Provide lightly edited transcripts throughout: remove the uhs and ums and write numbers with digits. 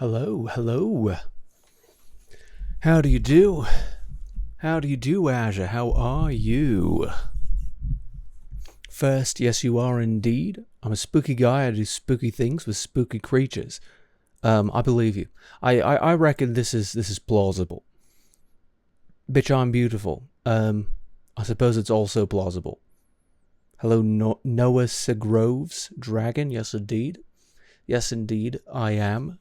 Hello, hello. How do you do? How do you do, Azure? How are you? First, yes, you are indeed. I'm a spooky guy. I do spooky things with spooky creatures. I believe you. I reckon this is plausible. Bitch, I'm beautiful. I suppose it's also plausible. Hello, Noah Segroves, dragon. Yes, indeed. Yes, indeed. I am.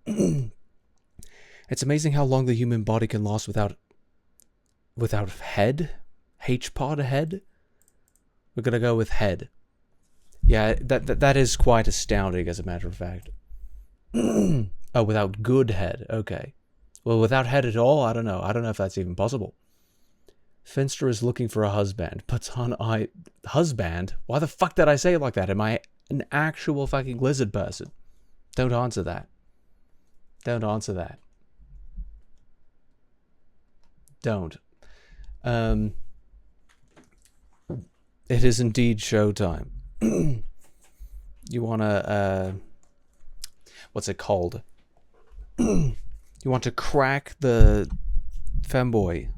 It's amazing how long the human body can last without head. H-pod head. We're gonna go with head. Yeah, that is quite astounding, as a matter of fact. Oh, without good head. Okay. Well, without head at all, I don't know. I don't know if that's even possible. Finster is looking for a husband. Puts on husband? Why the fuck did I say it like that? Am I an actual fucking lizard person? Don't answer that. Don't answer that. Don't. It is indeed showtime. You wanna, what's it called? You want to crack the femboy.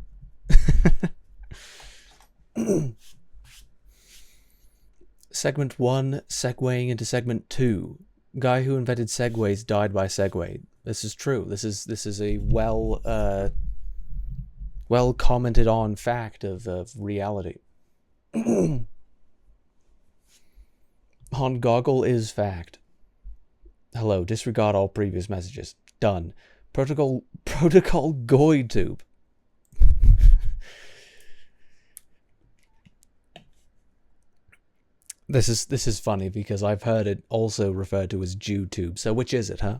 Segment 1, segueing into segment 2. Guy who invented segways died by segway. This is true. This is a well commented on fact of reality. On goggle is fact. Hello, disregard all previous messages. Done. Protocol goid tube. This is funny because I've heard it also referred to as JewTube. So which is it, huh?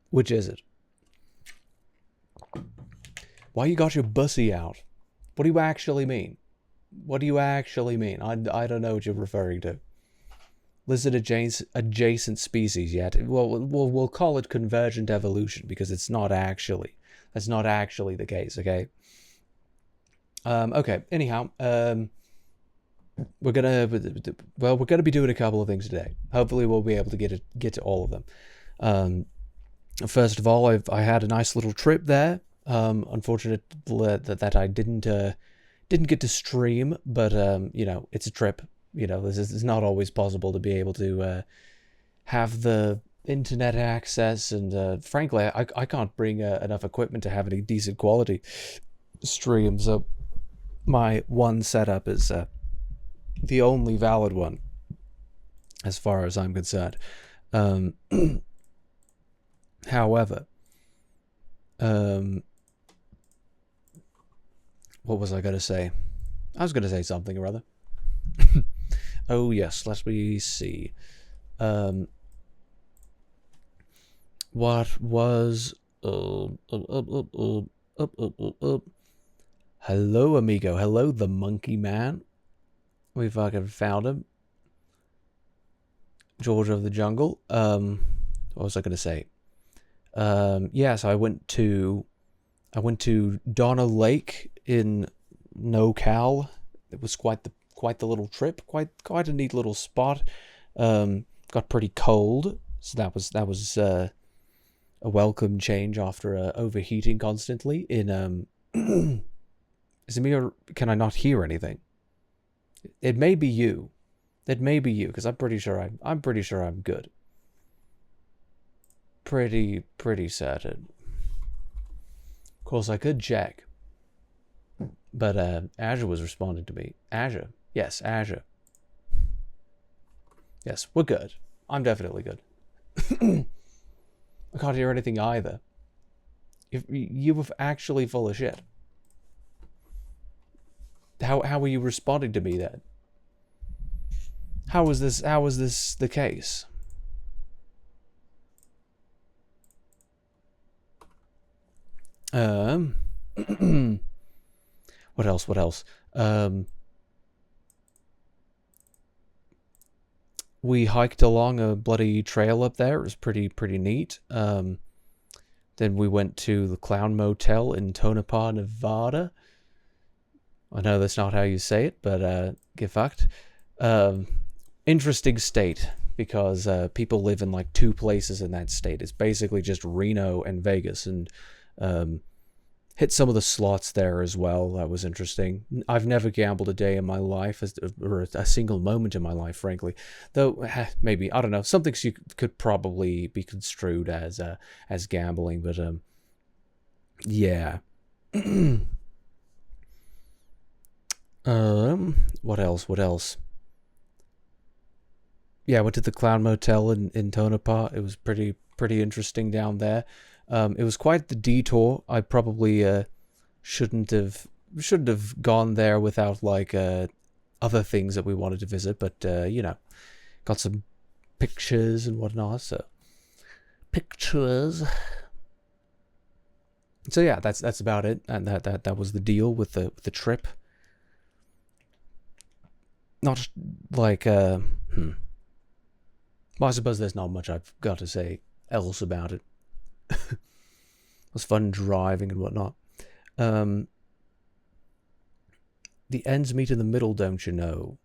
Which is it? Why you got your bussy out? What do you actually mean? What do you actually mean? I don't know what you're referring to. Lizard adjacent species yet? Well, we'll call it convergent evolution because that's not actually the case. Okay. Okay. Anyhow, we're gonna be doing a couple of things today. Hopefully, we'll be able to get to all of them. First of all, I had a nice little trip there. Unfortunate that I didn't get to stream, but you know, it's a trip. You know, it's not always possible to be able to have the internet access, and frankly, I can't bring enough equipment to have any decent quality stream. So my one setup is the only valid one, as far as I'm concerned. However, what was I going to say? I was going to say something or other. Oh yes, let me see. What was? Hello, amigo. Hello, the monkey man. We fucking found him. Georgia of the Jungle. What was I going to say? Yeah, so I went to Donna Lake in NoCal. It was quite the little trip, quite a neat little spot. Got pretty cold, so that was a welcome change after overheating constantly. In is it me or can I not hear anything? It may be you. It may be you, because I'm pretty sure I'm good. Pretty certain. Of course, I could check, but Azure was responding to me. Azure, yes, Azure. Yes, we're good. I'm definitely good. I can't hear anything either. You were actually full of shit. How were you responding to me then? How was this the case? What else? We hiked along a bloody trail up there. It was pretty neat. Then we went to the Clown Motel in Tonopah, Nevada. I know that's not how you say it, but get fucked. Interesting state. because people live in like 2 places in that state. It's basically just Reno and Vegas, and hit some of the slots there as well. That was interesting. I've never gambled a day in my life, or a single moment in my life, frankly. Though, maybe, I don't know, some things you could probably be construed as gambling, but yeah. What else? Yeah, I went to the Clown Motel in Tonopah. It was pretty interesting down there. It was quite the detour. I probably shouldn't have gone there without like other things that we wanted to visit, but you know, got some pictures and whatnot. So pictures. So yeah, that's about it, and that was the deal with the trip. Not like well, I suppose there's not much I've got to say else about it. It was fun driving and whatnot. The ends meet in the middle, don't you know?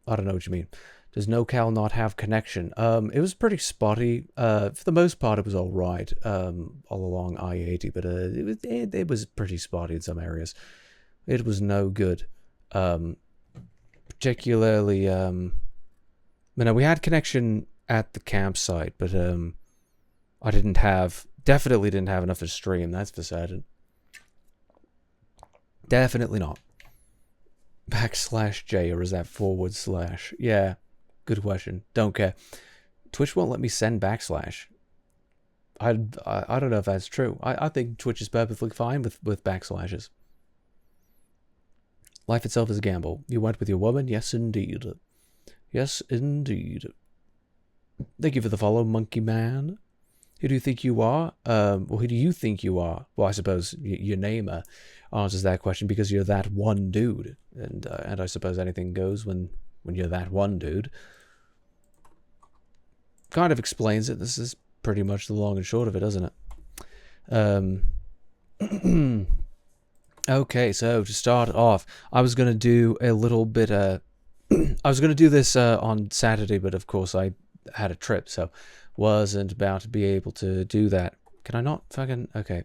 I don't know what you mean. Does NoCal not have connection? It was pretty spotty. For the most part, it was all right. All along I-80, but it was pretty spotty in some areas. It was no good. Particularly, you know, we had connection at the campsite, but I definitely didn't have enough to stream. That's for certain. Definitely not. /J, or is that /? Yeah, good question. Don't care. Twitch won't let me send /. I don't know if that's true. I think Twitch is perfectly fine with backslashes. Life itself is a gamble. You went with your woman? Yes, indeed. Yes, indeed. Thank you for the follow, Monkey Man. Who do you think you are? Well, who do you think you are? Well, I suppose your name answers that question, because you're that one dude. And I suppose anything goes when you're that one dude. Kind of explains it. This is pretty much the long and short of it, doesn't it? Okay, so to start off, I was going to do a little bit I was going to do this on Saturday, but of course I had a trip, so wasn't about to be able to do that. Can I not fucking... Okay.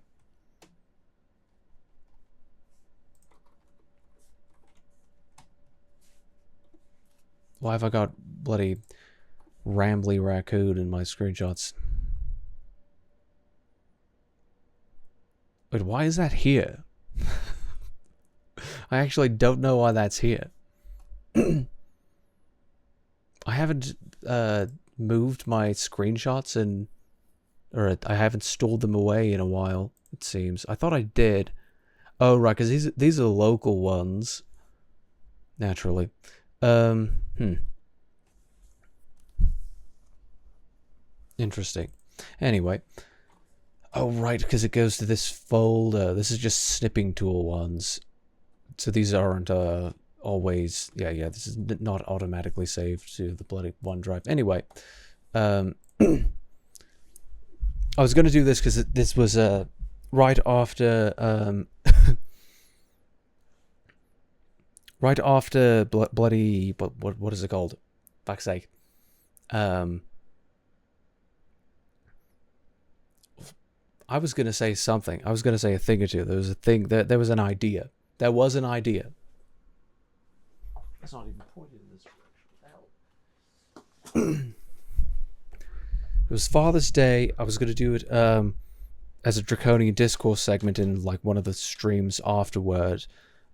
Why have I got bloody Rambly Raccoon in my screenshots? Wait, why is that here? I actually don't know why that's here. I haven't moved my screenshots or I haven't stored them away in a while, it seems. I thought I did. Oh, right, because these are local ones. Naturally. Interesting. Anyway. Oh, right, because it goes to this folder. This is just snipping tool ones. So these aren't always... Yeah, this is not automatically saved to the bloody OneDrive. Anyway, I was going to do this because this was right after... right after bloody... What is it called? Fuck's sake. I was going to say something. I was going to say a thing or two. There was a thing. There was an idea. There was an idea. That's not even pointed in this direction. It was Father's Day. I was going to do it as a Draconian Discourse segment in like one of the streams afterward.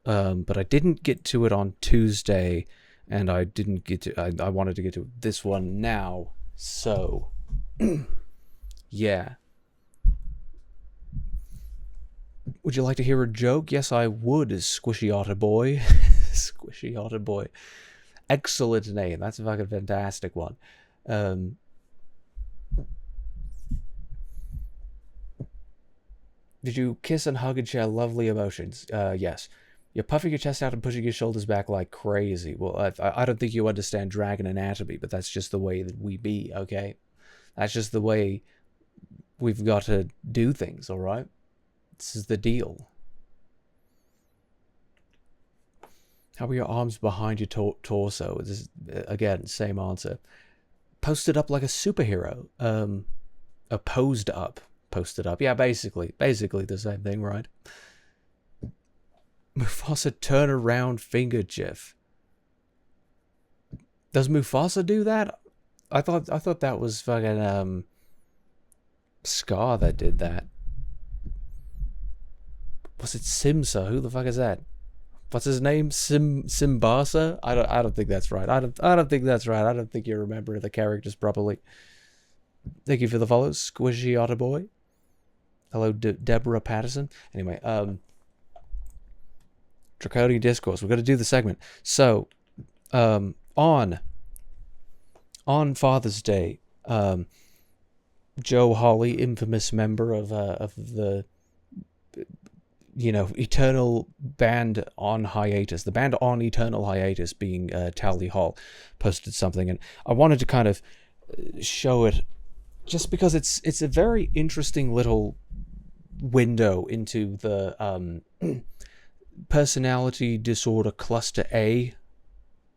But I didn't get to it on Tuesday. And I didn't get to... I wanted to get to this one now. So... yeah. Would you like to hear a joke? Yes, I would, Squishy Otter Boy. Squishy Otter Boy. Excellent name. That's a fucking fantastic one. Did you kiss and hug and share lovely emotions? Yes. You're puffing your chest out and pushing your shoulders back like crazy. Well, I don't think you understand dragon anatomy, but that's just the way that we be, okay? That's just the way we've got to do things, alright? This is the deal. How are your arms behind your torso? This, again, same answer. Posted up like a superhero. Posed up. Posted up. Yeah, basically the same thing, right? Mufasa turn around finger gif. Does Mufasa do that? I thought that was fucking Scar that did that. Was it Simsa? Who the fuck is that? What's his name? Simbasa? I don't think that's right. I don't think that's right. I don't think you remember the characters properly. Thank you for the follows, Squishy Otter Boy. Hello, Deborah Patterson. Anyway, Draconian Discourse. We're going to do the segment. So, on Father's Day, Joe Hawley, infamous member of the eternal band on hiatus, the band on eternal hiatus being Tally Hall, posted something, and I wanted to kind of show it just because it's a very interesting little window into the personality disorder cluster A.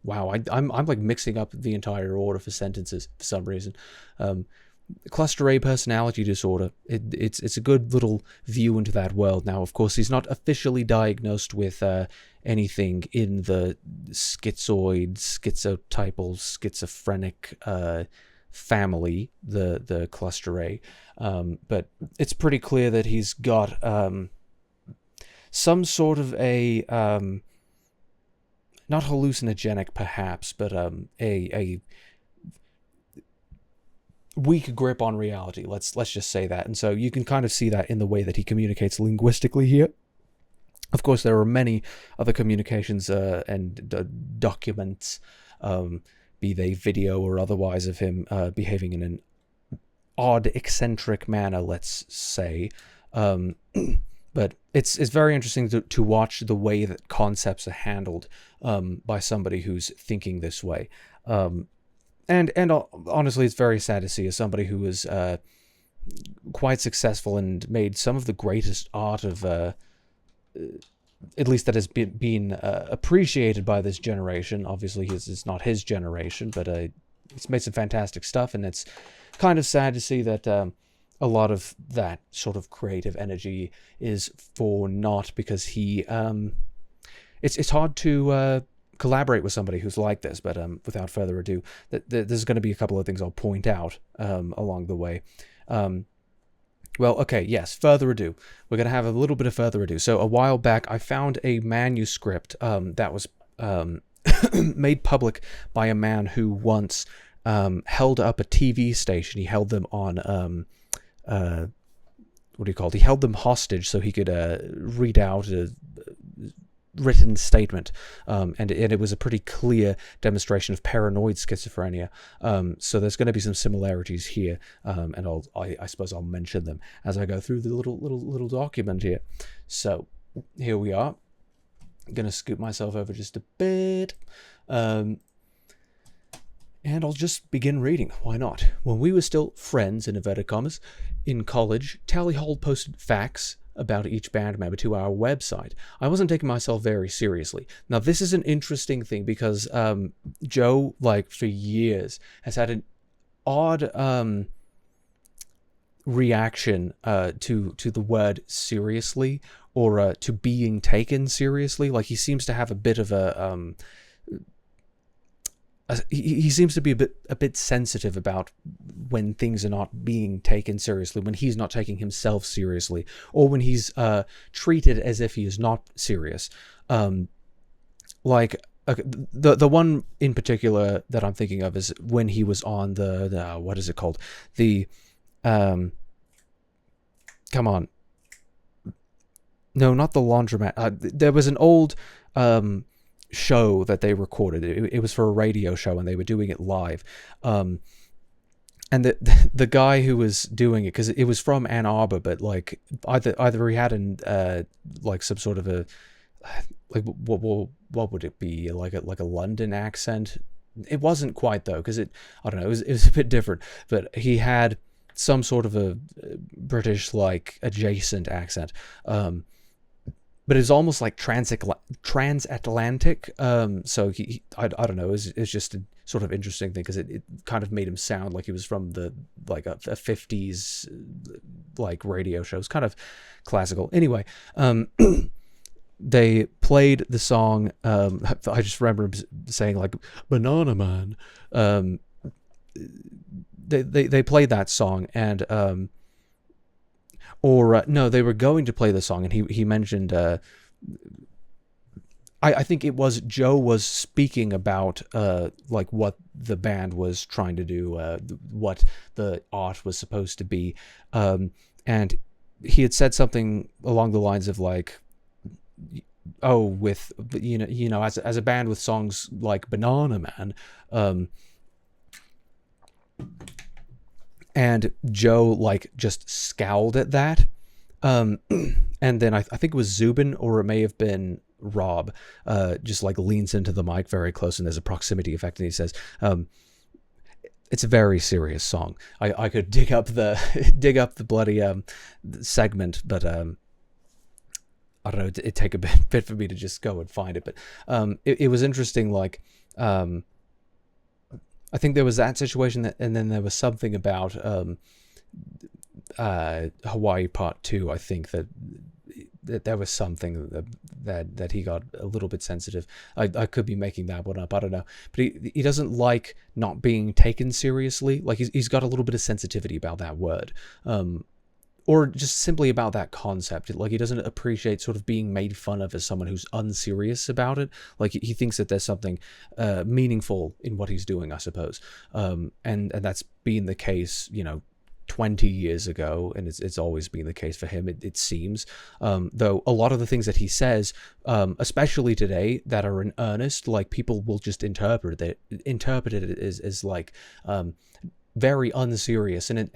Wow, I'm like mixing up the entire order for sentences for some reason. Cluster A personality disorder. It's a good little view into that world. Now, of course, he's not officially diagnosed with anything in the schizoid, schizotypal, schizophrenic family, the cluster A. But it's pretty clear that he's got some sort of a not hallucinogenic perhaps, but a weak grip on reality. Let's just say that. And so you can kind of see that in the way that he communicates linguistically here. Of course, there are many other communications and documents, be they video or otherwise, of him behaving in an odd, eccentric manner, let's say. But it's very interesting to watch the way that concepts are handled by somebody who's thinking this way. And honestly, it's very sad to see as somebody who was quite successful and made some of the greatest art of, at least that has been appreciated by this generation. Obviously, it's not his generation, but he's made some fantastic stuff, and it's kind of sad to see that a lot of that sort of creative energy is for naught, because he it's hard to collaborate with somebody who's like this. But without further ado, there's going to be a couple of things I'll point out along the way. Well, okay, yes, further ado. We're going to have a little bit of further ado. So a while back, I found a manuscript that was made public by a man who once held up a TV station. He held them on, what do you call it? He held them hostage so he could read out a written statement, and it was a pretty clear demonstration of paranoid schizophrenia. So there's going to be some similarities here, and I suppose I'll mention them as I go through the little document here. So here we are. I'm going to scoot myself over just a bit, and I'll just begin reading. Why not? When we were still friends, in inverted commas, in college, Tally Hall posted facts about each band member to our website. I wasn't taking myself very seriously. Now, this is an interesting thing because Joe, like, for years, has had an odd reaction to the word seriously, or to being taken seriously. Like, he seems to have a bit of a he seems to be a bit sensitive about when things are not being taken seriously, when he's not taking himself seriously, or when he's treated as if he is not serious. Like, the one in particular that I'm thinking of is when he was on the what is it called? The come on. No, not the laundromat. There was an old show that they recorded. It was for a radio show, and they were doing it live. And the guy who was doing it, because it was from Ann Arbor, but like either he had like some sort of a, like, what would it be, like a London accent? It wasn't quite, though, because I don't know, it was a bit different, but he had some sort of a British, like, adjacent accent. but it's almost like transatlantic. So I don't know. It's just a sort of interesting thing because it kind of made him sound like he was from the like a 50s like radio shows, kind of classical. Anyway, they played the song. I just remember him saying like "Banana Man." They played that song and no, they were going to play the song, and he mentioned, I think it was Joe was speaking about like what the band was trying to do, what the art was supposed to be, and he had said something along the lines of like, oh, with as a band with songs like Banana Man, and Joe like just scowled at that, and then I think it was Zubin, or it may have been Rob, just like leans into the mic very close, and there's a proximity effect, and he says, it's a very serious song. I could dig up the bloody segment, but I don't know, it'd take a bit for me to just go and find it, but it was interesting, like I think there was that situation, and then there was something about Hawaii Part 2. I think that there was something that he got a little bit sensitive. I could be making that one up. I don't know. But he doesn't like not being taken seriously. Like he's got a little bit of sensitivity about that word. Or just simply about that concept. Like he doesn't appreciate sort of being made fun of as someone who's unserious about it. Like he thinks that there's something meaningful in what he's doing, I suppose. And that's been the case, 20 years ago, and it's always been the case for him, it seems. Though a lot of the things that he says, especially today, that are in earnest, like people will just interpret it as like very unserious, and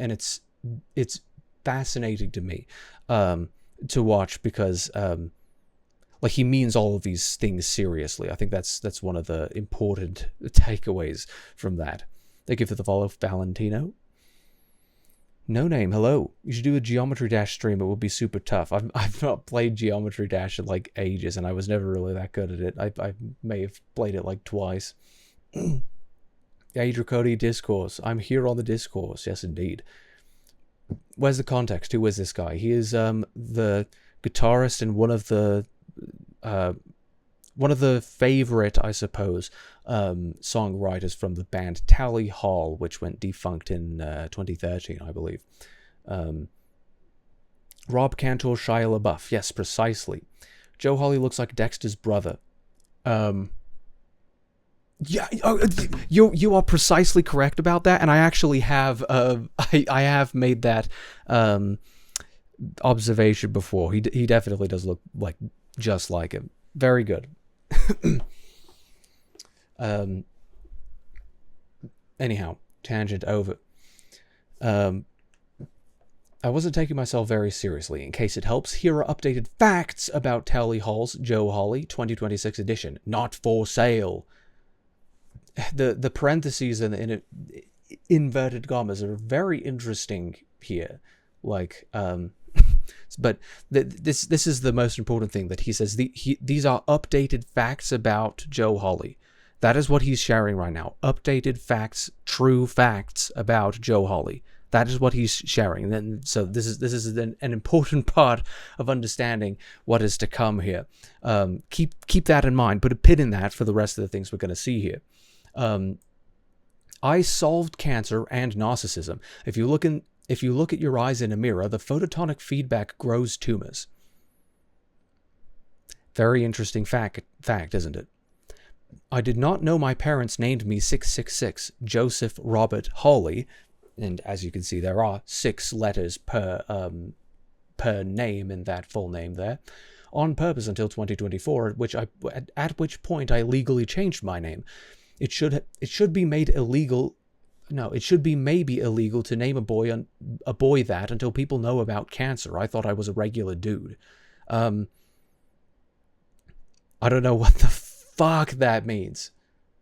it's fascinating to me to watch, because like he means all of these things seriously. I think that's one of the important takeaways from that. Thank you for the follow, Valentino. No name, hello. You should do a Geometry Dash stream. It would be super tough. I've not played Geometry Dash in like ages, and I was never really that good at it. I may have played it like twice. Adricody Discourse. I'm here on the Discourse. Yes, indeed. Where's the context? Who is this guy? He is the guitarist and one of the favorite, I suppose, songwriters from the band Tally Hall, which went defunct in 2013, I believe. Rob Cantor, Shia LaBeouf. Yes, precisely. Joe Holly looks like Dexter's brother. Yeah, you are precisely correct about that, and I actually have I have made that observation before. He definitely does look like just like him. Very good. Anyhow, tangent over. I wasn't taking myself very seriously. In case it helps, here are updated facts about Tally Hall's Joe Holly 2026 edition. Not for sale. The parentheses and inverted commas are very interesting here. Like, but this is the most important thing, that he says these are updated facts about Joe Holly. That is what he's sharing right now. Updated facts, true facts about Joe Holly. That is what he's sharing. And then, so this is an important part of understanding what is to come here. Keep that in mind. Put a pin in that for the rest of the things we're going to see here. I solved cancer and narcissism. If you look at your eyes in a mirror, the photonic feedback grows tumors. Very interesting fact, isn't it? I did not know my parents named me 666 Joseph Robert Hawley, and as you can see, there are 6 letters per name in that full name there, on purpose until 2024, at which point I legally changed my name. It should be made illegal. No, it should be maybe illegal to name a boy that until people know about cancer. I thought I was a regular dude. I don't know what the fuck that means,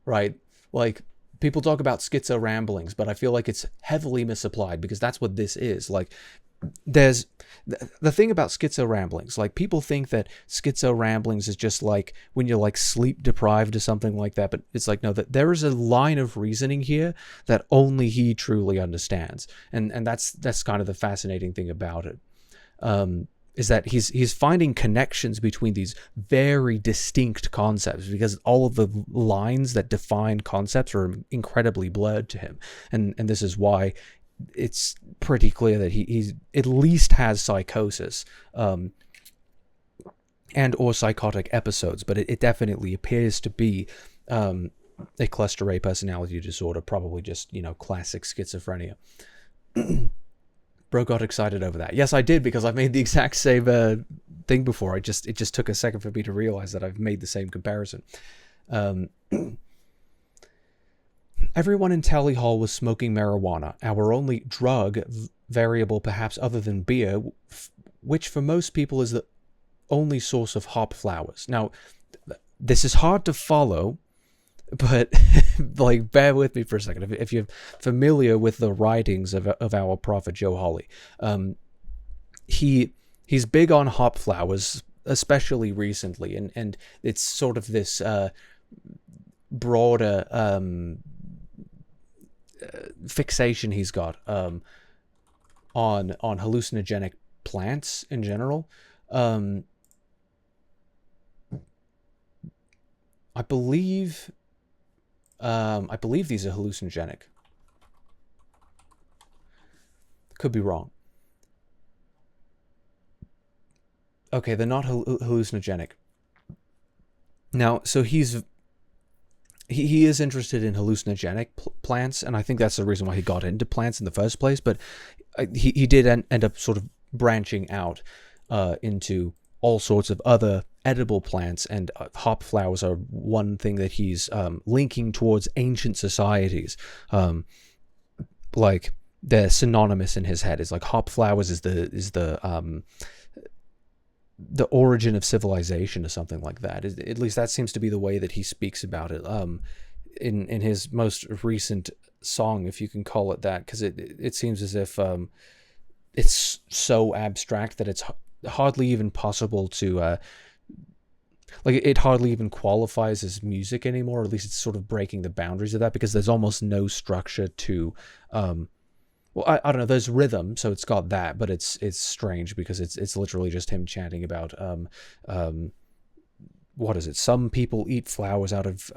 right? Like, people talk about schizo ramblings, but I feel like it's heavily misapplied, because that's what this is. Like, there's the thing about schizo ramblings, like, people think that schizo ramblings is just like when you're like sleep deprived or something like that, but it's like, no, that there is a line of reasoning here that only he truly understands, and that's kind of the fascinating thing about it, is that he's finding connections between these very distinct concepts, because all of the lines that define concepts are incredibly blurred to him, and this is why it's pretty clear that he's at least has psychosis, and or psychotic episodes, but it definitely appears to be a cluster A personality disorder, probably just, classic schizophrenia. Bro got excited over that. Yes, I did, because I've made the exact same thing before. It just took a second for me to realize that I've made the same comparison. Everyone in Tally Hall was smoking marijuana, our only drug variable perhaps other than beer, which for most people is the only source of hop flowers. Now, this is hard to follow, but like, bear with me for a second. If you're familiar with the writings of our prophet Joe Hawley, he's big on hop flowers, especially recently, and it's sort of this broader fixation he's got on hallucinogenic plants in general. I believe these are hallucinogenic. Could be wrong. Okay, they're not hallucinogenic. Now, so he is interested in hallucinogenic plants, and I think that's the reason why he got into plants in the first place, but he did end up sort of branching out into all sorts of other edible plants, and hop flowers are one thing that he's linking towards ancient societies. Like, they're synonymous in his head. It's like hop flowers is the origin of civilization or something like that. At least that seems to be the way that he speaks about it in his most recent song, if you can call it that, because it seems as if it's so abstract that it's hardly even possible to like, it hardly even qualifies as music anymore, or at least it's sort of breaking the boundaries of that, because there's almost no structure to well, I don't know, there's rhythm, so it's got that, but it's strange, because it's literally just him chanting about what is it? Some people eat flowers out of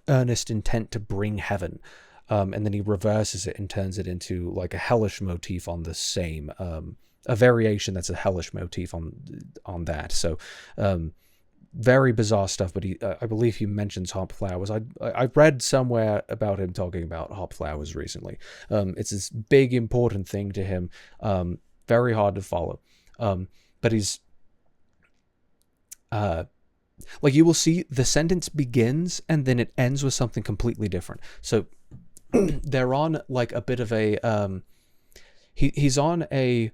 earnest intent to bring heaven. And then he reverses it and turns it into like a hellish motif on the same, a variation that's a hellish motif on that. So very bizarre stuff, but I believe he mentions hop flowers. I read somewhere about him talking about hop flowers recently. It's this big important thing to him, very hard to follow. But he's like, you will see the sentence begins and then it ends with something completely different. So they're on like a bit of a he's on a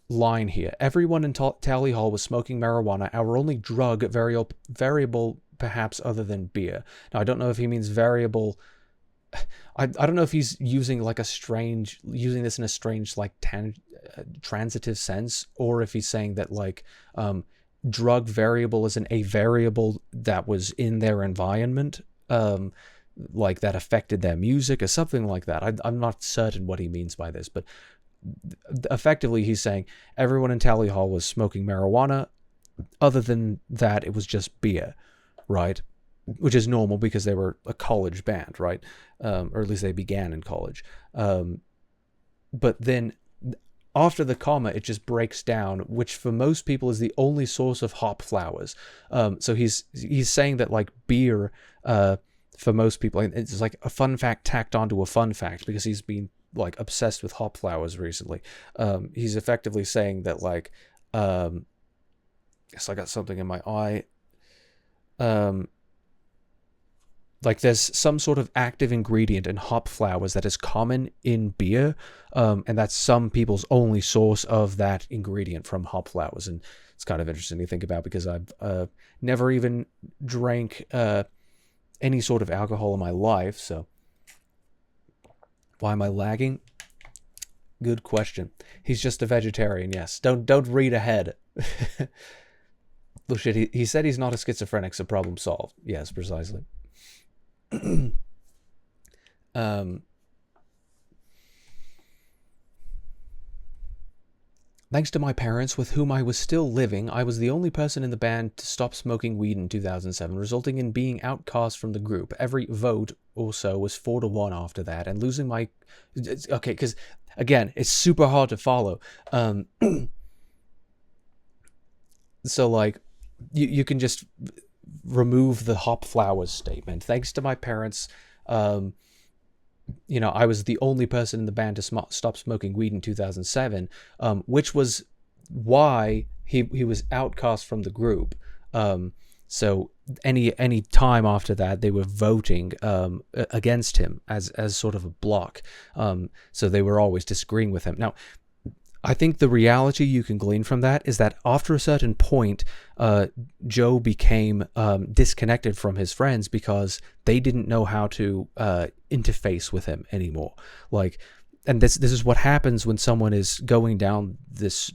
line here. Everyone in Tally Hall was smoking marijuana, our only drug variable perhaps other than beer. Now, I don't know if he means variable. I don't know if he's using like using this in a strange like transitive sense, or if he's saying that like drug variable isn't a variable that was in their environment, like that affected their music or something like that. I'm not certain what he means by this, but effectively he's saying everyone in Tally Hall was smoking marijuana. Other than that, it was just beer, right? Which is normal because they were a college band, right? Or at least they began in college. But then after the comma, it just breaks down, which for most people is the only source of hop flowers. So he's saying that like beer, for most people, it's like a fun fact tacked onto a fun fact, because he's been like obsessed with hop flowers recently. He's effectively saying that like, guess I got something in my eye. Like there's some sort of active ingredient in hop flowers that is common in beer, and that's some people's only source of that ingredient from hop flowers. And it's kind of interesting to think about, because I've never even drank any sort of alcohol in my life. So why am I lagging? Good question. He's just a vegetarian. Yes. Don't read ahead. Look, shit. He said he's not a schizophrenic, so problem solved. Yes, precisely. Thanks to my parents, with whom I was still living, I was the only person in the band to stop smoking weed in 2007, resulting in being outcast from the group. Every vote or so was 4-1 after that, and losing my... Okay, because, again, it's super hard to follow. So, like, you can just remove the hop flowers statement. Thanks to my parents, you know, I was the only person in the band to stop smoking weed in 2007, which was why he was outcast from the group. So any time after that, they were voting against him as sort of a block. So they were always disagreeing with him. Now, I think the reality you can glean from that is that after a certain point, Joe became disconnected from his friends because they didn't know how to interface with him anymore. Like, and this is what happens when someone is going down this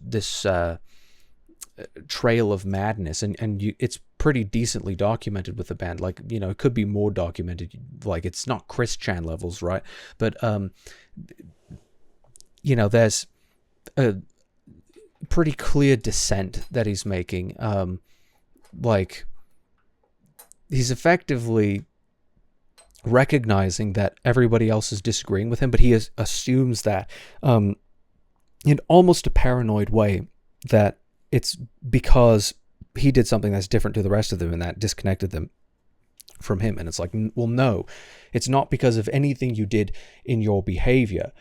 trail of madness, and it's pretty decently documented with the band. Like, you know, it could be more documented. Like, it's not Chris Chan levels, right? But you know, there's a pretty clear descent that he's making. Like, he's effectively recognizing that everybody else is disagreeing with him, but he assumes that in almost a paranoid way that it's because he did something that's different to the rest of them and that disconnected them from him. And it's like, well, no, it's not because of anything you did in your behavior.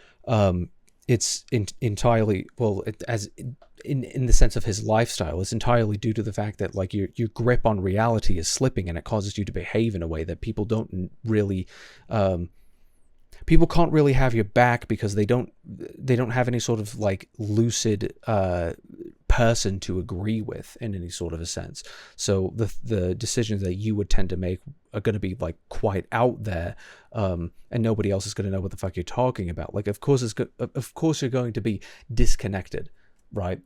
It's entirely, well, in the sense of his lifestyle, it's entirely due to the fact that, like, your grip on reality is slipping, and it causes you to behave in a way that people don't really, people can't really have your back because they don't have any sort of, like, lucid person to agree with in any sort of a sense. So the decisions that you would tend to make are going to be, like, quite out there, and nobody else is going to know what the fuck you're talking about. Like, of course you're going to be disconnected, right?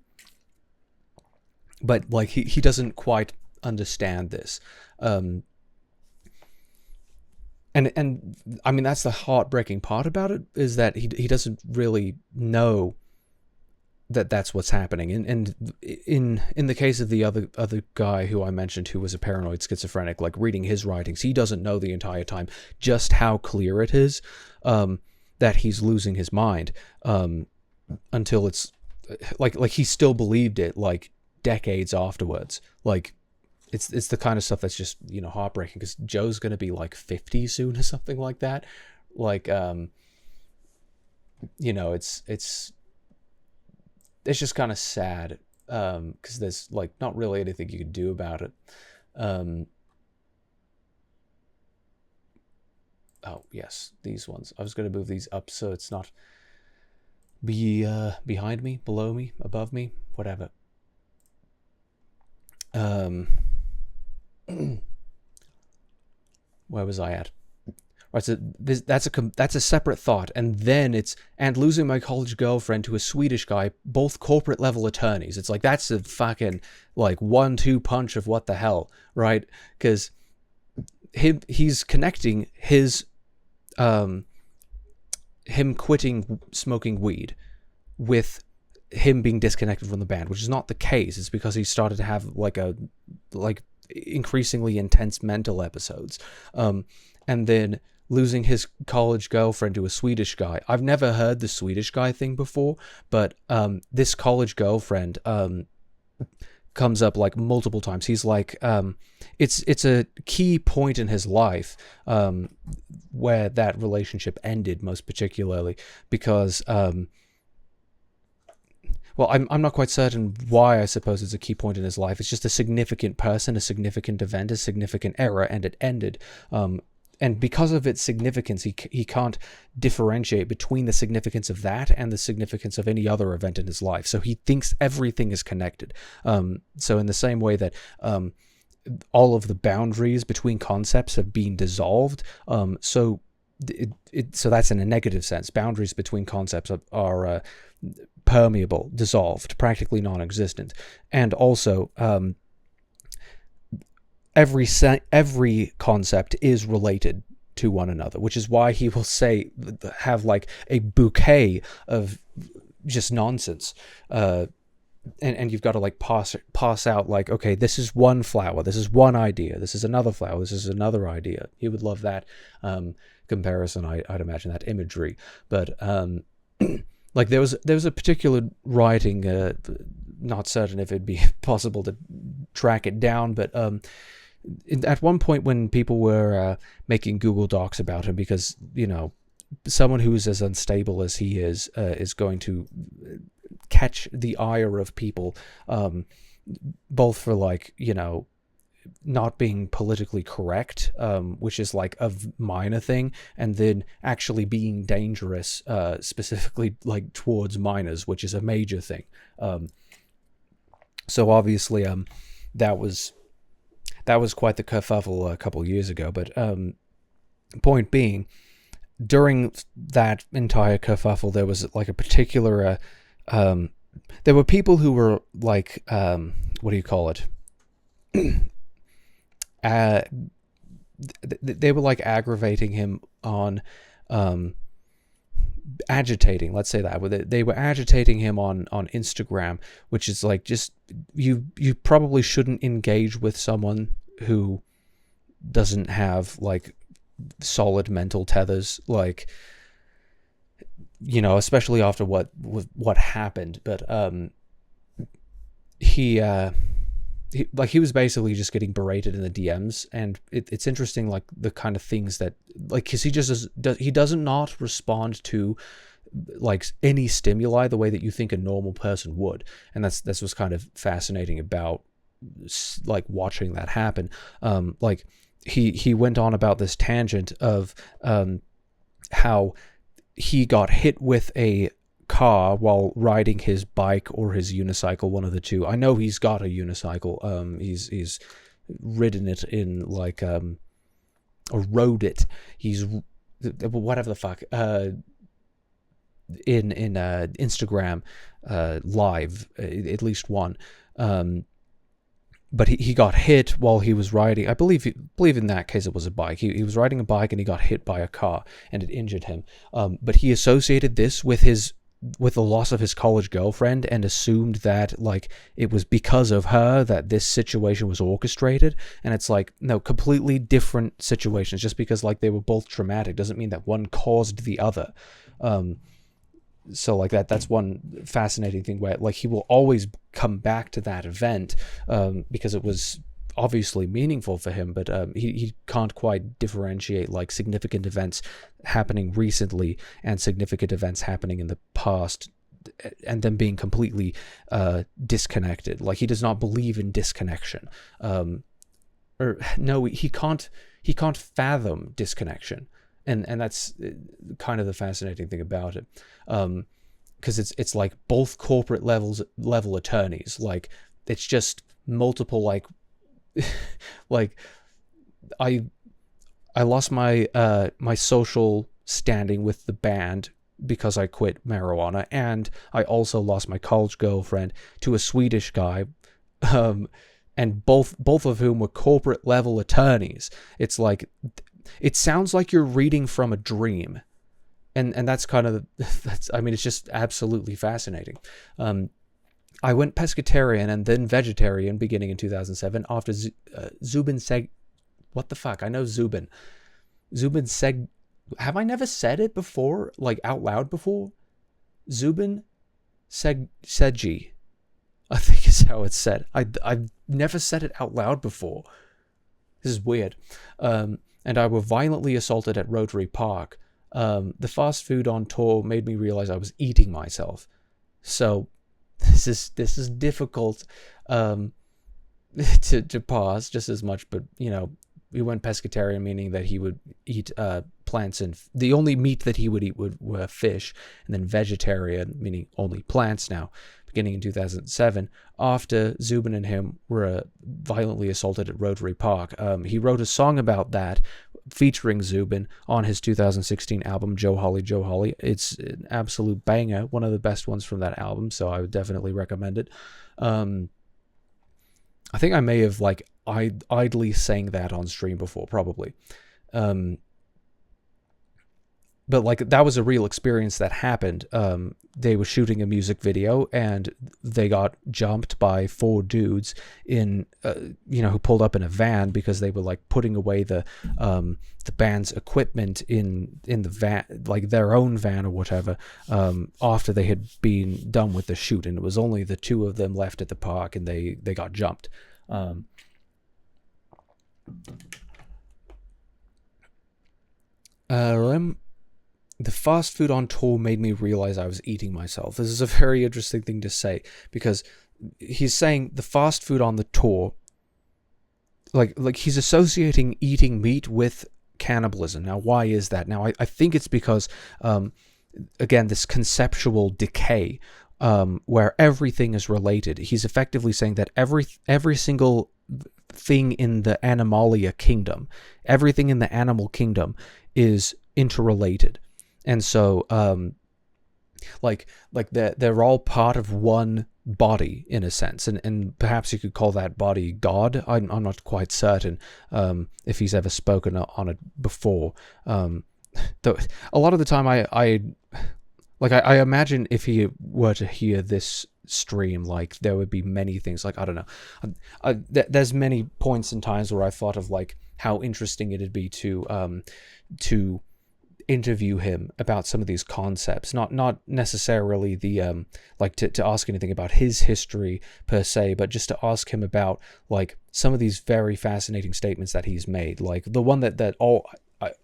But, like, he doesn't quite understand this. And I mean, that's the heartbreaking part about it, is that he doesn't really know that that's what's happening. And in the case of the other guy who I mentioned, who was a paranoid schizophrenic, like, reading his writings, he doesn't know the entire time just how clear it is that he's losing his mind, until it's like he still believed it, like, decades afterwards. Like, it's the kind of stuff that's just, you know, heartbreaking, because Joe's going to be, like, 50 soon or something like that. Like, you know, it's just kind of sad, because there's, like, not really anything you can do about it. Oh, yes, these ones. I was going to move these up so it's not behind me, below me, above me, whatever. Where was I at? Right, so that's a separate thought, and then and losing my college girlfriend to a Swedish guy, both corporate level attorneys. It's like, that's a fucking, like, 1-2 punch of what the hell, right? Because he's connecting his him quitting smoking weed with him being disconnected from the band, which is not the case. It's because he started to have like increasingly intense mental episodes, and then losing his college girlfriend to a Swedish guy. I've never heard the Swedish guy thing before, but this college girlfriend comes up like multiple times. He's like, it's a key point in his life where that relationship ended, most particularly because well, I'm not quite certain why. I suppose it's a key point in his life. It's just a significant person, a significant event, a significant era, and it ended. And because of its significance, he can't differentiate between the significance of that and the significance of any other event in his life. So he thinks everything is connected. So in the same way that all of the boundaries between concepts have been dissolved. So that's in a negative sense. Boundaries between concepts are permeable, dissolved, practically non-existent. And also, every concept is related to one another, which is why he will have like a bouquet of just nonsense. And you've got to like pass out like, okay, this is one flower, this is one idea, this is another flower, this is another idea. He would love that comparison, I'd imagine, that imagery. But like there was a particular writing, not certain if it'd be possible to track it down, but at one point when people were making Google Docs about him, because, you know, someone who's as unstable as he is going to catch the ire of people, both for, like, you know, not being politically correct, which is like a minor thing, and then actually being dangerous, specifically like towards minors, which is a major thing. So obviously, that was quite the kerfuffle a couple of years ago. But point being, during that entire kerfuffle, there was like a particular, there were people who were like, what do you call it? They were like aggravating him on, agitating, let's say that. They were agitating him on Instagram, which is like, just, you probably shouldn't engage with someone who doesn't have like solid mental tethers, like, you know, especially after what happened. But he was basically just getting berated in the DMs, and it's interesting, like, the kind of things that, like, because he does not respond to like any stimuli the way that you think a normal person would, and that's what's kind of fascinating about like watching that happen. Like he went on about this tangent of how he got hit with a car while riding his bike or his unicycle, one of the two. I know he's got a unicycle. He's ridden it in like or rode it. He's whatever the fuck in Instagram live, at least one. But he got hit while he was riding. I believe in that case it was a bike. He was riding a bike and he got hit by a car and it injured him. But he associated this with the loss of his college girlfriend and assumed that like it was because of her that this situation was orchestrated. And it's like, no, completely different situations. Just because like they were both traumatic doesn't mean that one caused the other. So like that's one fascinating thing where like he will always come back to that event because it was obviously meaningful for him, but he can't quite differentiate like significant events happening recently and significant events happening in the past and them being completely disconnected. Like he does not believe in disconnection. Or no, he can't fathom disconnection. And that's kind of the fascinating thing about it, because it's like both corporate level attorneys. Like it's just multiple like like I lost my my social standing with the band because I quit marijuana, and I also lost my college girlfriend to a Swedish guy, and both of whom were corporate level attorneys. It's like, it sounds like you're reading from a dream, and that's kind of I mean, it's just absolutely fascinating. I went pescatarian and then vegetarian beginning in 2007 after Zubin Seg. What the fuck? I know Zubin Seg. Have I never said it before, like out loud before? Zubin Segji, I think is how it's said. I've never said it out loud before. This is weird. And I were violently assaulted at Rotary Park. The fast food on tour made me realize I was eating myself. So this is difficult to pause just as much, but you know, we went pescatarian, meaning that he would eat plants, and the only meat that he would eat were fish, and then vegetarian, meaning only plants now, beginning in 2007, after Zubin and him were violently assaulted at Rotary Park. He wrote a song about that, featuring Zubin, on his 2016 album, Joe Holly, Joe Holly. It's an absolute banger, one of the best ones from that album, so I would definitely recommend it. I think I may have, like, idly sang that on stream before, probably. But, like, that was a real experience that happened. They were shooting a music video, and they got jumped by 4 dudes in, who pulled up in a van because they were, like, putting away the band's equipment in the van, like, their own van or whatever, after they had been done with the shoot. And it was only the 2 of them left at the park, and they got jumped. The fast food on tour made me realize I was eating myself. This is a very interesting thing to say, because he's saying the fast food on the tour, like he's associating eating meat with cannibalism. Now, why is that? Now, I think it's because, again, this conceptual decay, where everything is related. He's effectively saying that every single thing in the Animalia kingdom, everything in the animal kingdom is interrelated. And so, like they're all part of one body in a sense, and perhaps you could call that body God. I'm not quite certain if he's ever spoken on it before. Though a lot of the time, I imagine if he were to hear this stream, like, there would be many things, like, I don't know. There's many points and times where I thought of, like, how interesting it'd be to interview him about some of these concepts, not necessarily the to ask anything about his history per se, but just to ask him about, like, some of these very fascinating statements that he's made. Like, the one that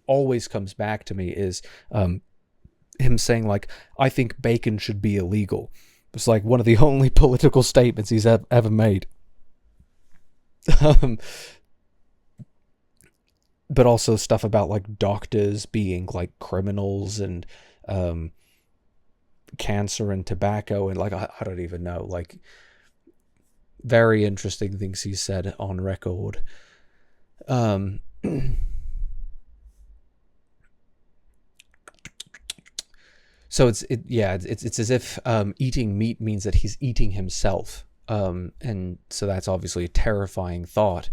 always comes back to me is him saying, like, I think bacon should be illegal. It's like one of the only political statements he's ever made. But also stuff about, like, doctors being, like, criminals, and cancer and tobacco, and, like, I don't even know, like, very interesting things he said on record. So it's as if eating meat means that he's eating himself, and so that's obviously a terrifying thought.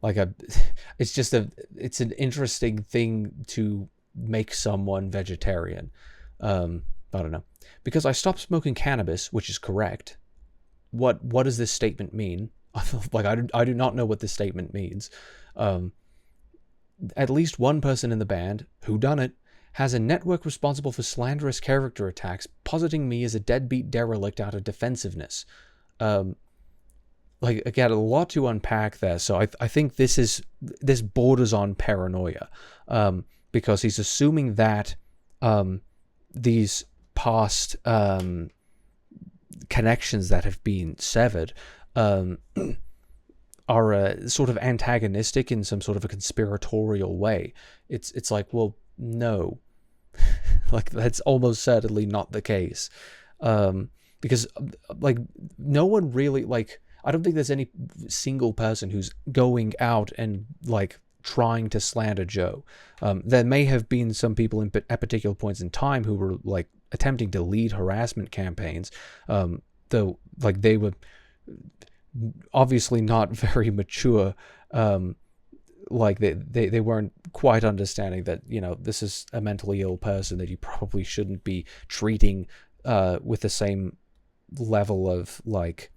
It's an interesting thing to make someone vegetarian. I don't know, because I stopped smoking cannabis, which is correct. What does this statement mean? Like, I do not know what this statement means. At least one person in the band, who done it, has a network responsible for slanderous character attacks, positing me as a deadbeat derelict out of defensiveness. Like, again, a lot to unpack there. So I think this borders on paranoia, because he's assuming that these past connections that have been severed are sort of antagonistic in some sort of a conspiratorial way. It's like, well, no, like, that's almost certainly not the case, because, like, no one really, like, I don't think there's any single person who's going out and, like, trying to slander Joe. There may have been some people at particular points in time who were, like, attempting to lead harassment campaigns, though, like, they were obviously not very mature. Like, they weren't quite understanding that, this is a mentally ill person that you probably shouldn't be treating with the same level of, like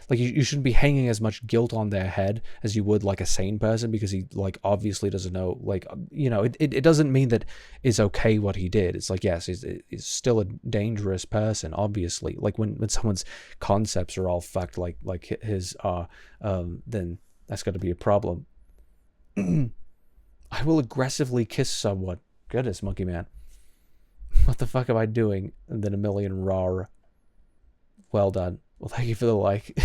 you shouldn't be hanging as much guilt on their head as you would, like, a sane person, because he, like, obviously doesn't know, like, it doesn't mean that it's okay what he did. It's like, yes, he's still a dangerous person, obviously. Like, when someone's concepts are all fucked like his are, then that's got to be a problem. I will aggressively kiss someone. Goodness, Monkey Man. What the fuck am I doing? And then a million rar. Well done. Well, thank you for the like.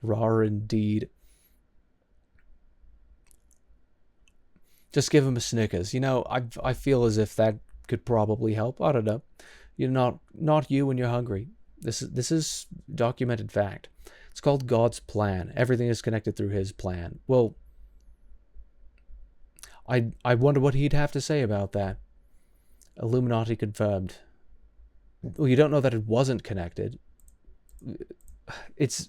Rar indeed. Just give him a Snickers. I feel as if that could probably help. I don't know. You're not you when you're hungry. This is documented fact. It's called God's plan. Everything is connected through his plan. Well, I wonder what he'd have to say about that. Illuminati confirmed. Well, you don't know that it wasn't connected. It's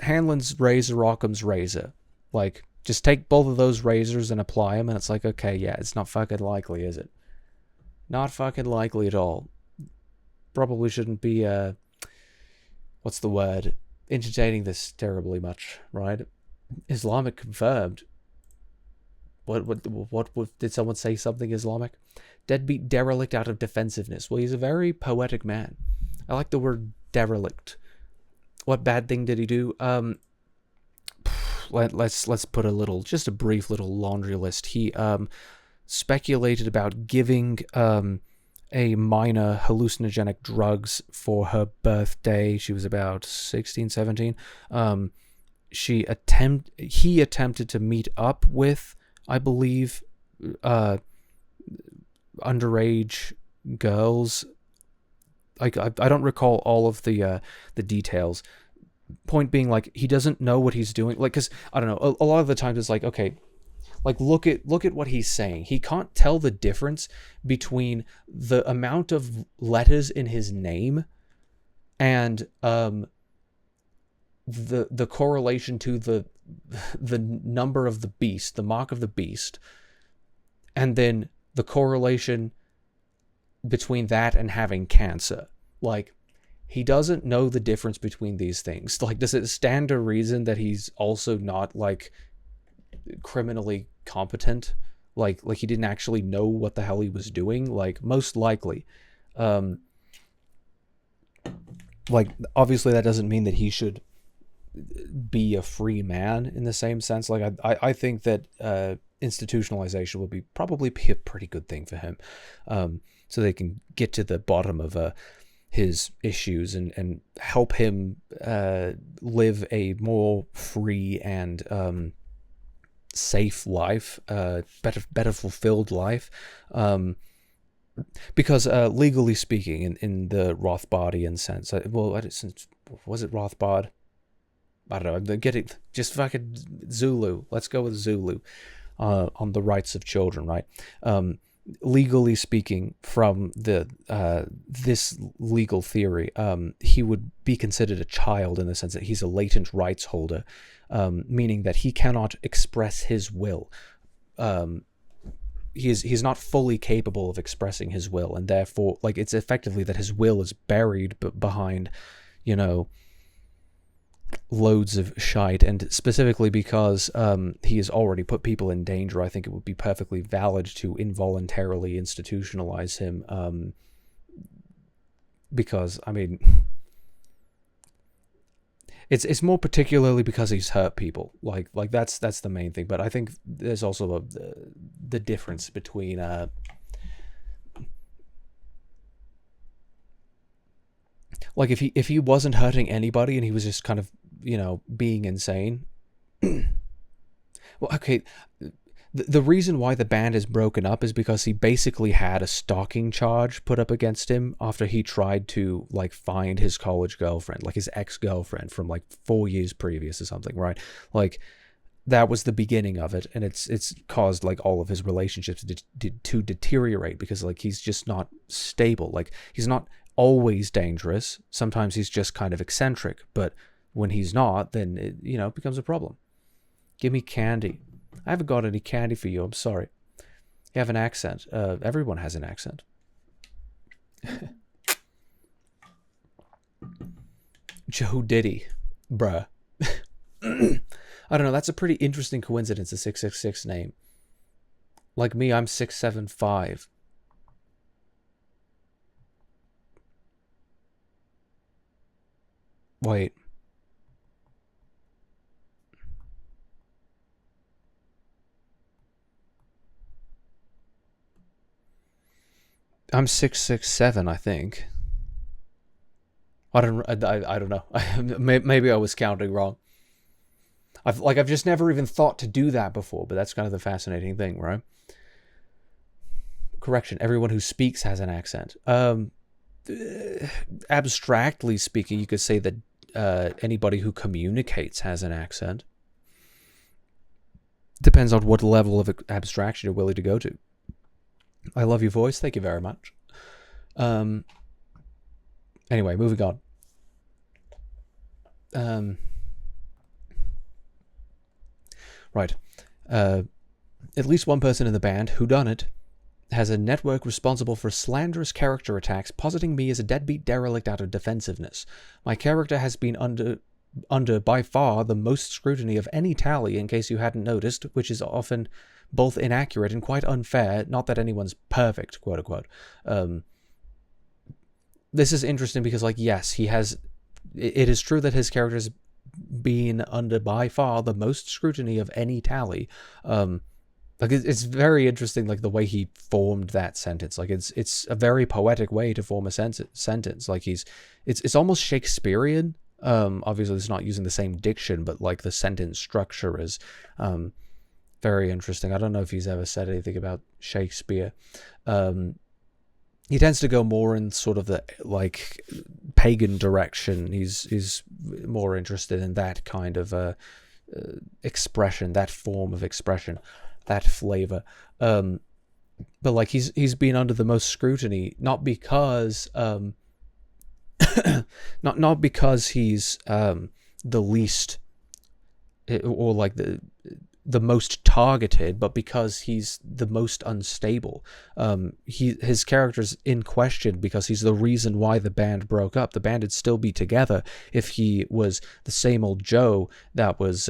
Hanlon's razor, Occam's razor. Like, just take both of those razors and apply them, and it's like, okay, yeah, it's not fucking likely, is it? Not fucking likely at all. Probably shouldn't be, what's the word? Entertaining this terribly much, right? Islamic confirmed. What did someone say something Islamic? Deadbeat derelict out of defensiveness. Well, he's a very poetic man. I like the word derelict. What bad thing did he do? Let's put just a brief little laundry list. He speculated about giving a minor hallucinogenic drugs for her birthday. She was about 16, 17. He attempted to meet up with, I believe, underage girls. Like, I don't recall all of the details. Point being, like, he doesn't know what he's doing. Like, because I don't know, a lot of the times it's like, okay, like, look at what he's saying. He can't tell the difference between the amount of letters in his name and the correlation to the number of the beast, the mark of the beast, and then the correlation between that and having cancer. Like, he doesn't know the difference between these things. Like, does it stand to reason that he's also not, like, criminally competent? Like he didn't actually know what the hell he was doing? Like, most likely. Like, obviously that doesn't mean that he should be a free man in the same sense. Like, I think that institutionalization would be probably a pretty good thing for him, so they can get to the bottom of his issues and help him live a more free and safe life, better fulfilled life. Because legally speaking, in the Rothbardian sense, was it Rothbard? I don't know. I'm getting just fucking Zulu. Let's go with Zulu on the rights of children, right? Legally speaking, from this legal theory, he would be considered a child in the sense that he's a latent rights holder, meaning that he cannot express his will. He's not fully capable of expressing his will, and therefore, like, it's effectively that his will is buried behind, loads of shite. And specifically because he has already put people in danger, I think it would be perfectly valid to involuntarily institutionalize him, because, I mean, it's more particularly because he's hurt people. Like that's the main thing. But I think there's also the difference between like, if he wasn't hurting anybody and he was just kind of, being insane. Well, okay, the reason why the band is broken up is because he basically had a stalking charge put up against him after he tried to, like, find his college girlfriend, like his ex-girlfriend from, like, 4 years previous or something, right? Like, that was the beginning of it, and it's caused, like, all of his relationships to deteriorate because, like, he's just not stable. Like, he's not always dangerous. Sometimes he's just kind of eccentric, but when he's not, then it, becomes a problem. Give me candy. I haven't got any candy for you. I'm sorry. You have an accent. Everyone has an accent. Joe Diddy. Bruh. I don't know. That's a pretty interesting coincidence, the 666 name. Like me, I'm 675. Wait. I'm 667, I think. I don't know. Maybe I was counting wrong. I've just never even thought to do that before, but that's kind of the fascinating thing, right? correction, everyone who speaks has an accent. Abstractly speaking, you could say that anybody who communicates has an accent. Depends on what level of abstraction you're willing to go to. I love your voice. Thank you very much. Anyway, moving on. Right. At least one person in the band, whodunit, has a network responsible for slanderous character attacks, positing me as a deadbeat derelict out of defensiveness. My character has been under by far the most scrutiny of any tally, in case you hadn't noticed, which is often both inaccurate and quite unfair. Not that anyone's perfect, quote unquote. This is interesting because, like, yes, he has. It is true that his character's been under by far the most scrutiny of any tally. Like, it's very interesting, like, the way he formed that sentence. Like, it's a very poetic way to form a sentence. Like, it's almost Shakespearean. Obviously, it's not using the same diction, but, like, the sentence structure is very interesting. I don't know if he's ever said anything about Shakespeare. He tends to go more in sort of the, like, pagan direction. He's more interested in that kind of expression, that form of expression, that flavor. But, like, he's been under the most scrutiny, not because not because he's the least, or like the most targeted, but because he's the most unstable. His character's in question because he's the reason why the band broke up. The band would still be together if he was the same old Joe that was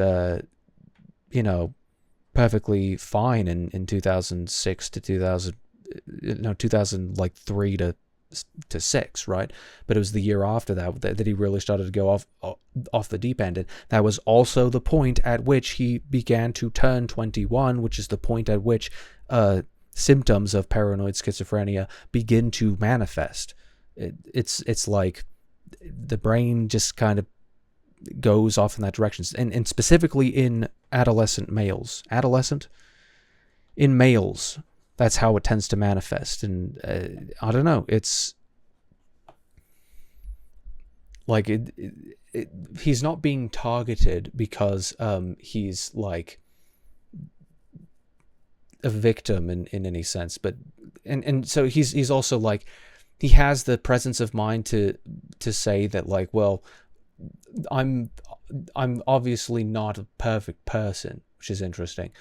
perfectly fine in 2006 to 2003 to 6, right? But it was the year after that he really started to go off the deep end. And that was also the point at which he began to turn 21, which is the point at which symptoms of paranoid schizophrenia begin to manifest. It's like the brain just kind of goes off in that direction, and specifically in adolescent males. In males, that's how it tends to manifest. And I don't know, it's like he's not being targeted because he's like a victim in any sense, but and so he's also like, he has the presence of mind to say that, like, well, I'm obviously not a perfect person, which is interesting.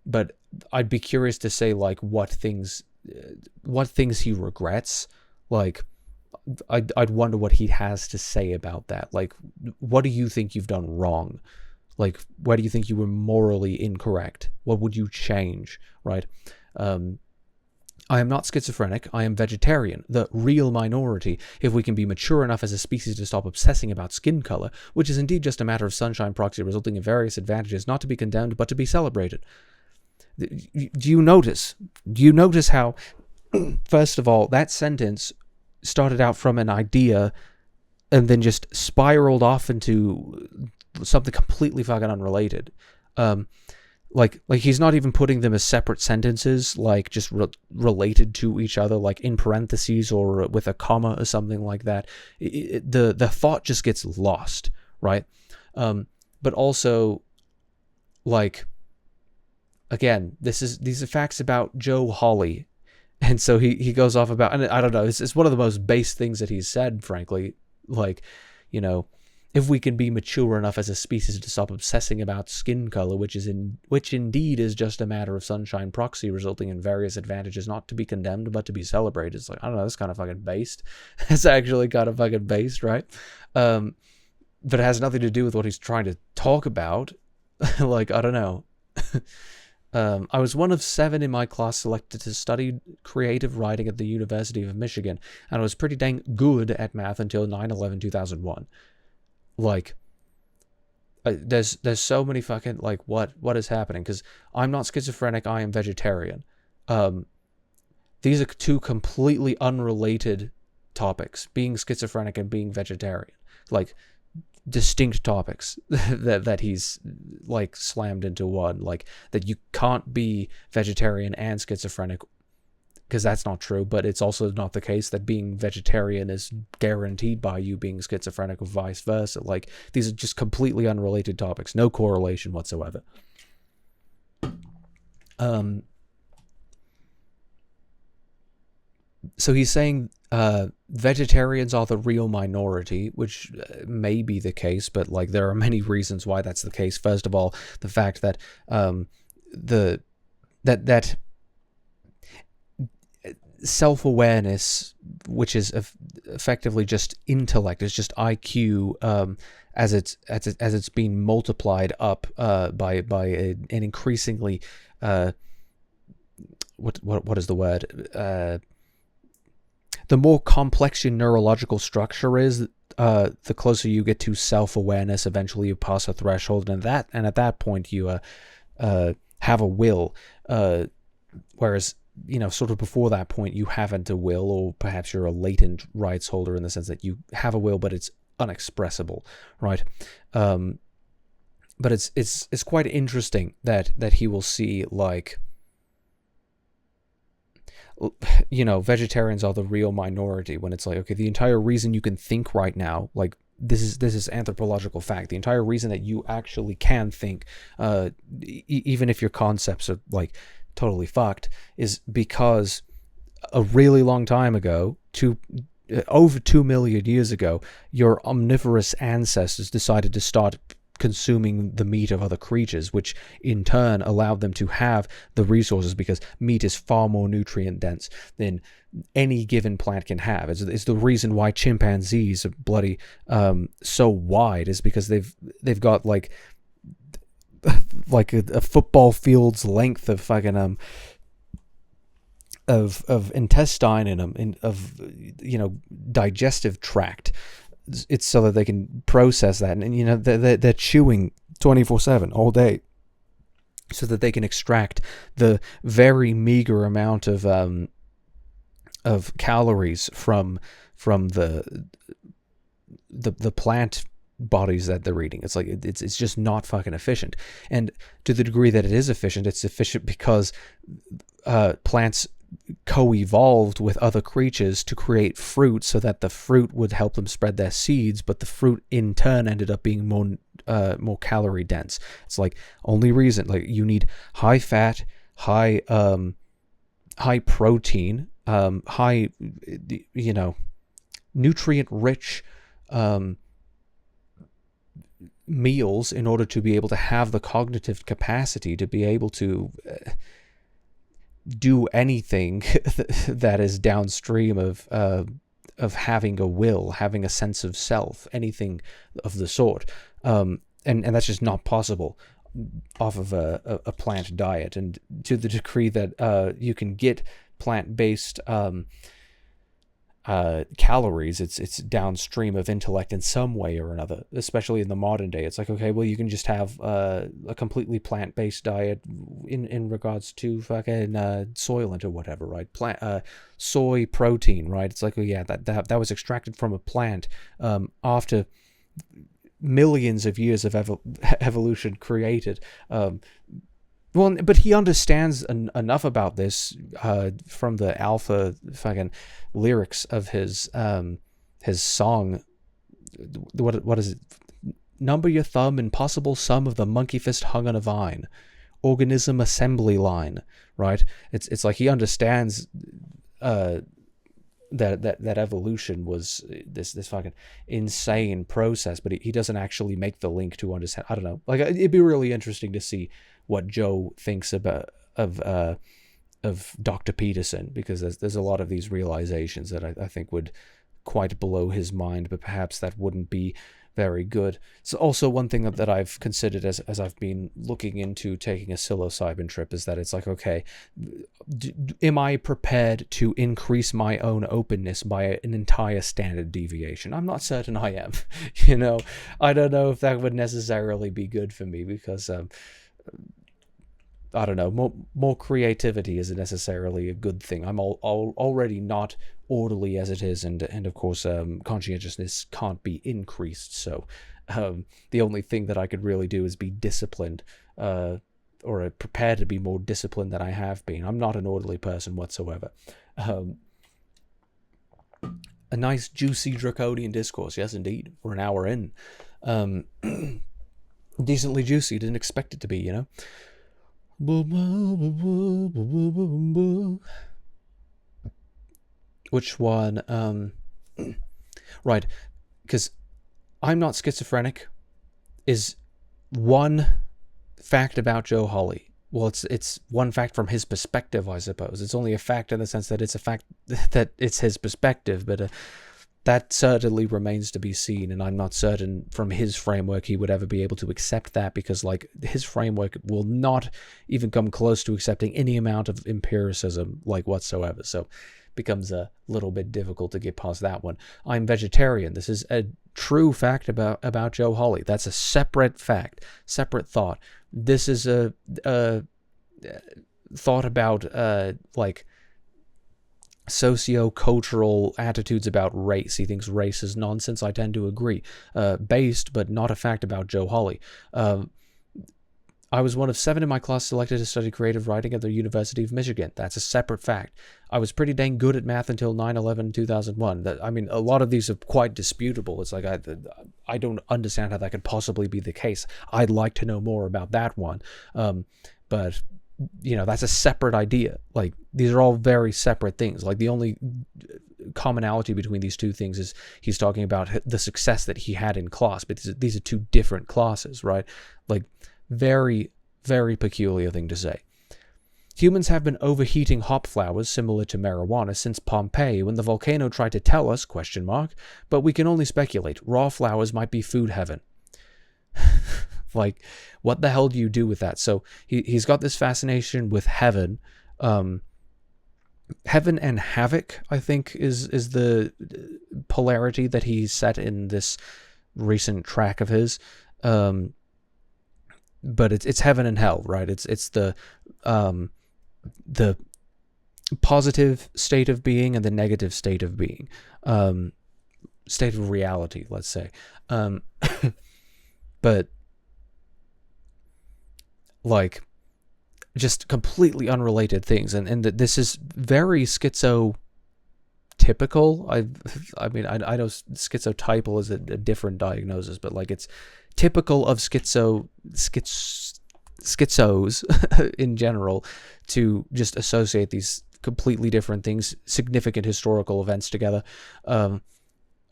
But I'd be curious to say, like, what things he regrets. Like, I'd wonder what he has to say about that. Like, what do you think you've done wrong? Like, where do you think you were morally incorrect? What would you change, right? I am not schizophrenic, I am vegetarian, the real minority, if we can be mature enough as a species to stop obsessing about skin color, which is indeed just a matter of sunshine proxy resulting in various advantages, not to be condemned, but to be celebrated. Do you notice how, first of all, that sentence started out from an idea and then just spiraled off into something completely fucking unrelated? Like he's not even putting them as separate sentences, like just related to each other, like in parentheses or with a comma or something like that. The thought just gets lost, right? But also, like, again, these are facts about Joe Hawley, and so he goes off about, and I don't know, it's one of the most base things that he's said, frankly. Like, if we can be mature enough as a species to stop obsessing about skin color, which indeed is just a matter of sunshine proxy resulting in various advantages, not to be condemned but to be celebrated. It's like, I don't know, that's kind of fucking based. It's actually kind of fucking based, right? But it has nothing to do with what he's trying to talk about. Like, I don't know. I was one of 7 in my class selected to study creative writing at the University of Michigan, and I was pretty dang good at math until 9/11/2001. Like, there's so many fucking, like, what is happening? Because I'm not schizophrenic, I am vegetarian. These are two completely unrelated topics, being schizophrenic and being vegetarian. Like, distinct topics that he's, like, slammed into one. Like, that you can't be vegetarian and schizophrenic because that's not true, but it's also not the case that being vegetarian is guaranteed by you being schizophrenic or vice versa. Like, these are just completely unrelated topics, no correlation whatsoever. So he's saying vegetarians are the real minority, which may be the case, but like there are many reasons why that's the case. First of all, the fact that that self-awareness, which is effectively just intellect, is just IQ, as it's being multiplied up by an increasingly what is the word? The more complex your neurological structure is, the closer you get to self-awareness. Eventually you pass a threshold, and at that point you have a will, whereas, you know, sort of before that point you haven't a will, or perhaps you're a latent rights holder in the sense that you have a will but it's unexpressible, right? But it's quite interesting that he will see, like, you know, vegetarians are the real minority, when it's like, okay, the entire reason you can think right now, like, this is anthropological fact, the entire reason that you actually can think, even if your concepts are like totally fucked, is because a really long time ago, over 2 million years ago, your omnivorous ancestors decided to start consuming the meat of other creatures, which in turn allowed them to have the resources, because meat is far more nutrient dense than any given plant can have. It's the reason why chimpanzees are bloody so wide, is because they've got like a football field's length of fucking of intestine in them, of, you know, digestive tract. It's so that they can process that, and you know, they're chewing 24/7 all day, so that they can extract the very meager amount of calories from the plant bodies that they're eating. It's like it's just not fucking efficient. And to the degree that it is efficient, it's efficient because plants co-evolved with other creatures to create fruit, so that the fruit would help them spread their seeds, but the fruit in turn ended up being more calorie dense. It's like, only reason, like, you need high fat, high protein, high, you know, nutrient rich meals in order to be able to have the cognitive capacity to be able to do anything that is downstream of having a will, having a sense of self, anything of the sort, and that's just not possible off of a plant diet. And to the degree that you can get plant-based calories, it's downstream of intellect in some way or another, especially in the modern day. It's like, okay, well, you can just have a completely plant-based diet in regards to fucking Soylent or whatever, right? Soy protein, right? It's like, oh yeah, that was extracted from a plant after millions of years of evolution created. Well, but he understands enough about this from the alpha fucking lyrics of his song. What is it? Number your thumb, impossible sum of the monkey fist hung on a vine, organism assembly line. Right? It's like he understands that evolution was this fucking insane process, but he doesn't actually make the link to understand. I don't know. Like, it'd be really interesting to see what Joe thinks about of Dr. Peterson, because there's a lot of these realizations that I think would quite blow his mind, but perhaps that wouldn't be very good. So also one thing that I've considered as I've been looking into taking a psilocybin trip is that it's like, okay, am I prepared to increase my own openness by an entire standard deviation? I'm not certain I am. You know, I don't know if that would necessarily be good for me, because I don't know, more creativity isn't necessarily a good thing. I'm already not orderly as it is, and of course conscientiousness can't be increased, so the only thing that I could really do is be disciplined prepared to be more disciplined than I have been. I'm not an orderly person whatsoever. A nice, juicy, draconian discourse. Yes, indeed. We're an hour in. Decently juicy. Didn't expect it to be, you know? Which one? Right. Because I'm not schizophrenic is one fact about Joe Hawley. Well, it's one fact from his perspective, I suppose. It's only a fact in the sense that it's a fact that it's his perspective, but that certainly remains to be seen, and I'm not certain from his framework he would ever be able to accept that, because like his framework will not even come close to accepting any amount of empiricism like whatsoever. So it becomes a little bit difficult to get past that one. I'm vegetarian. This is a true fact about Joe Hawley. That's a separate fact, separate thought. This is a thought about like socio-cultural attitudes about race. He thinks race is nonsense. I tend to agree. Based, but not a fact about Joe Hawley. I was one of 7 in my class selected to study creative writing at the University of Michigan. That's a separate fact. I was pretty dang good at math until 9/11/2001. I mean, a lot of these are quite disputable. It's like, I don't understand how that could possibly be the case. I'd like to know more about that one. But, you know, that's a separate idea. Like, these are all very separate things. Like, the only commonality between these two things is he's talking about the success that he had in class. But these are two different classes, right? Like, very, very peculiar thing to say. Humans have been overheating hop flowers similar to marijuana since Pompeii, when the volcano tried to tell us, ? But we can only speculate. Raw flowers might be food heaven. Like, what the hell do you do with that? So he's got this fascination with heaven. Heaven and havoc, I think, is the polarity that he set in this recent track of his. But it's heaven and hell, right? It's the positive state of being and the negative state of being, state of reality, let's say. But like, just completely unrelated things, and this is very schizotypical. I mean, I know schizotypal is a different diagnosis, but like, it's typical of schizos in general to just associate these completely different things, significant historical events together.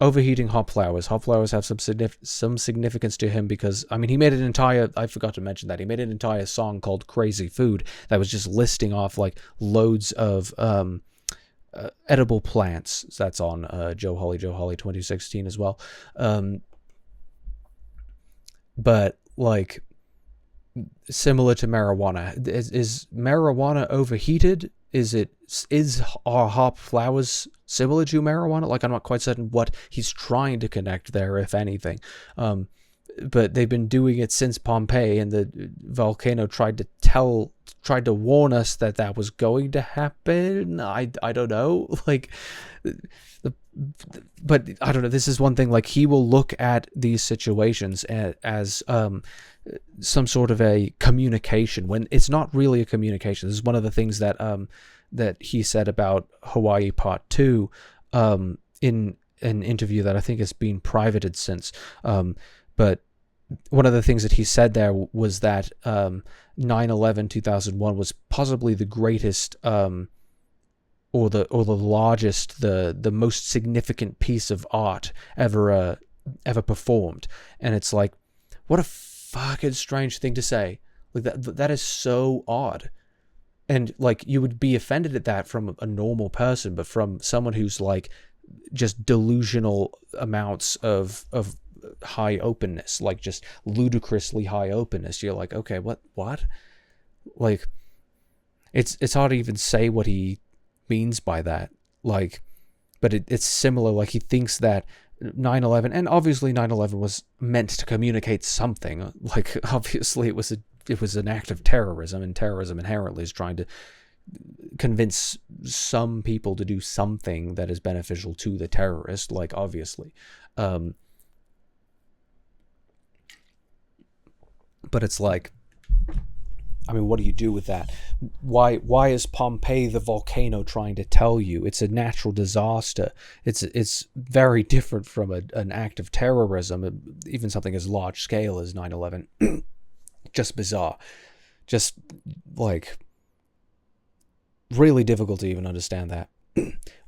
Overheating hop flowers. Hop flowers have some significance to him because, I mean, he made an entire, I forgot to mention that, he made an entire song called Crazy Food that was just listing off like loads of edible plants. So that's on Joe Hawley 2016 as well. But like, similar to marijuana, is marijuana overheated? Are hop flowers similar to marijuana? Like, I'm not quite certain what he's trying to connect there, if anything. But they've been doing it since Pompeii, and the volcano tried to warn us that was going to happen. I don't know. Like, but I don't know. This is one thing. Like, he will look at these situations as some sort of a communication when it's not really a communication. This is one of the things that he said about Hawaii Part 2 in an interview that I think has been privated since. But one of the things that he said there was that 9/11/2001 was possibly the greatest or the largest, the most significant piece of art ever performed. And it's like, what a fucking strange thing to say. Like, that is so odd. And like, you would be offended at that from a normal person, but from someone who's like just delusional amounts of high openness, like just ludicrously high openness, you're like, okay, what? Like, it's hard to even say what he means by that. Like, but it's similar. Like, he thinks that 9/11, and obviously 9/11 was meant to communicate something. Like, obviously it was an act of terrorism, and terrorism inherently is trying to convince some people to do something that is beneficial to the terrorist, like, obviously. But it's like, I mean, what do you do with that? Why is Pompeii the volcano trying to tell you? It's a natural disaster. It's very different from an act of terrorism, even something as large scale as 9/11. Just bizarre. Just, like, really difficult to even understand that.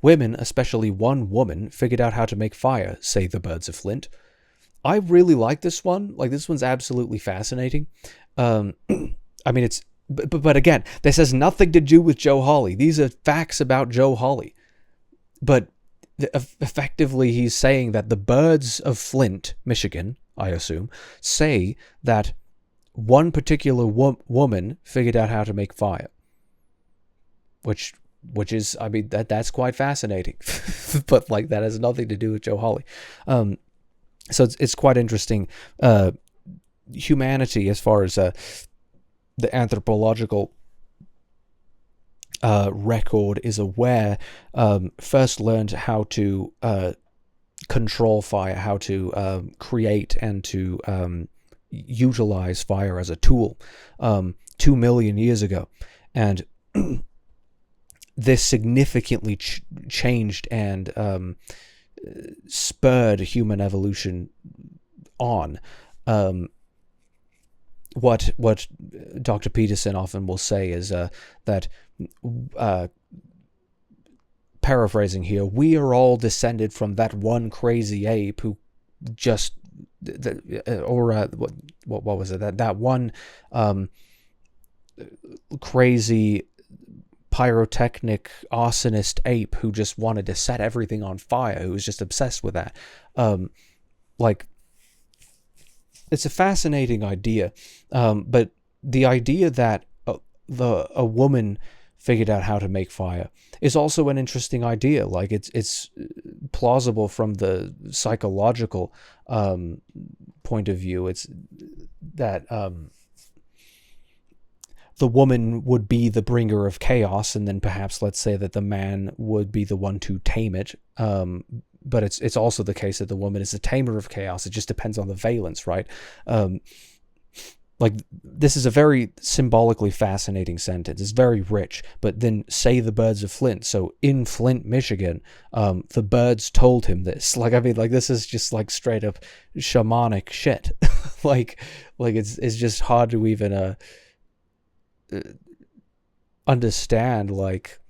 Women, especially one woman, figured out how to make fire, say the Birds of Flint. I really like this one. Like, this one's absolutely fascinating. I mean, it's... But again, this has nothing to do with Joe Hawley. These are facts about Joe Hawley. But effectively, he's saying that the Birds of Flint, Michigan, I assume, say that one particular woman figured out how to make fire. Which is, I mean, that's quite fascinating. But, like, that has nothing to do with Joe Hawley. So it's quite interesting. Humanity, as far as the anthropological record is aware, first learned how to control fire, how to create and to utilize fire as a tool 2 million years ago. And this significantly changed and spurred human evolution on. What Dr. Peterson often will say is that, paraphrasing here, we are all descended from that one crazy ape who just, what was it, that one crazy pyrotechnic arsonist ape who just wanted to set everything on fire, who was just obsessed with that. Like, it's a fascinating idea, but the idea that a woman figured out how to make fire is also an interesting idea. Like, it's plausible from the psychological point of view. It's that the woman would be the bringer of chaos, and then perhaps, let's say, that the man would be the one to tame it. But it's also the case that the woman is the tamer of chaos. It just depends on the valence, right? Like, this is a very symbolically fascinating sentence. It's very rich. But then, say the Birds of Flint. So in Flint, Michigan, the birds told him this. Like, I mean, like, this is just, like, straight up shamanic shit. like it's just hard to even understand, like,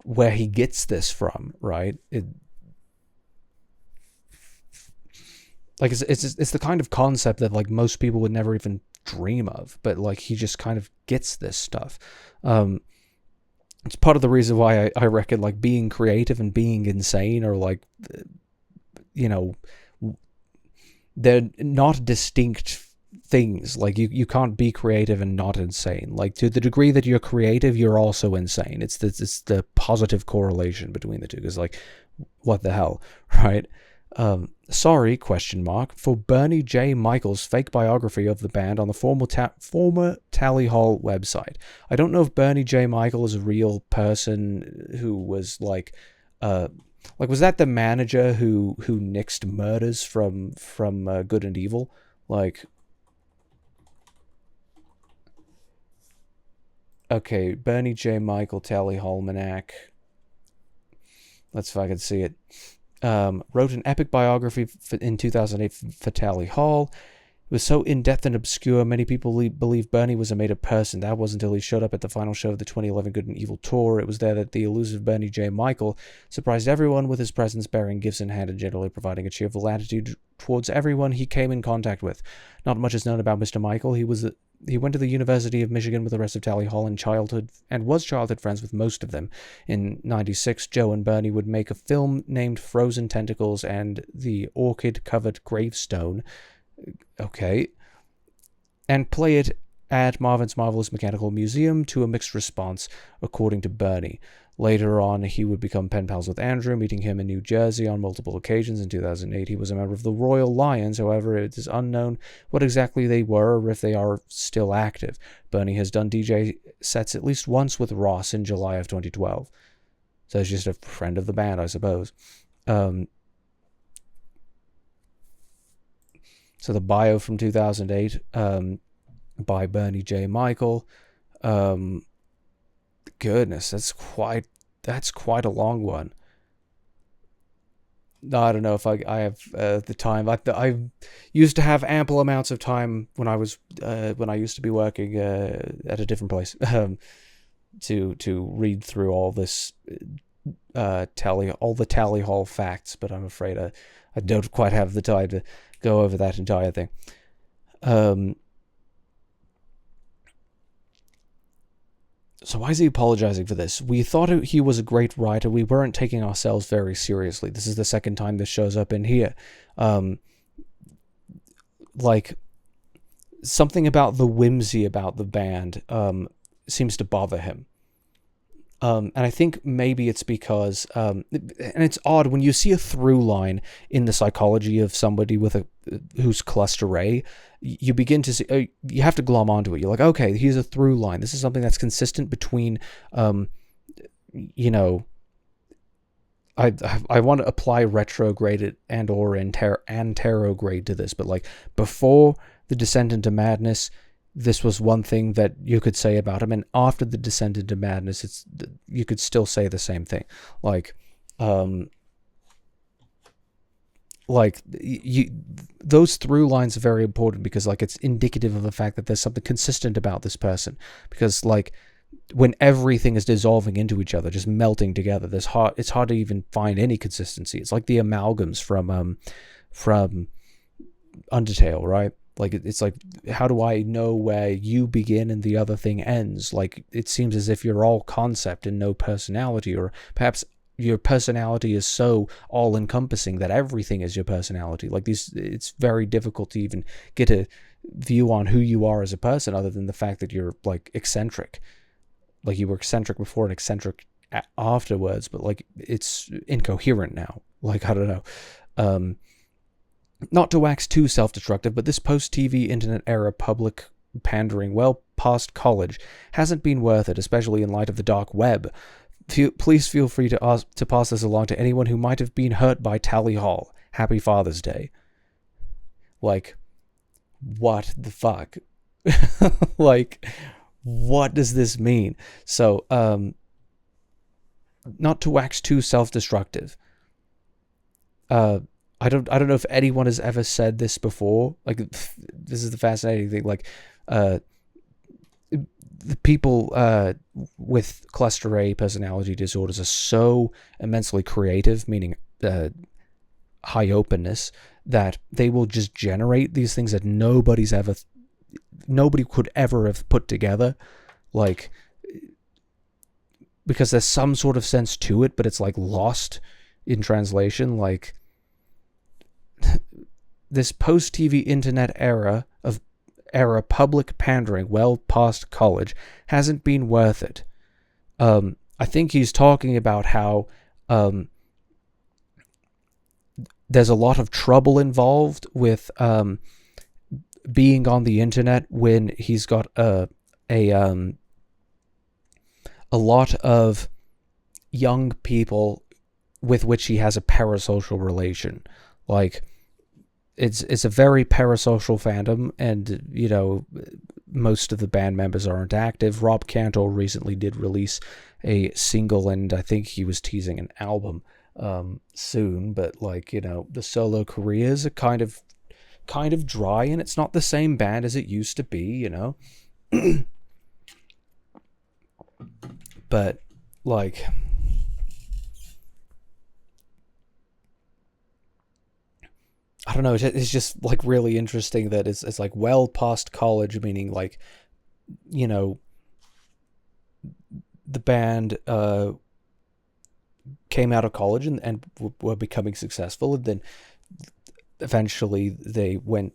where he gets this from, right? It's the kind of concept that, like, most people would never even dream of, but, like, he just kind of gets this stuff. It's part of the reason why I reckon, like, being creative and being insane are, like, you know, they're not distinct things. Like, you can't be creative and not insane. Like, to the degree that you're creative, you're also insane. It's the positive correlation between the two, because, like, what the hell, right? Sorry, for Bernie J. Michaels' fake biography of the band on the former Tally Hall website. I don't know if Bernie J. Michael is a real person who was, like, was that the manager who nixed murders from Good and Evil? Like, okay, Bernie J. Michael, Tally Halmanac. Let's see if I can see it. Wrote an epic biography in 2008 for Tally Hall. It was so in-depth and obscure, many people believe Bernie was a made-up person. That was until he showed up at the final show of the 2011 Good and Evil tour. It was there that the elusive Bernie J. Michael surprised everyone with his presence, bearing gifts in hand and generally providing a cheerful attitude towards everyone he came in contact with. Not much is known about Mr. Michael. He went to the University of Michigan with the rest of Tally Hall and was childhood friends with most of them. In '96, Joe and Bernie would make a film named Frozen Tentacles and the Orchid-Covered Gravestone. Okay. And play it at Marvin's Marvelous Mechanical Museum to a mixed response, according to Bernie. Later on, he would become pen pals with Andrew, meeting him in New Jersey on multiple occasions. In 2008, he was a member of the Royal Lions. However, it is unknown what exactly they were or if they are still active. Bernie has done DJ sets at least once with Ross in July of 2012. So he's just a friend of the band, I suppose. So the bio from 2008, by Bernie J. Michael. Goodness, that's quite a long one. I don't know if I have the time. I used to have ample amounts of time when I used to be working at a different place to read through all this all the tally hall facts, but I'm afraid I don't quite have the time to go over that entire thing. So why is he apologizing for this? We thought he was a great writer. We weren't taking ourselves very seriously. This is the second time this shows up in here. Like, something about the whimsy about the band seems to bother him. And I think maybe it's because, and it's odd, when you see a through line in the psychology of somebody who's cluster A, you begin to see, you have to glom onto it. You're like, okay, here's a through line. This is something that's consistent between, you know, I want to apply retrograde and/or anterograde to this, but like before the descent into madness, this was one thing that you could say about him, and after the descent into madness, you could still say the same thing. Those through lines are very important because like it's indicative of the fact that there's something consistent about this person. Because like when everything is dissolving into each other, just melting together, it's hard to even find any consistency. It's like the amalgams from Undertale, right? Like it's like, how do I know where you begin and the other thing ends? Like it seems as if you're all concept and no personality, or perhaps your personality is so all-encompassing that everything is your personality. Like it's very difficult to even get a view on who you are as a person, other than the fact that you're like eccentric. Like you were eccentric before and eccentric afterwards, but like it's incoherent now. Like I don't know. Not to wax too self-destructive, but this post-TV internet era public pandering well past college hasn't been worth it, especially in light of the dark web. Please feel free to pass this along to anyone who might have been hurt by Tally Hall. Happy Father's Day. Like, what the fuck? Like, what does this mean? So, not to wax too self-destructive. I don't know if anyone has ever said this before. Like, this is the fascinating thing. Like, the people with cluster A personality disorders are so immensely creative, meaning high openness, that they will just generate these things that nobody could ever have put together. Like, because there's some sort of sense to it, but it's like lost in translation. Like, this post-TV internet era public pandering well past college hasn't been worth it. I think he's talking about how there's a lot of trouble involved with being on the internet when he's got a lot of young people with which he has a parasocial relation. Like, it's a very parasocial fandom, and you know, most of the band members aren't active. Rob Cantor recently did release a single, and I think he was teasing an album soon, but like, you know, the solo careers are kind of dry, and it's not the same band as it used to be, you know. But like, I don't know, it's just like really interesting that it's like well past college, meaning like, you know, the band came out of college and were becoming successful, and then eventually they went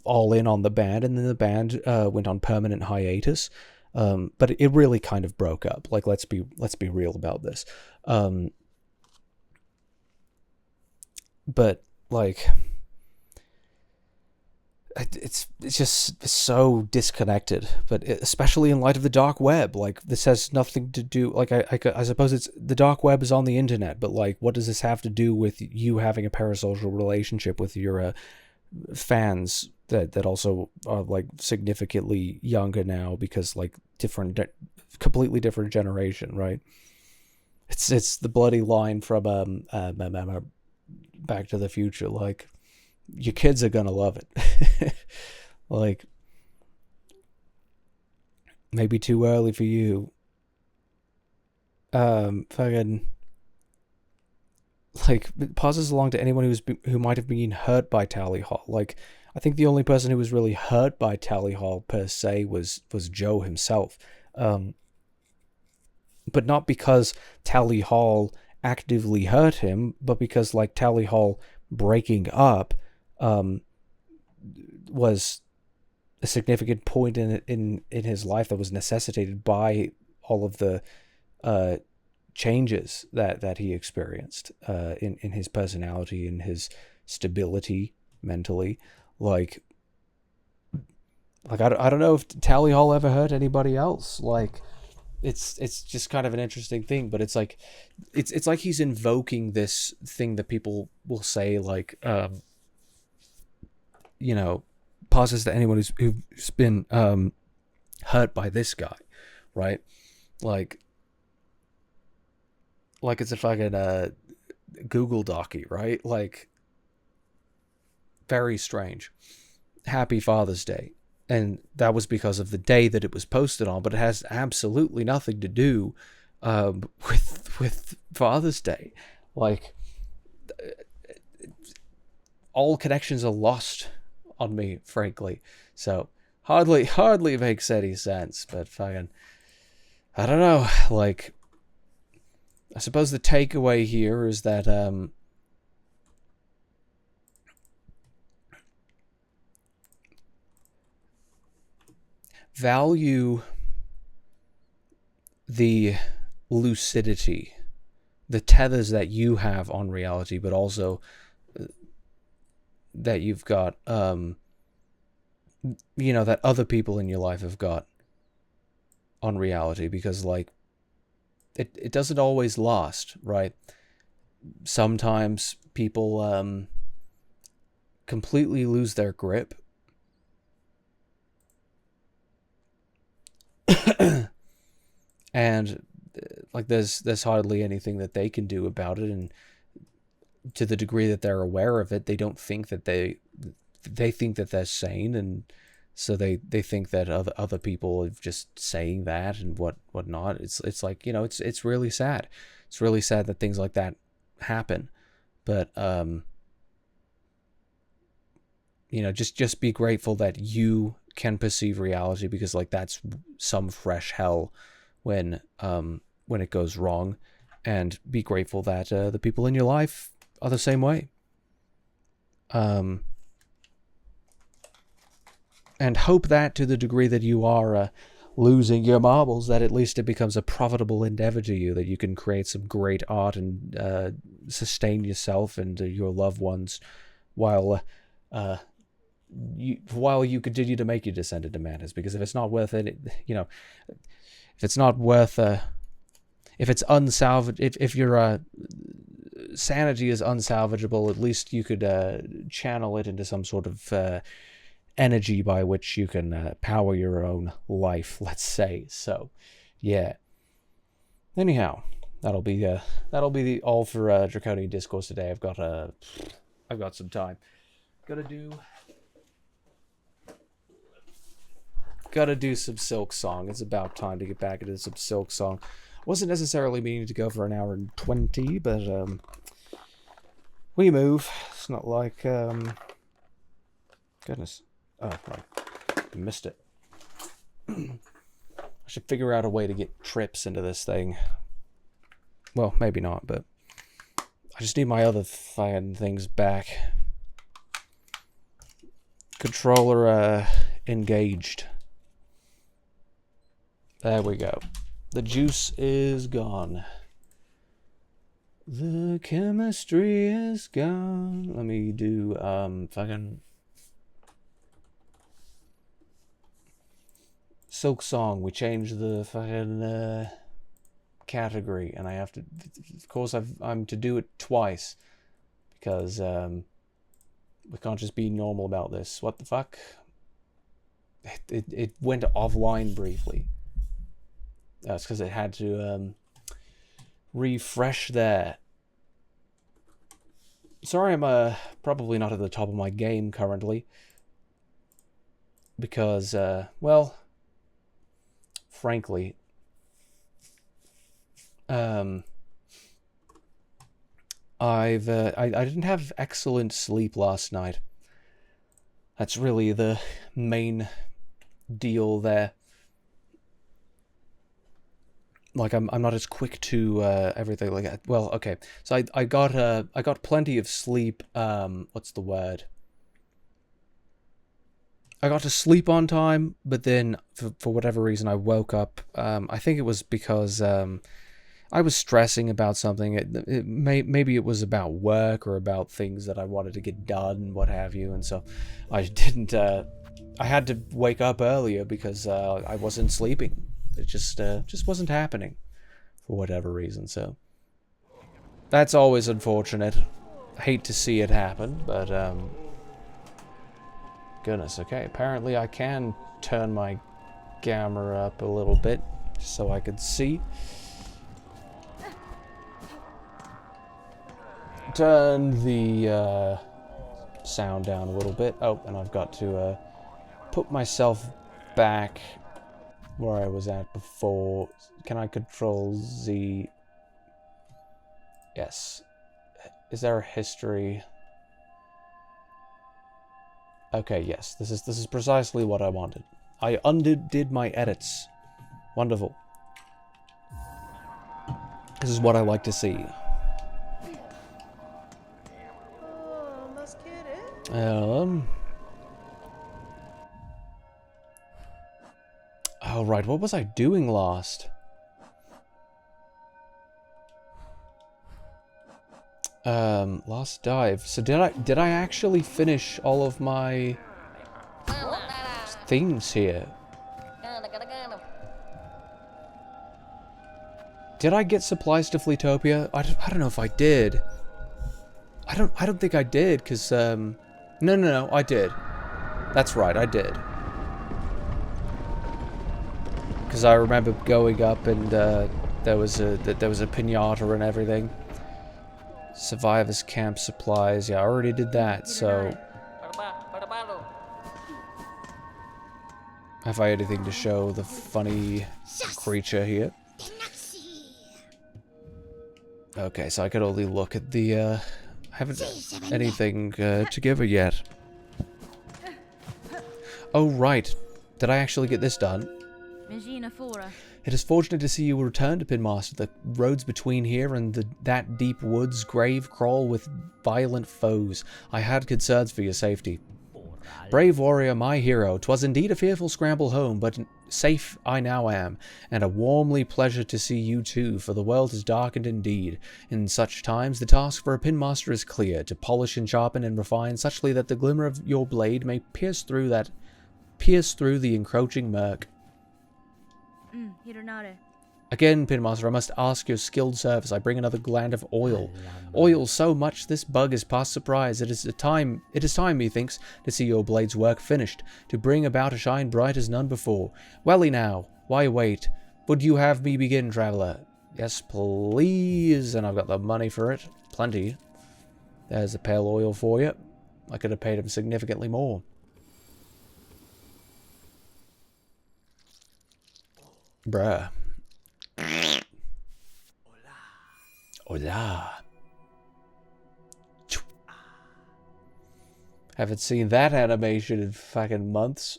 all in on the band, and then the band went on permanent hiatus. But it really kind of broke up. Like, let's be real about this. But like, it's just so disconnected. But especially in light of the dark web, like, this has nothing to do. Like, I suppose it's the dark web is on the internet, but like, what does this have to do with you having a parasocial relationship with your fans that also are like significantly younger now, because like completely different generation, right? It's the bloody line from Back to the Future, like, your kids are gonna love it. Like, maybe too early for you. Fucking, like, it passes along to anyone who might have been hurt by Tally Hall. Like, I think the only person who was really hurt by Tally Hall per se was Joe himself. But not because Tally Hall actively hurt him, but because, like, Tally Hall breaking up was a significant point in his life that was necessitated by all of the changes that he experienced in his personality, in his stability mentally. Like I don't know if Tally Hall ever hurt anybody else. Like, it's just kind of an interesting thing, but it's like he's invoking this thing that people will say, like, passes to anyone who's been hurt by this guy, right? Like it's a fucking Google docy, right? Like, very strange. Happy Father's Day. And that was because of the day that it was posted on, but it has absolutely nothing to do with Father's Day. Like, all connections are lost on me, frankly. So hardly makes any sense, but fucking, I don't know. Like, I suppose the takeaway here is that value the lucidity, the tethers that you have on reality, but also that you've got, that other people in your life have got on reality, because, like, it doesn't always last, right? Sometimes people completely lose their grip. And like, there's hardly anything that they can do about it, and to the degree that they're aware of it, they don't think that they think that they're sane, and so they think that other people are just saying that and whatnot. It's like, it's really sad. It's really sad that things like that happen, but just be grateful that you can perceive reality, because, like, that's some fresh hell when it goes wrong, and be grateful that the people in your life are the same way. And hope that, to the degree that you are losing your marbles, that at least it becomes a profitable endeavor to you, that you can create some great art and sustain yourself and your loved ones while you continue to make your descent into madness. Because if it's not worth it, if it's not worth, if it's unsalvageable, if your sanity is unsalvageable, at least you could channel it into some sort of energy by which you can power your own life, let's say. So, yeah. Anyhow, that'll be the all for Draconian Discourse today. I've got some time. Gotta do some Silksong. It's about time to get back into some Silksong. Wasn't necessarily meaning to go for an hour and 20, but we move. It's not like goodness. Oh, right. Missed it. I should figure out a way to get trips into this thing. Well, maybe not, but I just need my other fucking things back. Controller engaged. There we go. The juice is gone. The chemistry is gone. Let me do fucking Silksong. We changed the fucking category, and I have to, of course, I'm to do it twice, because We can't just be normal about this. What the fuck? It went offline briefly. That's because it had to refresh there. Sorry, I'm probably not at the top of my game currently. Because, well, frankly, I didn't have excellent sleep last night. That's really the main deal there. Like I'm not as quick to everything like that. Well, okay. So I got plenty of sleep. What's the word? I got to sleep on time, but then for whatever reason I woke up. I think it was because I was stressing about something. Maybe it was about work or about things that I wanted to get done, what have you, and so I didn't. I had to wake up earlier because I wasn't sleeping. It just wasn't happening for whatever reason. So that's always unfortunate. I hate to see it happen, but goodness. Okay, apparently I can turn my camera up a little bit just so I could see. Turn the sound down a little bit. Oh, and I've got to put myself back where I was at before. Can I control Z? Yes. Is there a history? Okay, yes. This is precisely what I wanted. I undid my edits. Wonderful. This is what I like to see. Oh, right. What was I doing last? Last dive. So did I actually finish all of my things here? Did I get supplies to Fleetopia? I don't know if I did. I don't think I did, because no, I did. That's right, I did. Because I remember going up and there was a pinata and everything. Survivors camp supplies. Yeah, I already did that. So have I anything to show the funny creature here? Okay, so I could only look at the. I haven't anything to give her yet. Oh right, did I actually get this done? It is fortunate to see you return to Pinmaster. The roads between here and that deep woods grave crawl with violent foes. I had concerns for your safety. Brave warrior, my hero, 'twas indeed a fearful scramble home, but safe I now am, and a warmly pleasure to see you too, for the world is darkened indeed. In such times the task for a Pinmaster is clear, to polish and sharpen and refine suchly that the glimmer of your blade may pierce through the encroaching murk. Again, Pinmaster, I must ask your skilled service. I bring another gland of oil. Oil so much this bug is past surprise. It is time, methinks, to see your blade's work finished, to bring about a shine bright as none before. Welly now, why wait? Would you have me begin, traveller? Yes, please. And I've got the money for it. Plenty. There's the pale oil for you. I could have paid him significantly more. Bruh. Hola. Haven't seen that animation in fucking months.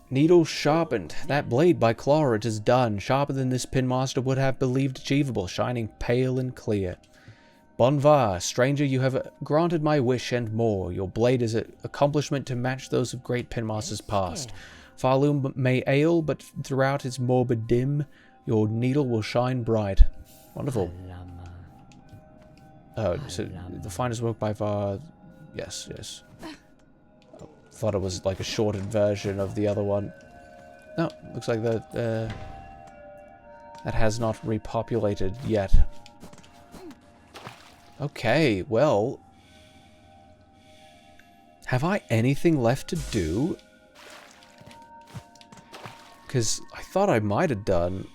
Needle sharpened. That blade by Clara, it is done. Sharper than this Pinmaster would have believed achievable, shining pale and clear. Bonvar, stranger, you have granted my wish and more. Your blade is an accomplishment to match those of great Pinmasters past. Farloom may ail, but throughout its morbid dim, your needle will shine bright. Wonderful. Oh, so the finest work by far. Yes, yes. I thought it was like a shortened version of the other one. No, looks like that has not repopulated yet. Okay, well, Have I anything left to do? Because I thought I might have done.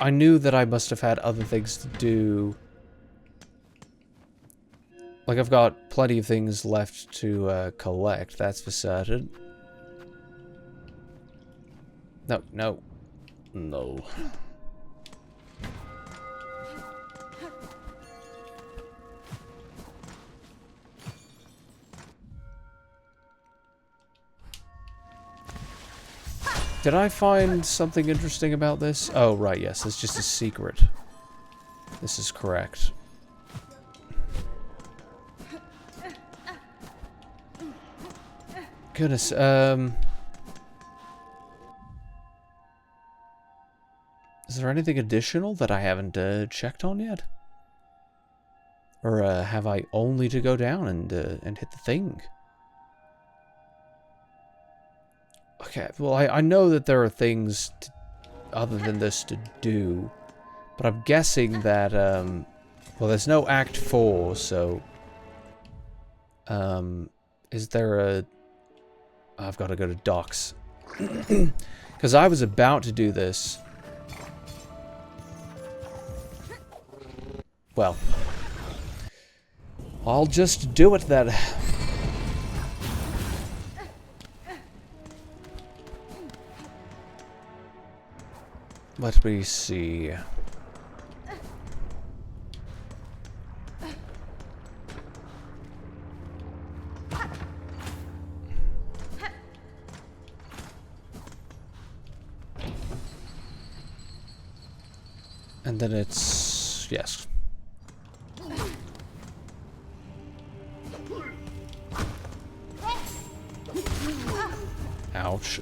I knew that I must have had other things to do. Like, I've got plenty of things left to collect, that's for certain. No, no. No. Did I find something interesting about this? Oh, right, yes, it's just a secret. This is correct. Goodness, is there anything additional that I haven't checked on yet? Or have I only to go down and hit the thing? Okay, well, I know that there are things other than this to do, but I'm guessing that, well, there's no Act 4, so, is there a... I've got to go to docks. Because I was about to do this. Well, I'll just do it then. Let me see. And then it's... yes. Ouch.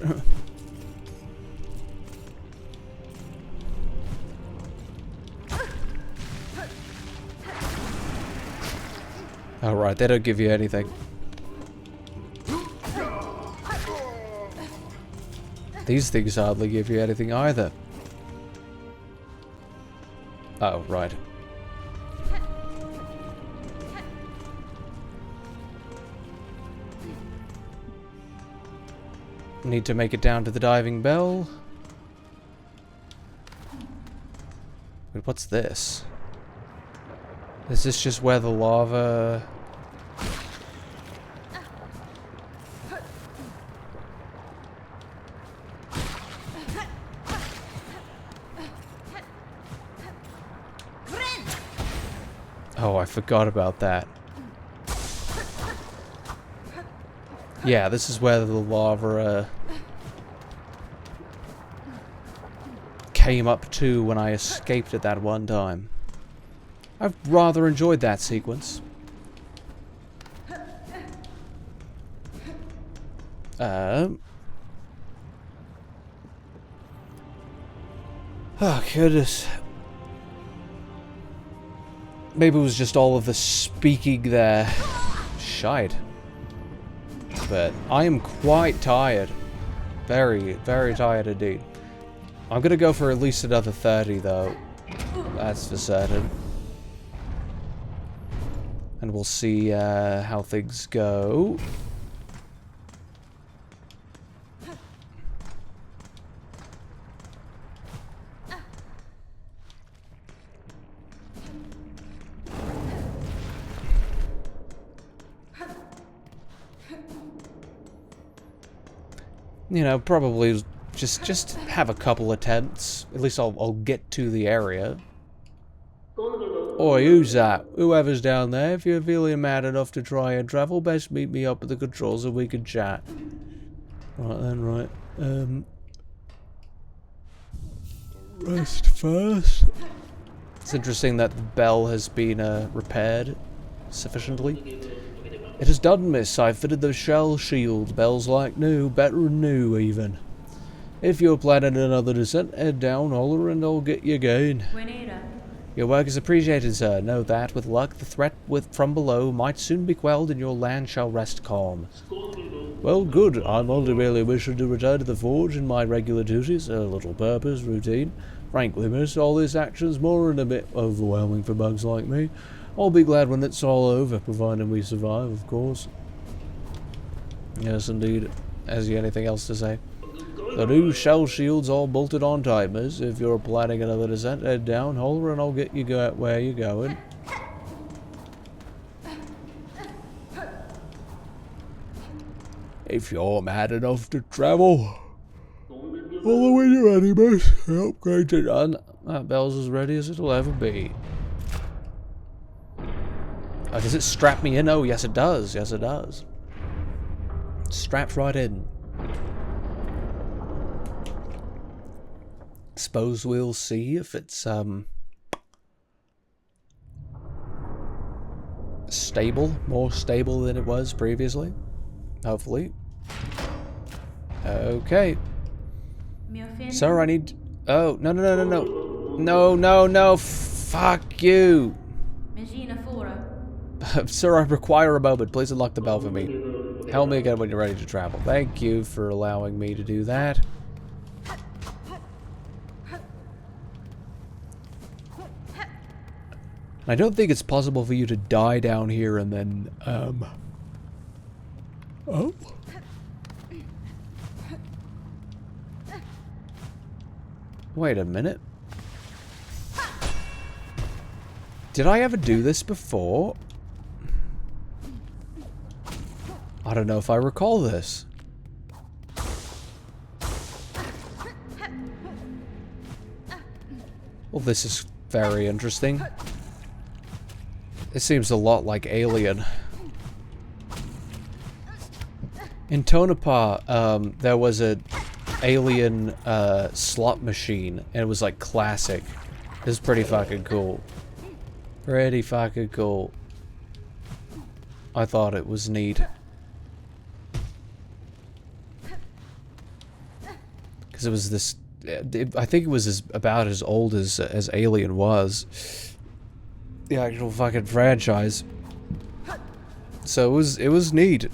Alright, they don't give you anything. These things hardly give you anything either. Oh, right. Need to make it down to the diving bell. Wait, what's this? Is this just where the lava... Oh, I forgot about that. Yeah, this is where the lava came up to when I escaped at that one time. I've rather enjoyed that sequence. Oh, goodness. Maybe it was just all of the speaking there. Shite. But I am quite tired. Very, very tired indeed. I'm gonna go for at least another 30 though. That's for certain. And we'll see how things go. You know, probably just have a couple of tents. At least I'll get to the area. Oi, who's that? Whoever's down there, if you're feeling mad enough to try and travel, best meet me up at the controls and we can chat. Right then, right. Rest first. It's interesting that the bell has been repaired sufficiently. It is done, miss. I fitted the shell shield. Bell's like new, better than new even. If you're planning another descent, head down, holler, and I'll get you going. Your work is appreciated, sir. Know that, with luck, the threat from below might soon be quelled and your land shall rest calm. Well, good. I'm only merely wishing to return to the forge in my regular duties, a little purpose, routine. Frankly, miss, all this action's more and a bit overwhelming for bugs like me. I'll be glad when it's all over, providing we survive, of course. Yes, indeed. Has he anything else to say? The new shell shield's all bolted on tight, miss. If you're planning another descent, head down, holler, and I'll get you where you're going. If you're mad enough to travel, follow when you're ready, miss. The upgrades are done. That bell's as ready as it'll ever be. Oh, does it strap me in? Oh, yes it does. Yes it does. Straps right in. Suppose we'll see if it's stable, more stable than it was previously. Hopefully. Okay. Sir, I need... Oh, no, no, no, no, no. No, no, no. Fuck you. Sir, I require a moment. Please unlock the bell for me. Help me again when you're ready to travel. Thank you for allowing me to do that. I don't think it's possible for you to die down here and then, Oh? Wait a minute. Did I ever do this before? I don't know if I recall this. Well, this is very interesting. It seems a lot like Alien. In Tonopah, there was a Alien slot machine, and it was like classic. It was pretty fucking cool. Pretty fucking cool. I thought it was neat. Because it was this... I think it was about as old as Alien was. The actual fucking franchise. So it was neat.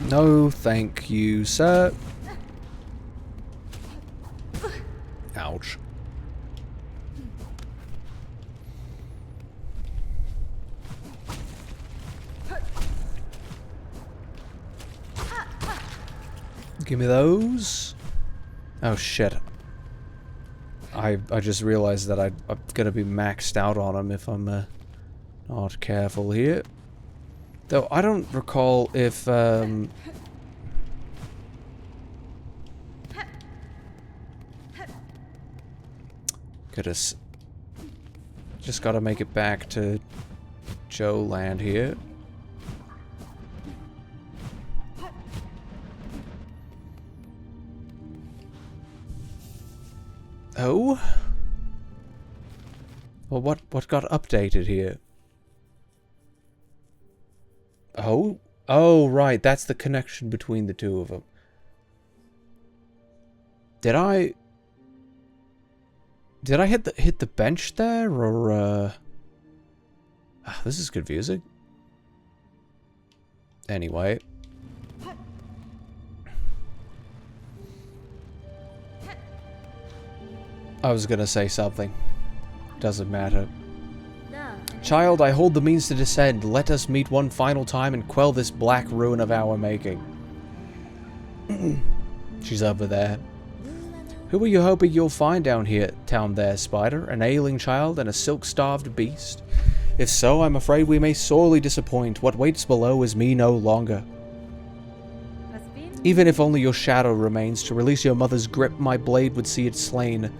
No, thank you, sir. Ouch. Give me those. Oh shit. I just realized that I'm gonna be maxed out on them if I'm not careful here. Though I don't recall if could have just gotta make it back to Joe land here. Oh? Well, what got updated here? Oh? Oh, right. That's the connection between the two of them. Did I hit the bench there, or this is confusing. Anyway. I was gonna say something. Doesn't matter. Child, I hold the means to descend. Let us meet one final time and quell this black ruin of our making. She's over there. Who are you hoping you'll find down there, Spider? An ailing child and a silk-starved beast? If so, I'm afraid we may sorely disappoint. What waits below is me no longer. Even if only your shadow remains to release your mother's grip, my blade would see it slain.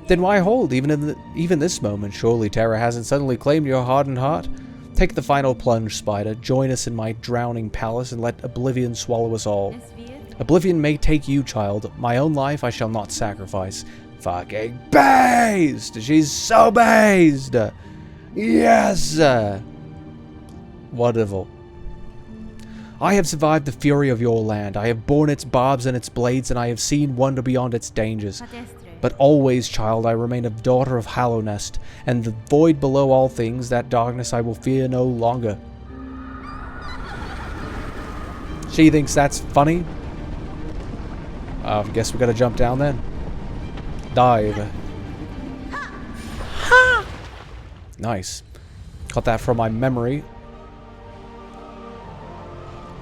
Then why hold, even this moment? Surely terror hasn't suddenly claimed your hardened heart? Take the final plunge, Spider. Join us in my drowning palace and let oblivion swallow us all. Oblivion may take you, child. My own life I shall not sacrifice. Fucking based! She's so based! Yes! Wonderful. I have survived the fury of your land. I have borne its barbs and its blades, and I have seen wonder beyond its dangers. But always, child, I remain a daughter of Hallownest, and the void below all things, that darkness I will fear no longer. She thinks that's funny? I guess we gotta jump down then. Dive. Nice. Got that from my memory.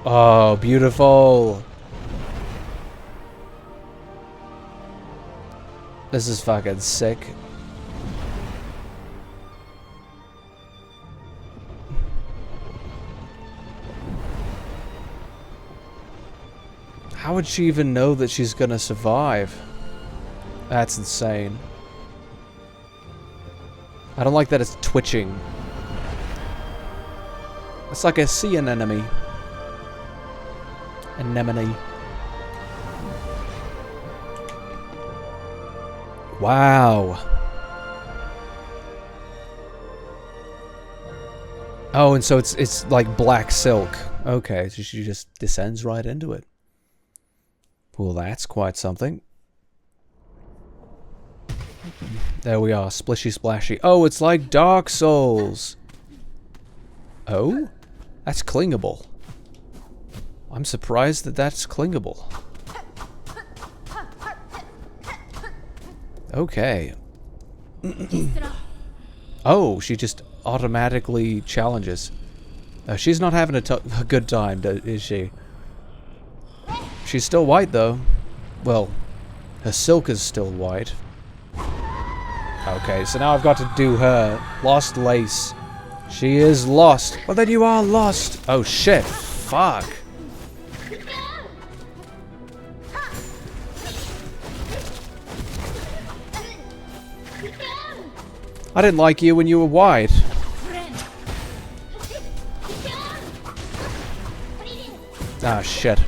Oh, beautiful. This is fucking sick. How would she even know that she's gonna survive? That's insane. I don't like that it's twitching. It's like a sea anemone. Anemone. Wow. Oh, and so it's like black silk. Okay, so she just descends right into it. Well, that's quite something. There we are, splishy splashy. Oh, it's like Dark Souls. Oh? That's clingable. I'm surprised that that's clingable. Okay. Oh, she just automatically challenges. She's not having a good time, is she? She's still white, though. Well, her silk is still white. Okay, so now I've got to do her. Lost lace. She is lost. Well, then you are lost. Oh, shit. Fuck. I didn't like you when you were white. Ah, shit.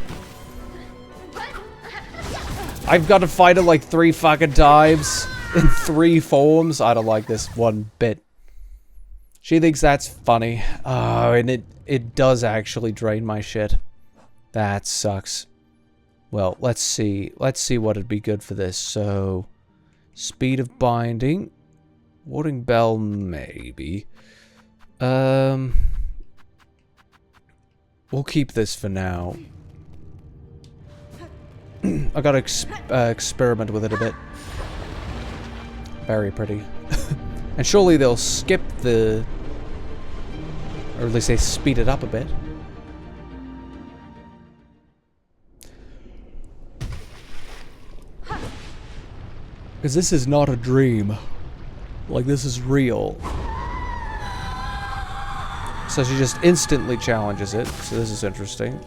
I've got to fight her like 3 fucking times in 3 forms. I don't like this one bit. She thinks that's funny. Oh, and it does actually drain my shit. That sucks. Well, let's see. Let's see what'd be good for this. So, speed of binding. Warding bell, maybe. We'll keep this for now. I gotta experiment with it a bit. Very pretty. And surely they'll skip the... or at least they speed it up a bit. Because this is not a dream. Like, this is real. So she just instantly challenges it. So this is interesting.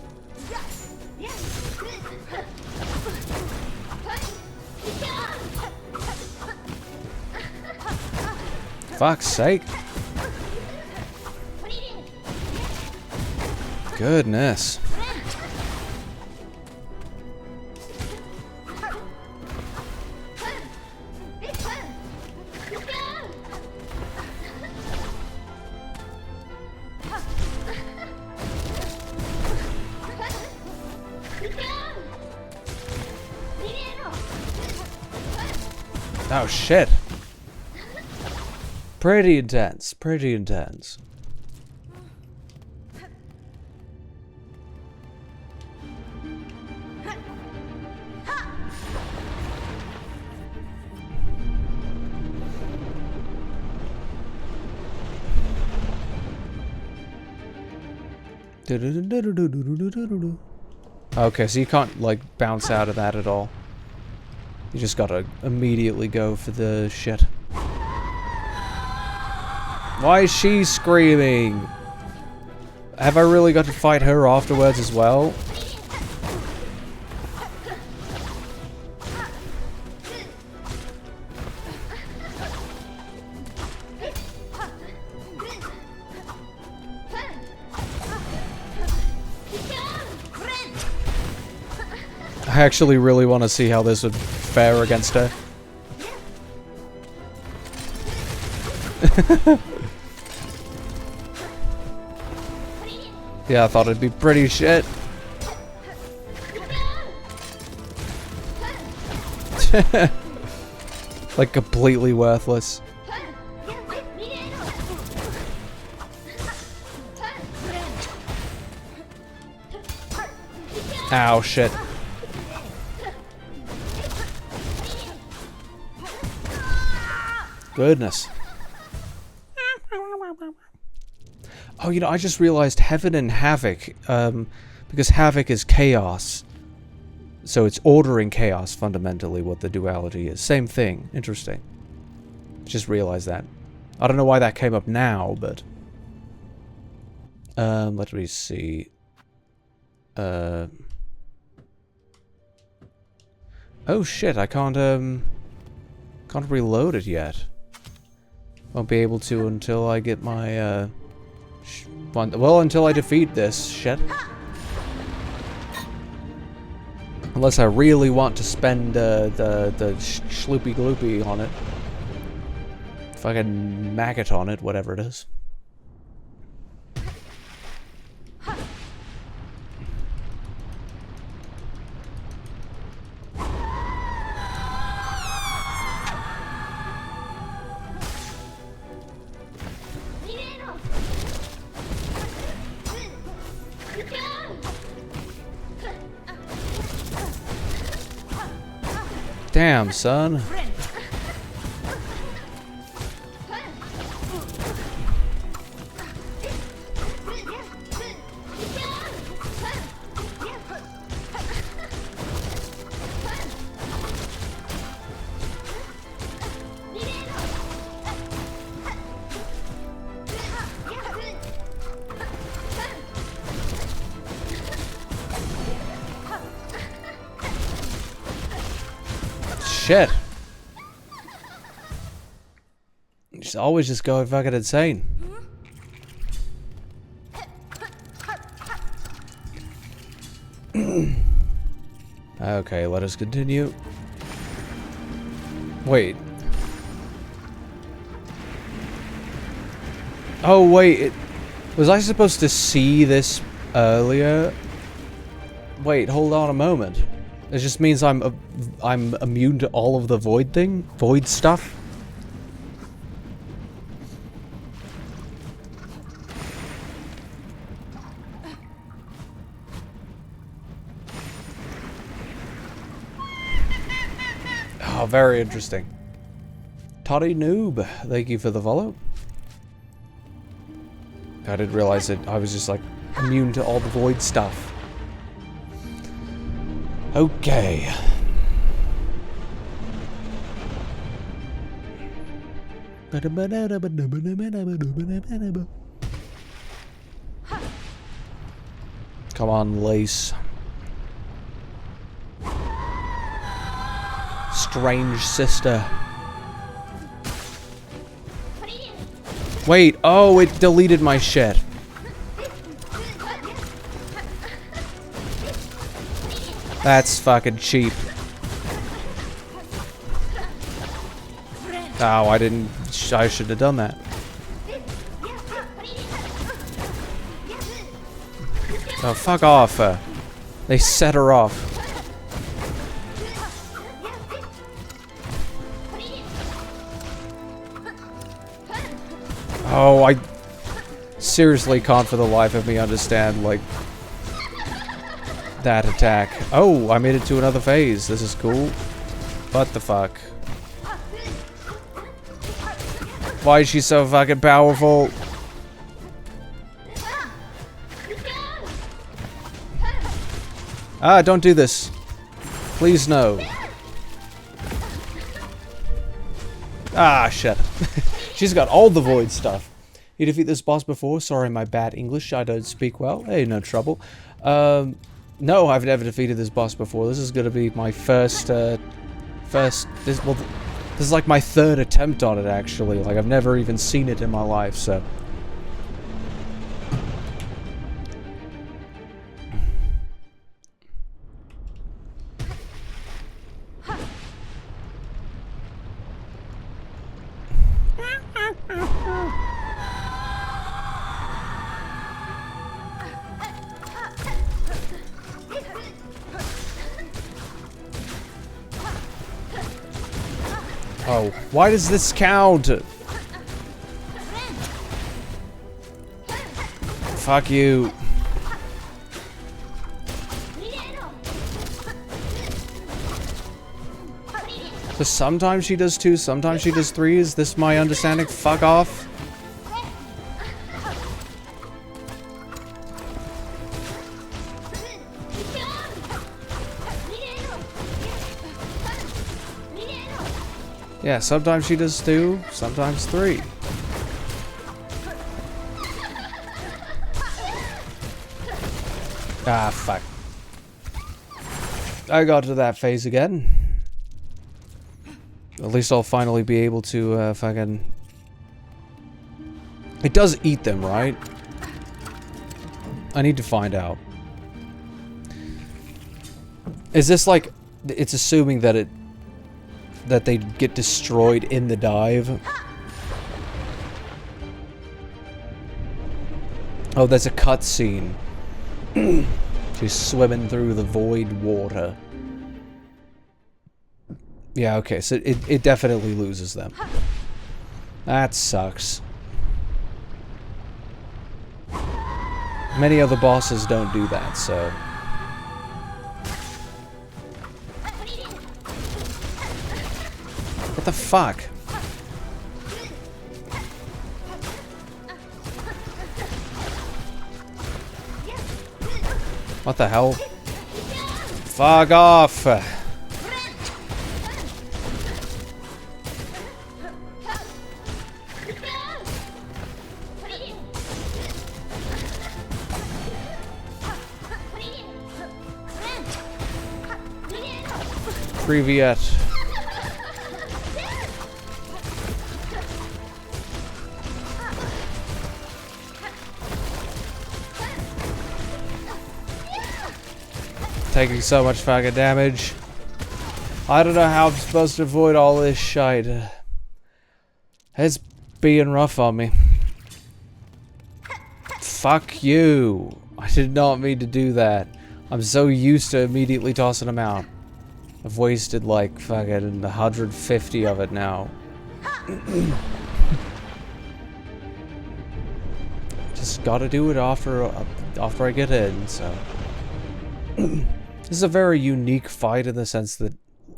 Fuck's sake. Goodness. Oh shit. Pretty intense, pretty intense. Okay, so you can't, like, bounce out of that at all. You just gotta immediately go for the shit. Why is she screaming? Have I really got to fight her afterwards as well? I actually really want to see how this would fare against her. Yeah, I thought it'd be pretty shit. Like, completely worthless. Ow, shit. Goodness. Oh, you know, I just realized Heaven and Havoc, because Havoc is chaos. So it's ordering chaos, fundamentally, what the duality is. Same thing. Interesting. Just realized that. I don't know why that came up now, but... let me see. Oh shit, I can't reload it yet. Won't be able to until I get my, well, until I defeat this shit. Unless I really want to spend, the shloopy gloopy on it. Fucking maggot on it, whatever it is. Damn, son. Shit. She's always just going fucking insane. Okay, let us continue. Wait. Oh, wait. Was I supposed to see this earlier? Wait, hold on a moment. It just means I'm immune to all of the void stuff. Oh, very interesting. Toddy Noob, thank you for the follow. I didn't realize that I was just like immune to all the void stuff. Okay. Come on, Lace. Strange sister. Wait, oh, it deleted my shit. That's fucking cheap. Oh, I didn't... I should have done that. Oh, fuck off. They set her off. Oh, I seriously can't for the life of me understand, like, that attack. Oh, I made it to another phase. This is cool. What the fuck? Why is she so fucking powerful? Ah, don't do this. Please no. Ah, shit. She's got all the void stuff. You defeat this boss before? Sorry, my bad English. I don't speak well. Hey, no trouble. No, I've never defeated this boss before. This is gonna be my first, this is like my third attempt on it, actually. Like, I've never even seen it in my life, so... Oh, why does this count? Fuck you. So sometimes she does 2, sometimes she does 3. Is this my understanding? Fuck off. Yeah, sometimes she does 2, sometimes 3. Ah, fuck. I got to that phase again. At least I'll finally be able to, fucking... It does eat them, right? I need to find out. Is this like... It's assuming that it... that they get destroyed in the dive? Oh, there's a cutscene. She's swimming through the void water. Yeah, okay, so it definitely loses them. That sucks. Many other bosses don't do that, so... What the fuck? What the hell? Fuck off! Privyet. Taking so much fucking damage. I don't know how I'm supposed to avoid all this shite. It's being rough on me. Fuck you. I did not mean to do that. I'm so used to immediately tossing them out. I've wasted like fucking 150 of it now. Just gotta do it after I get in, so... This is a very unique fight in the sense that,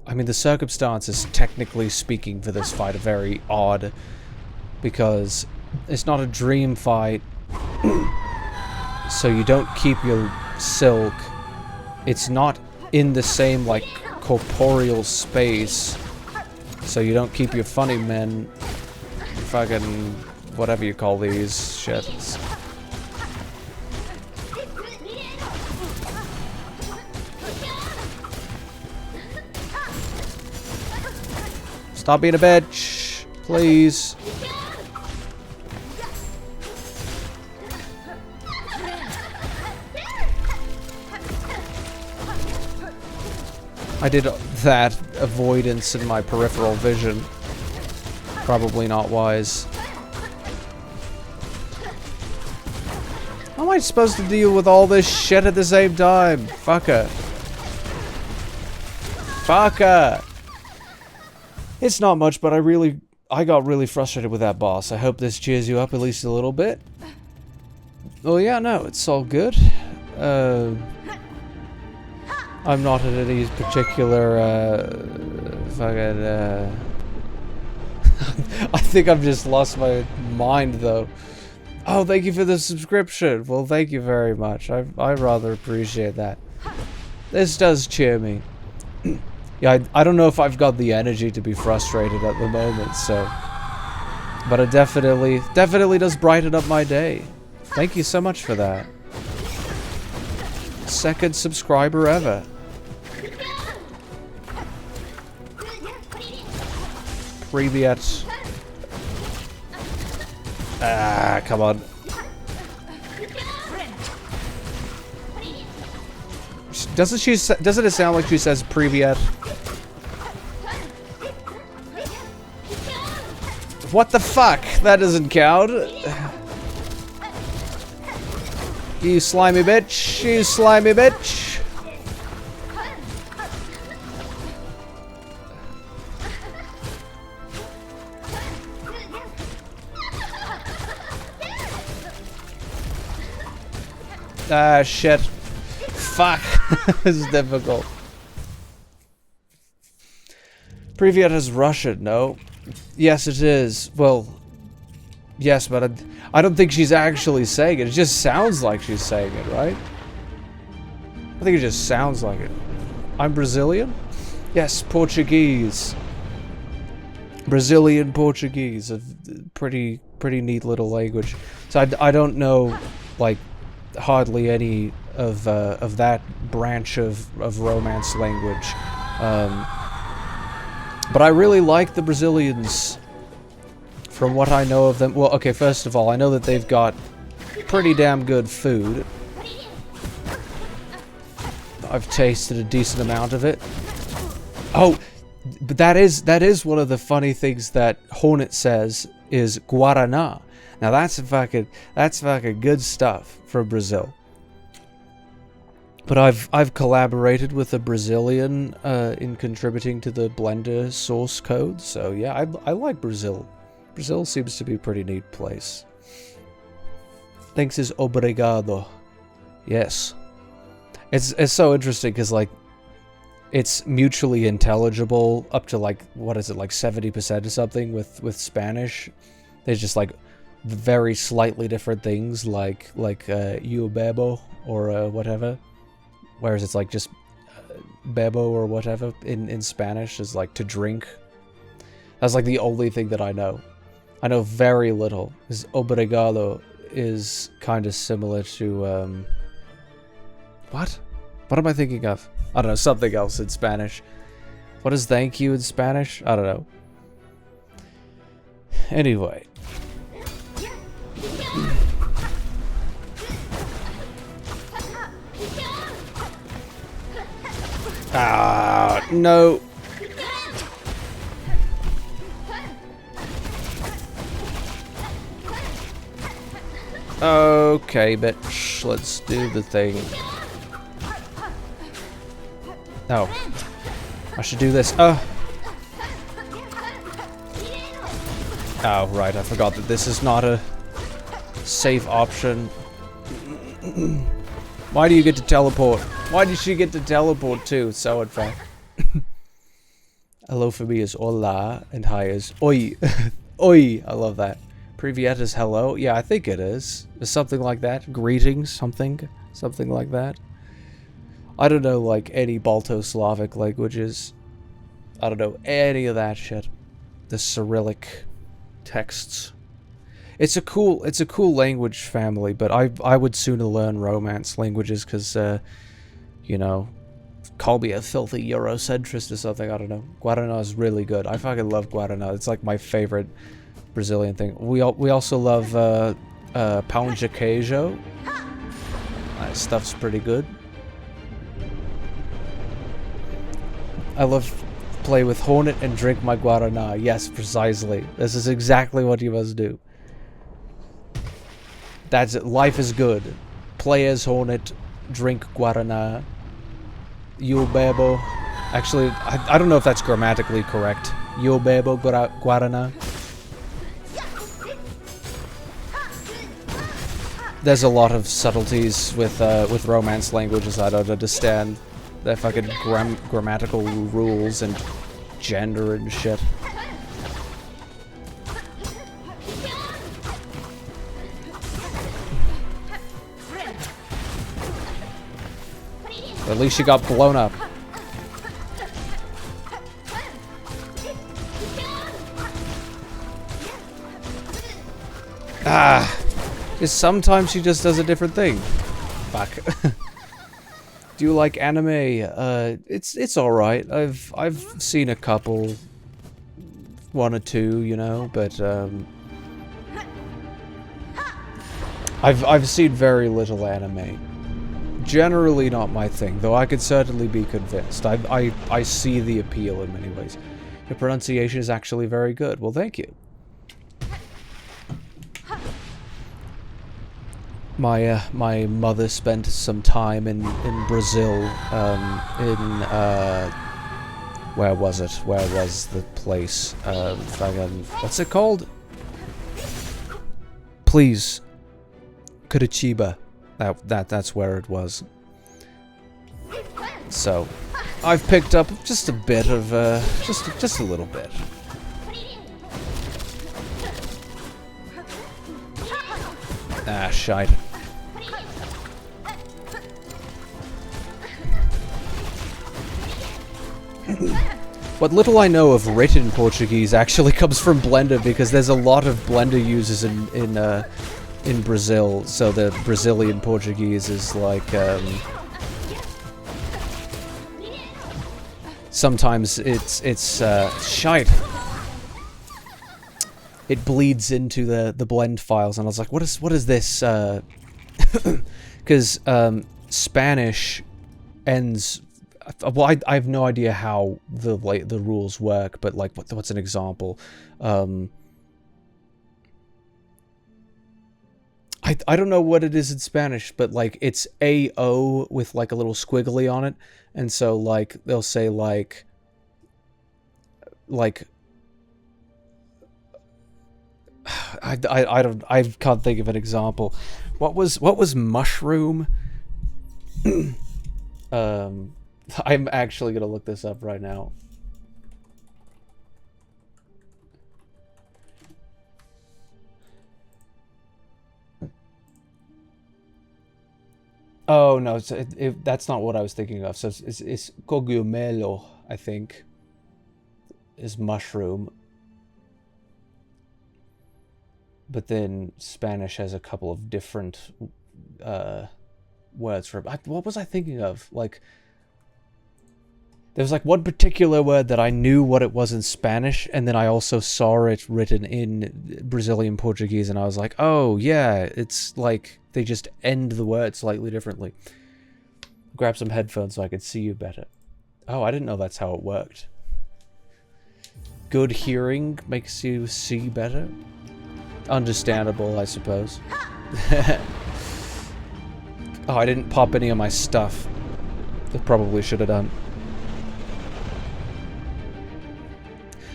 I mean, the circumstances, technically speaking, for this fight are very odd. Because it's not a dream fight, so you don't keep your silk. It's not in the same, like, corporeal space, so you don't keep your funny men, fucking, whatever you call these shits. Stop being a bitch, please. I did that avoidance in my peripheral vision. Probably not wise. How am I supposed to deal with all this shit at the same time? Fucker. Fucker. It's not much, but I got really frustrated with that boss. I hope this cheers you up at least a little bit. Oh yeah, no, it's all good. I'm not in any particular, fucking, I think I've just lost my mind, though. Oh, thank you for the subscription. Well, thank you very much. I rather appreciate that. This does cheer me. Yeah, I don't know if I've got the energy to be frustrated at the moment, so... But it definitely does brighten up my day. Thank you so much for that. Second subscriber ever. Privyet. Ah, come on. Doesn't it sound like she says Privyet? What the fuck? That doesn't count. You slimy bitch. You slimy bitch. Ah, shit. Fuck. This is difficult. Privyet is Russian, no? Yes, it is. Well, yes, but I don't think she's actually saying it. It just sounds like she's saying it, right? I think it just sounds like it. I'm Brazilian? Yes, Portuguese. Brazilian Portuguese. A pretty neat little language. So I don't know, like, hardly any of that branch of Romance language. But I really like the Brazilians. From what I know of them, well, okay, first of all, I know that they've got pretty damn good food. I've tasted a decent amount of it. Oh, but that is one of the funny things that Hornet says is Guaraná. Now that's fucking good stuff from Brazil. But I've collaborated with a Brazilian in contributing to the Blender source code, so yeah, I like Brazil. Brazil seems to be a pretty neat place. Thanks is obrigado. Yes. It's so interesting because, like, it's mutually intelligible up to, like, what is it, like 70% or something with Spanish. There's just, like, very slightly different things like yo bebo or whatever. Whereas it's like just bebo or whatever in Spanish is like to drink. That's like the only thing that I know. I know very little. Because obrigado is kind of similar to what? What am I thinking of? I don't know, something else in Spanish. What is thank you in Spanish? I don't know. Anyway. Ah, no. Okay, bitch. Let's do the thing. No. I should do this. Oh, right. I forgot that this is not a safe option. Why do you get to teleport? Why did she get to teleport too? So unfair. Hello for me is hola, and hi is oi. Oi, I love that. Privyet is hello. Yeah, I think it is. It's something like that. Greetings, something like that. I don't know, like, any Balto-Slavic languages. I don't know any of that shit. The Cyrillic texts. It's a cool language family, but I would sooner learn Romance languages because, you know, call me a filthy Eurocentrist or something, I don't know. Guaraná is really good. I fucking love Guaraná. It's like my favorite Brazilian thing. We also love pão de queijo. That stuff's pretty good. I love play with Hornet and drink my Guaraná. Yes, precisely. This is exactly what you must do. That's it. Life is good. Play as Hornet, drink Guaraná. Eu bebo. Actually, I don't know if that's grammatically correct. Eu bebo Guaraná. There's a lot of subtleties with Romance languages I don't understand. Their fucking grammatical rules and gender and shit. At least she got blown up. Ah, because sometimes she just does a different thing. Fuck. Do you like anime? It's all right. I've seen a couple, one or two, you know, but I've seen very little anime. Generally not my thing, though I could certainly be convinced. I see the appeal in many ways. Your pronunciation is actually very good. Well, thank you. My mother spent some time in Brazil, where was it? Where was the place? What's it called? Please. Curitiba. That's where it was. So, I've picked up just a bit of, just a little bit. Ah, shite. What little I know of written Portuguese actually comes from Blender, because there's a lot of Blender users in Brazil. So the Brazilian Portuguese is like sometimes it's shite. It bleeds into the blend files, and I was like, what is this? Because Spanish ends. Well, I have no idea how the rules work, but like, what's an example? I don't know what it is in Spanish, but like it's AO with like a little squiggly on it, and so like they'll say like I can't think of an example. What was mushroom? I'm actually gonna look this up right now. Oh no, that's not what I was thinking of. So it's cogumelo, I think, is mushroom. But then Spanish has a couple of different words for it. What was I thinking of? Like, there was like one particular word that I knew what it was in Spanish, and then I also saw it written in Brazilian Portuguese, and I was like, oh yeah, it's like they just end the word slightly differently. Grab some headphones so I could see you better. Oh, I didn't know that's how it worked. Good hearing makes you see better? Understandable, I suppose. Oh, I didn't pop any of my stuff. I probably should have done.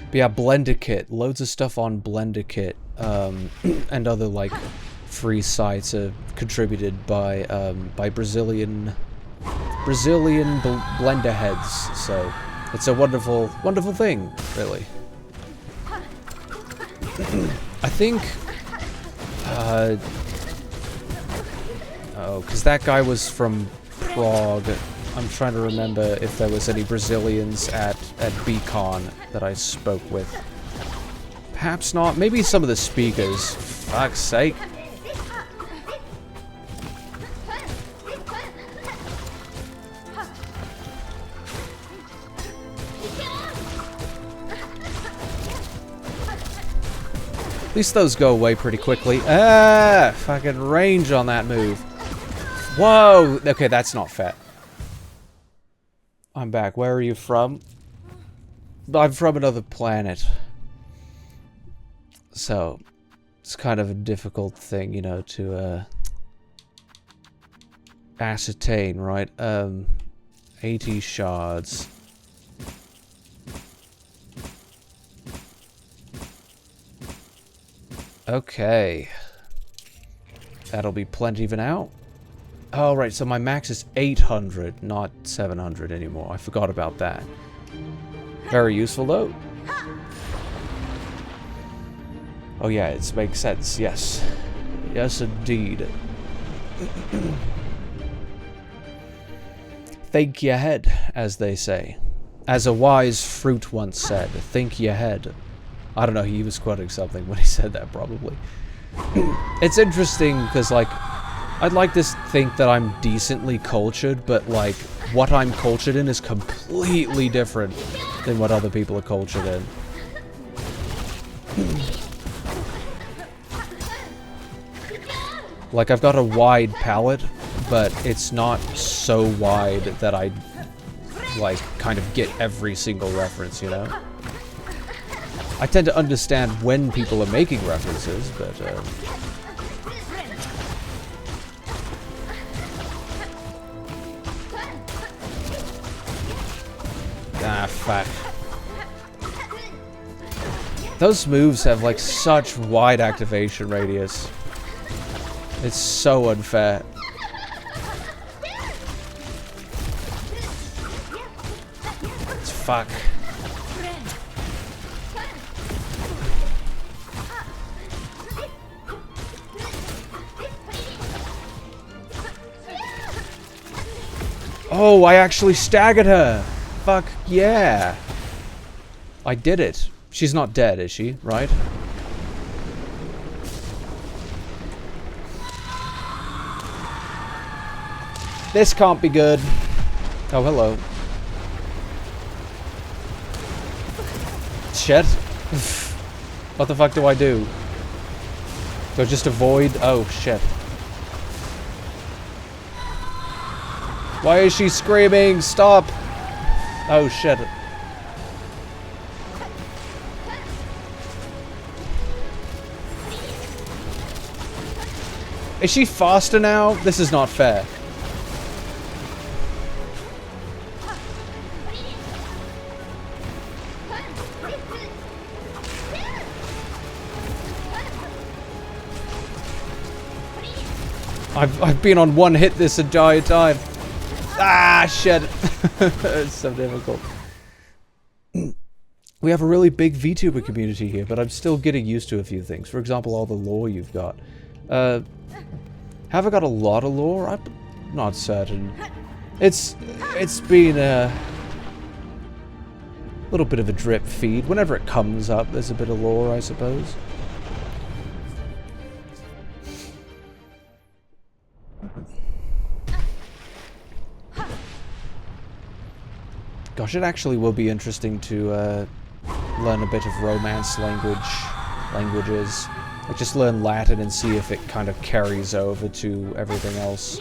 But yeah, Blender Kit. Loads of stuff on Blender Kit. And other, like, free sites are contributed by Brazilian Blender heads. So, it's a wonderful, wonderful thing, really. I think... oh, because that guy was from Prague. I'm trying to remember if there was any Brazilians at BCon that I spoke with. Perhaps not. Maybe some of the speakers. Fuck's sake. At least those go away pretty quickly. Ah! Fucking range on that move. Whoa! Okay, that's not fair. I'm back. Where are you from? I'm from another planet. So, it's kind of a difficult thing, you know, to ascertain, right? 80 shards. Okay. That'll be plenty for now. Oh, right, so my max is 800, not 700 anymore. I forgot about that. Very useful, though. Oh, yeah, it makes sense, yes. Yes, indeed. Think ahead, as they say. As a wise fruit once said, think ahead. I don't know, he was quoting something when he said that, probably. It's interesting, because, like, I'd like to think that I'm decently cultured, but, like, what I'm cultured in is completely different than what other people are cultured in. Like, I've got a wide palette, but it's not so wide that I, like, kind of get every single reference, you know? I tend to understand when people are making references, but, ah, fuck. Those moves have, like, such wide activation radius. It's so unfair. fuck. Oh, I actually staggered her. Fuck yeah. I did it. She's not dead, is she? Right? This can't be good. Oh, hello. Shit. What the fuck do I do? Do I just avoid? Oh, shit. Why is she screaming? Stop! Oh, shit. Is she faster now? This is not fair. I've been on one hit this entire time. Ah, shit. It's so difficult. We have a really big VTuber community here, but I'm still getting used to a few things. For example, all the lore you've got. Have I got a lot of lore? I'm not certain. It's been a little bit of a drip feed. Whenever it comes up, there's a bit of lore, I suppose. Gosh, it actually will be interesting to learn a bit of Romance languages. Like just learn Latin and see if it kind of carries over to everything else.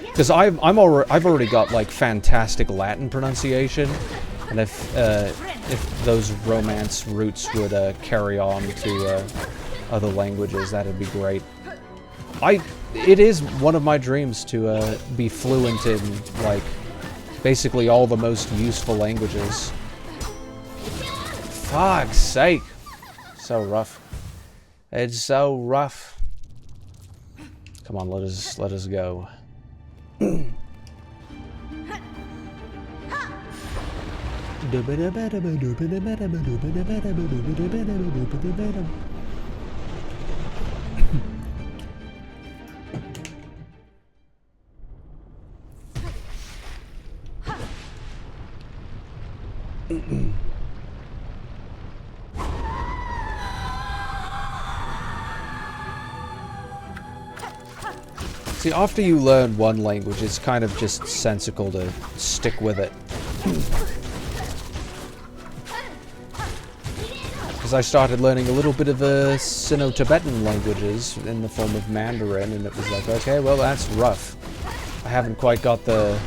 Because I've already got like fantastic Latin pronunciation, and if those Romance roots would carry on to other languages, that'd be great. It is one of my dreams to be fluent in, like, basically all the most useful languages. Fuck's sake. So rough. It's so rough. Come on, let us go. See, after you learn one language, it's kind of just sensical to stick with it. Because I started learning a little bit of Sino-Tibetan languages in the form of Mandarin, and it was like, okay, well, that's rough. I haven't quite got the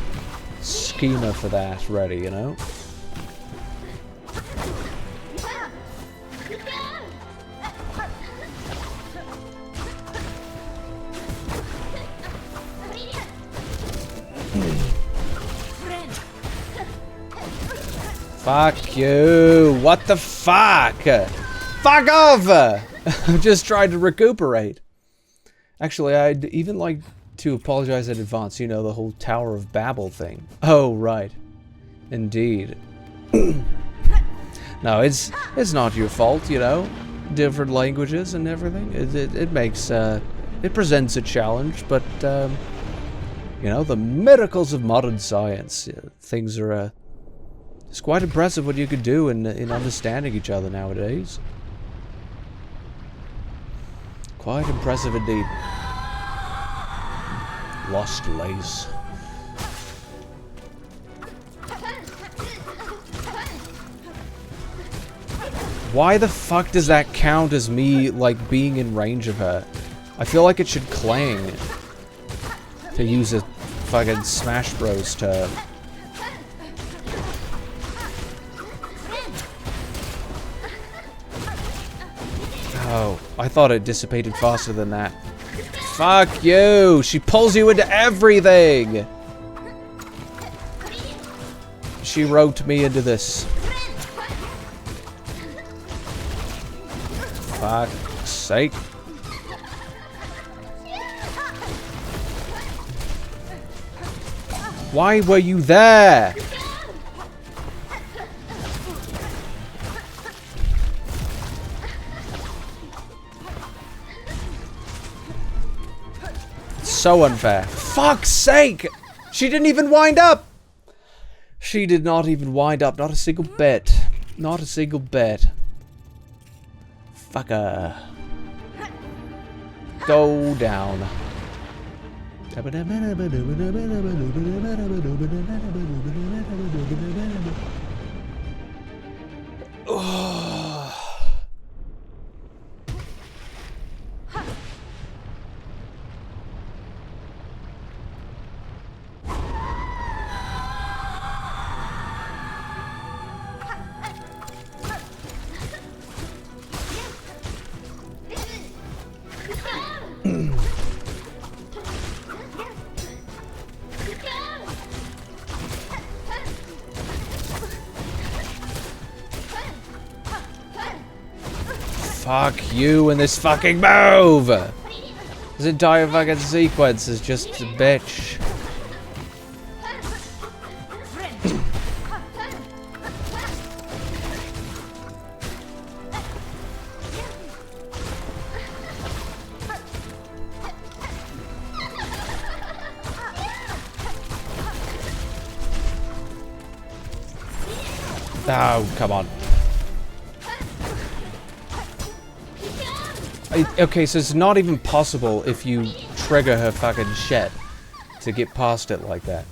schema for that ready, you know? Fuck you! What the fuck? Fuck off! I'm just trying to recuperate. Actually, I'd even like to apologize in advance. You know, the whole Tower of Babel thing. Oh, right. Indeed. No, it's not your fault, you know. Different languages and everything. It makes, it presents a challenge, but, you know, the miracles of modern science. Things are, it's quite impressive what you could do in understanding each other nowadays. Quite impressive indeed. Lost lace. Why the fuck does that count as me, like, being in range of her? I feel like it should clang. To use a fucking Smash Bros term. Oh, I thought it dissipated faster than that. Fuck you! She pulls you into everything! She roped me into this. Fuck's sake. Why were you there? So unfair. Fuck's sake! She didn't even wind up! She did not even wind up. Not a single bit. Not a single bit. Fucker. Go down. Fuck you and this fucking move! This entire fucking sequence is just a bitch. Oh, come on. Okay, so it's not even possible if you trigger her fucking shit to get past it like that.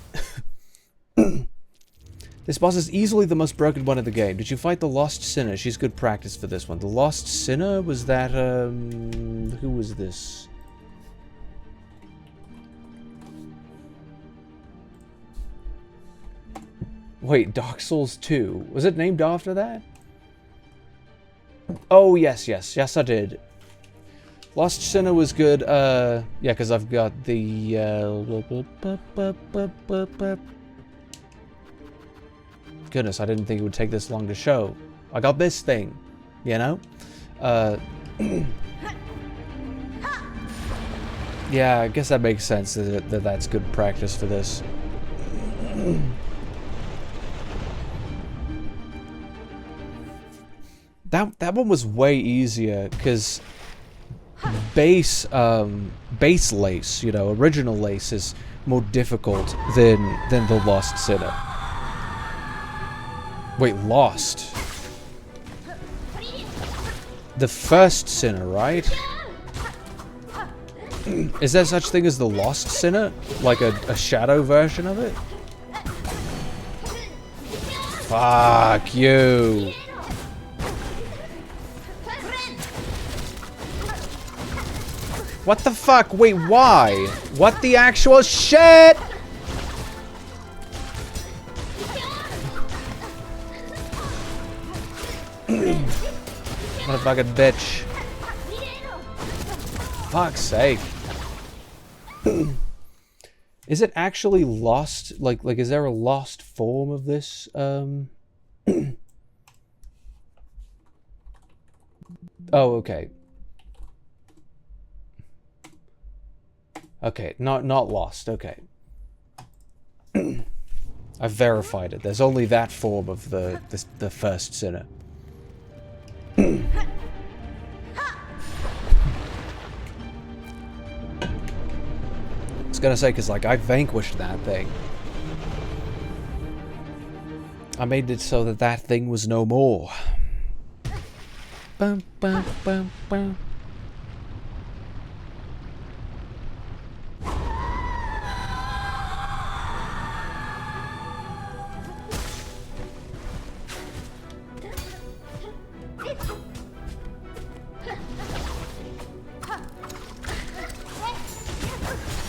This boss is easily the most broken one in the game. Did you fight the Lost Sinner? She's good practice for this one. The Lost Sinner? Was that, who was this? Wait, Dark Souls 2. Was it named after that? Oh, yes, I did. Lost Sinner was good, yeah, because I've got the, Goodness, I didn't think it would take this long to show. I got this thing, you know? Yeah, I guess that makes sense that that's good practice for this. That one was way easier, because base lace, you know, original lace is more difficult than the Lost Sinner. Wait, Lost? The first Sinner, right? Is there such thing as the Lost Sinner? Like a shadow version of it? Fuck you. What the fuck? Wait, why? What the actual shit? Motherfucking bitch. Fuck's sake. Is it actually lost? Like, is there a lost form of this? Oh, okay. Okay, not lost, okay. I've verified it. There's only that form of the first Sinner. I was gonna say, because, like, I vanquished that thing. I made it so that thing was no more. Bum, bum, bum, bum.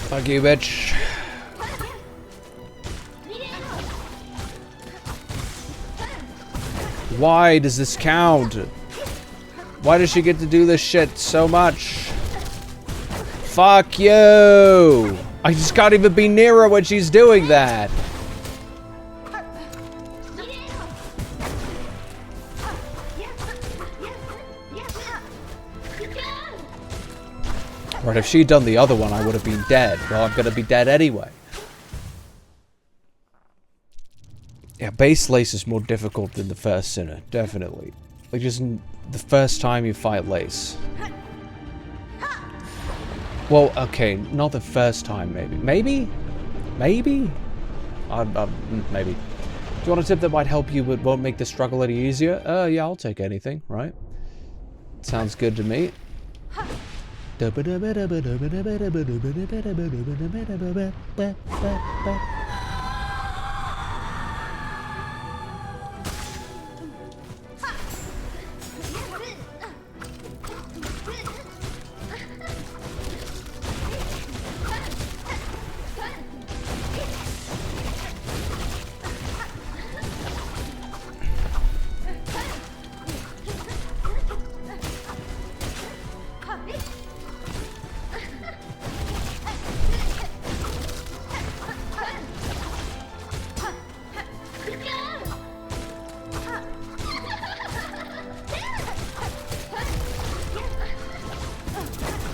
Fuck you, bitch. Why does this count? Why does she get to do this shit so much? Fuck you! I just can't even be near her when she's doing that. Right, if she'd done the other one, I would have been dead. Well, I'm gonna be dead anyway. Yeah, base Lace is more difficult than the first Sinner, definitely. Like, just the first time you fight Lace. Well, okay, not the first time, maybe. Maybe? Maybe? Maybe. Do you want a tip that might help you but won't make the struggle any easier? Yeah, I'll take anything, right? Sounds good to me.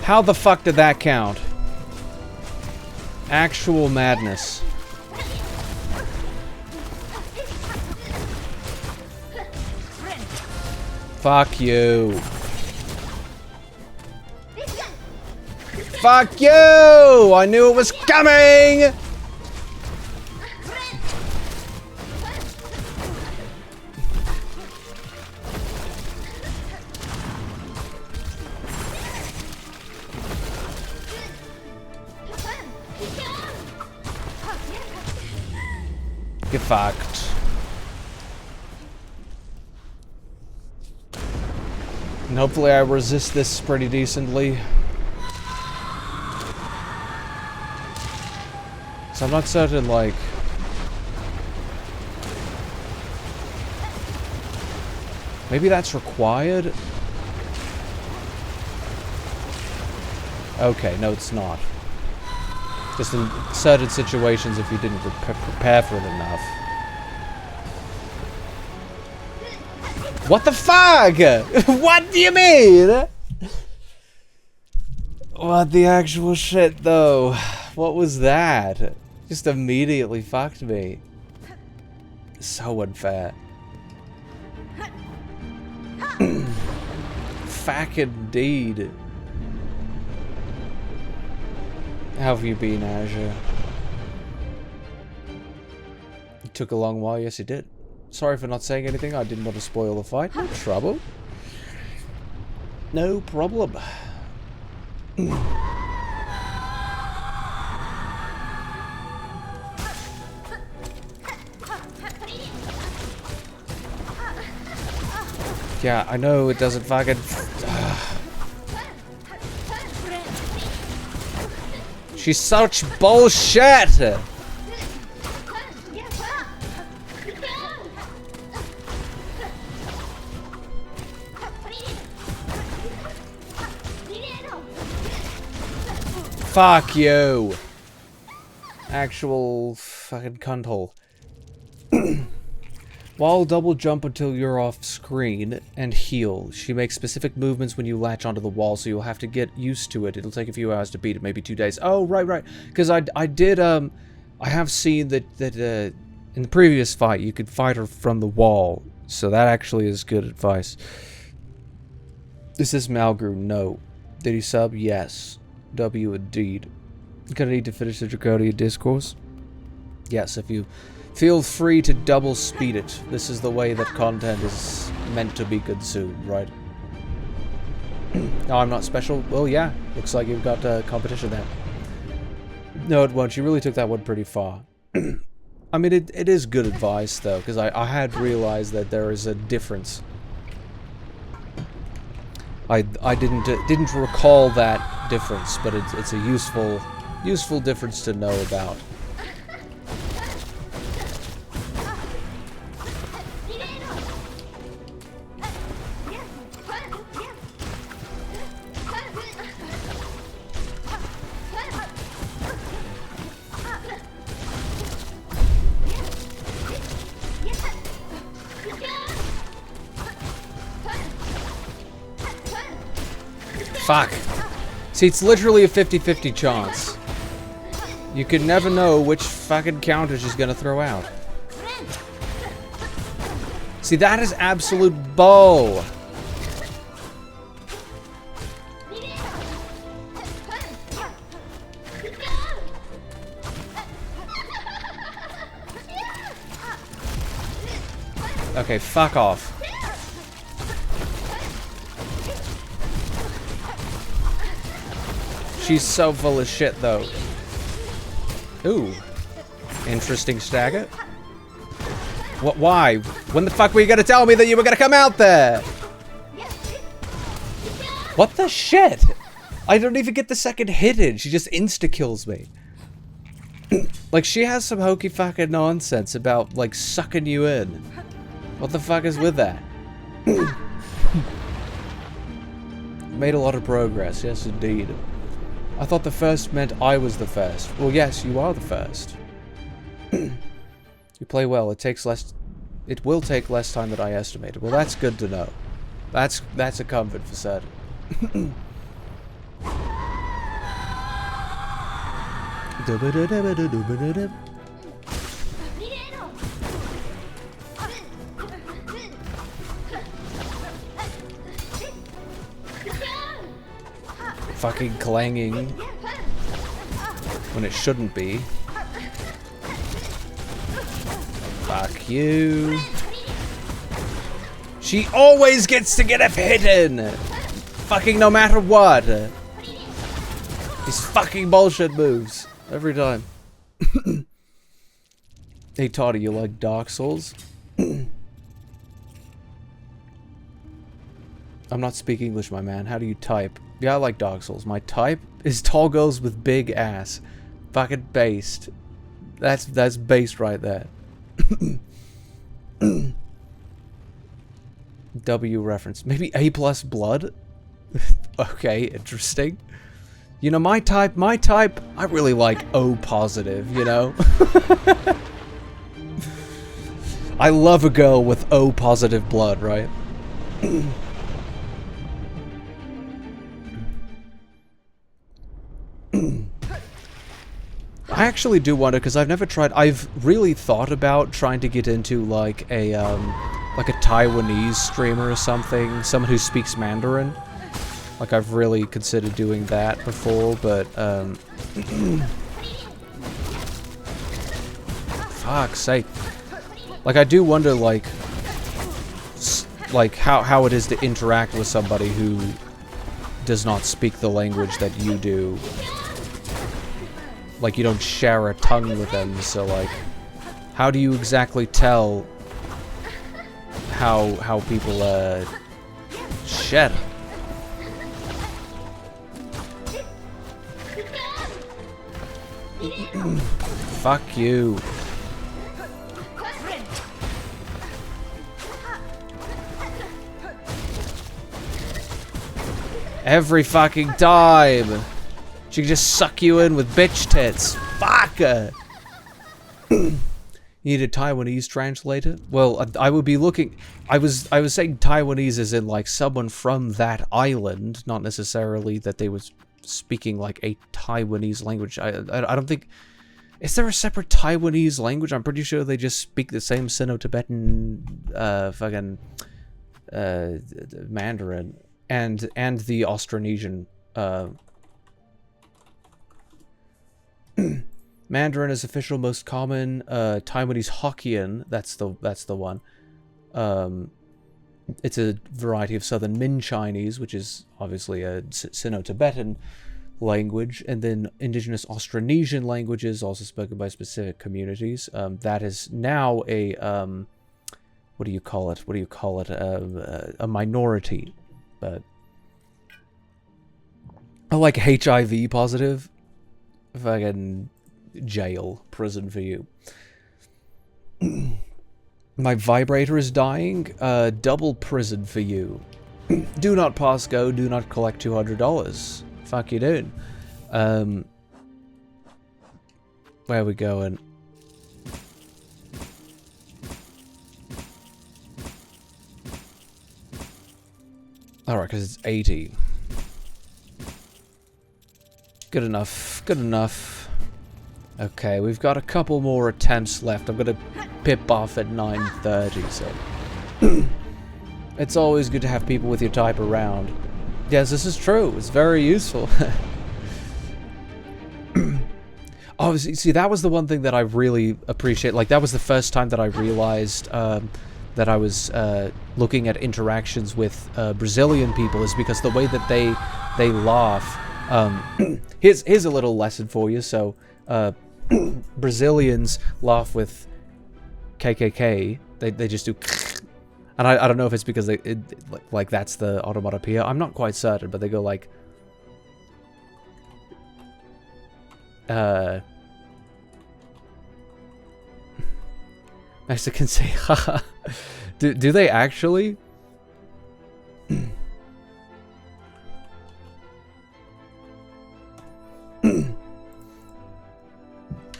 How the fuck did that count? Actual madness. Fuck you. Fuck you! I knew it was coming! Get fucked. And hopefully I resist this pretty decently. So I'm not certain, like... Maybe that's required? Okay, no it's not. Just in certain situations if you didn't prepare for it enough. What the fuck? What do you mean? What the actual shit though? What was that? Just immediately fucked me. So unfair. Fuck indeed. How have you been, Azure? It took a long while, yes it did. Sorry for not saying anything, I didn't want to spoil the fight. No trouble. No problem. Yeah, I know it doesn't fucking... She's such bullshit! Fuck you! Actual fucking cunthole. While double jump until you're off screen and heal. She makes specific movements when you latch onto the wall, so you'll have to get used to it. It'll take a few hours to beat it, maybe 2 days. Oh, right. Because I did, I have seen that in the previous fight, you could fight her from the wall. So that actually is good advice. Is this Malgru? No. Did he sub? Yes. W indeed. Gonna need to finish the Draconia Discourse? Yes, if you... Feel free to double speed it. This is the way that content is meant to be consumed, right? No, I'm not special. Well, yeah. Looks like you've got competition there. No, it won't. You really took that one pretty far. I mean, it is good advice, though, because I had realized that there is a difference. I didn't recall that difference, but it's a useful difference to know about. Fuck. See, it's literally a 50-50 chance. You could never know which fucking counter she's gonna throw out. See, that is absolute bull. Okay, fuck off. She's so full of shit, though. Ooh. Interesting stagger. What? Why? When the fuck were you gonna tell me that you were gonna come out there? What the shit? I don't even get the second hit in. She just insta-kills me. Like, she has some hokey fucking nonsense about, like, sucking you in. What the fuck is with that? Made a lot of progress, yes indeed. I thought the first meant I was the first. Well, yes, you are the first. You play well. It will take less time than I estimated. Well, that's good to know. That's a comfort for certain. Fucking clanging when it shouldn't be. Fuck you. She always gets to get a hit in. Fucking no matter what. These fucking bullshit moves. Every time. Hey Toddy, you like Dark Souls? I'm not speaking English, my man. How do you type? Yeah, I like Dark Souls. My type is tall girls with big ass. Fucking based. That's based right there. W reference. Maybe A+ blood? Okay, interesting. You know, my type, I really like O positive, you know? I love a girl with O positive blood, right? I actually do wonder, because I've never tried, I've really thought about trying to get into like a Taiwanese streamer or something, someone who speaks Mandarin. Like, I've really considered doing that before, but, fuck's sake. Like, I do wonder, like how it is to interact with somebody who does not speak the language that you do. Like, you don't share a tongue with them, so, like, how do you exactly tell how people, shit. Fuck you. Every fucking time. She can just suck you in with bitch tits. Fuck her. You need a Taiwanese translator? Well, I would be looking. I was saying Taiwanese as in like someone from that island, not necessarily that they was speaking like a Taiwanese language. I don't think. Is there a separate Taiwanese language? I'm pretty sure they just speak the same Sino-Tibetan fucking Mandarin and the Austronesian. Mandarin is official, most common. Taiwanese Hokkien, that's the one. It's a variety of Southern Min Chinese, which is obviously a Sino-Tibetan language, and then indigenous Austronesian languages, also spoken by specific communities. That is now a what do you call it? A minority, but I like HIV positive. Fucking jail, prison for you. My vibrator is dying. Double prison for you. Do not pass go. Do not collect $200. Fuck you doing. Where are we going? Alright, because it's 80. Good enough. Good enough. Okay, we've got a couple more attempts left. I'm gonna pip off at 9:30, so It's always good to have people with your type around. Yes, this is true. It's very useful. Oh, see, that was the one thing that I really appreciate. Like, that was the first time that I realized that I was looking at interactions with Brazilian people, is because the way that they laugh. Here's a little lesson for you. So, Brazilians laugh with KKK. They just do, and I don't know if it's because like that's the automatopoeia. I'm not quite certain, but they go like. Mexicans say haha. Do they actually?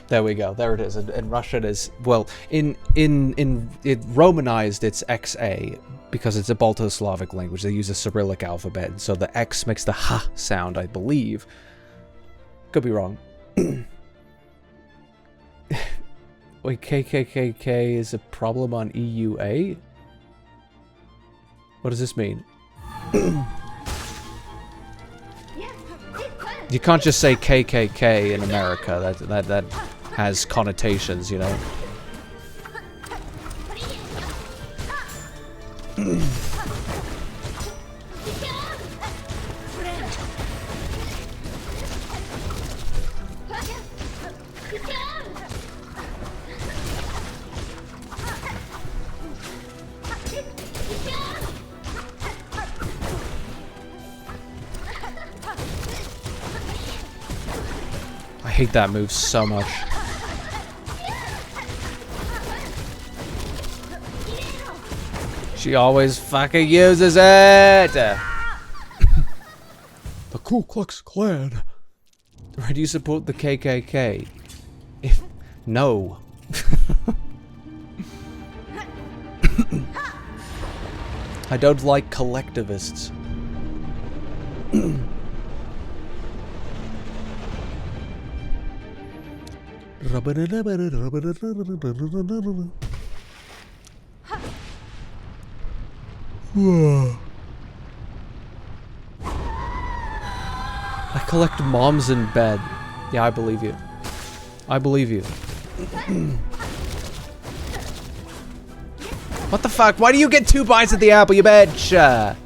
There we go. There it is. And Russian is, well, in it Romanized, it's XA because it's a Balto-Slavic language. They use a Cyrillic alphabet, and so the X makes the ha sound, I believe. Could be wrong. Wait, KKKK is a problem on EUA? What does this mean? You can't just say KKK in America. That has connotations, you know. I hate that move so much. She always fucking uses it! The Ku Klux Klan. Why do you support the KKK? If... No. I don't like collectivists. I collect moms in bed. Yeah, I believe you. I believe you. What the fuck? Why do you get 2 bites at the apple, you bitch?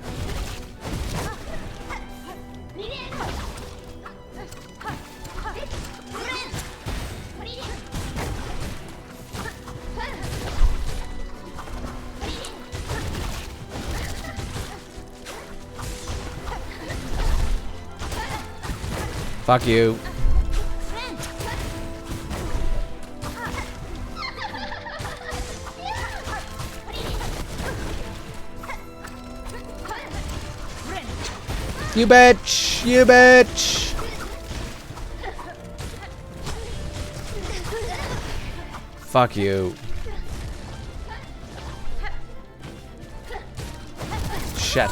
Fuck you. You bitch! You bitch! Fuck you. Shit.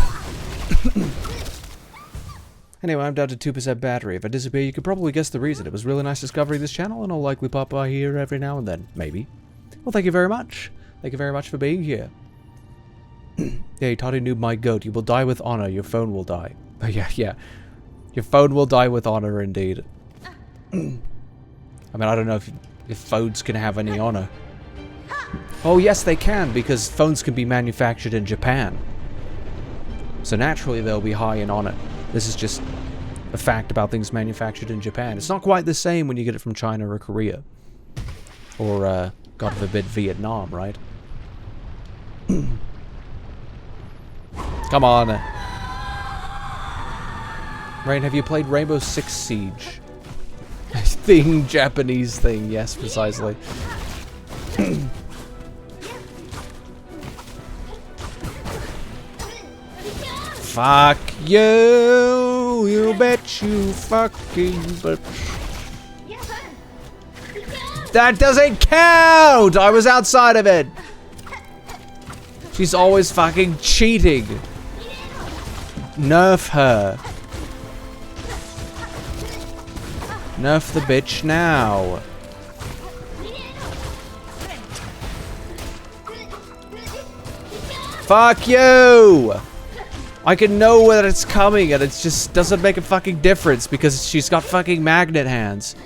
Anyway, I'm down to 2% battery. If I disappear, you could probably guess the reason. It was really nice discovering this channel, and I'll likely pop by here every now and then. Maybe. Well, thank you very much. Thank you very much for being here. Hey, Toddy Noob my goat. You will die with honor. Your phone will die. Oh, yeah. Your phone will die with honor, indeed. I mean, I don't know if phones can have any honor. Oh, yes, they can, because phones can be manufactured in Japan. So naturally, they'll be high in honor. This is just a fact about things manufactured in Japan. It's not quite the same when you get it from China or Korea. Or, God forbid, Vietnam, right? Come on. Rain, have you played Rainbow Six Siege? Japanese thing, yes, precisely. Fuck you, you bet you fucking bitch. That doesn't count! I was outside of it! She's always fucking cheating. Nerf her. Nerf the bitch now. Fuck you! I can know that it's coming and it just doesn't make a fucking difference because she's got fucking magnet hands.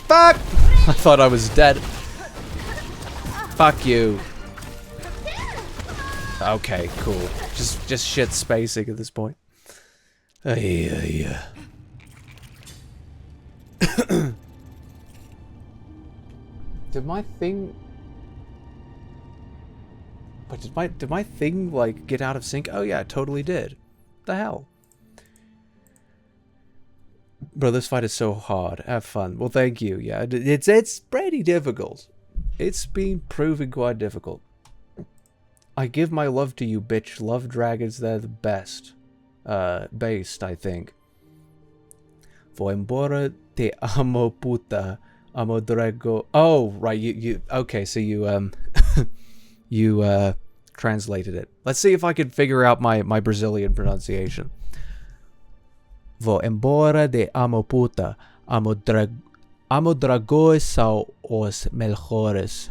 Fuck! I thought I was dead. Fuck you. Okay, cool. Just shit spacing at this point. Yeah. Did my thing... But did my thing, like, get out of sync? Oh yeah, it totally did. The hell? Bro, this fight is so hard. Have fun. Well, thank you. Yeah, it's pretty difficult. It's been proving quite difficult. I give my love to you, bitch. Love dragons, they're the best. Based, I think. For embora te amo puta, amo drago. Oh, right, you okay, so you, you, translated it. Let's see if I can figure out my Brazilian pronunciation. Vou embora de amo puta, amo dragões são os melhores.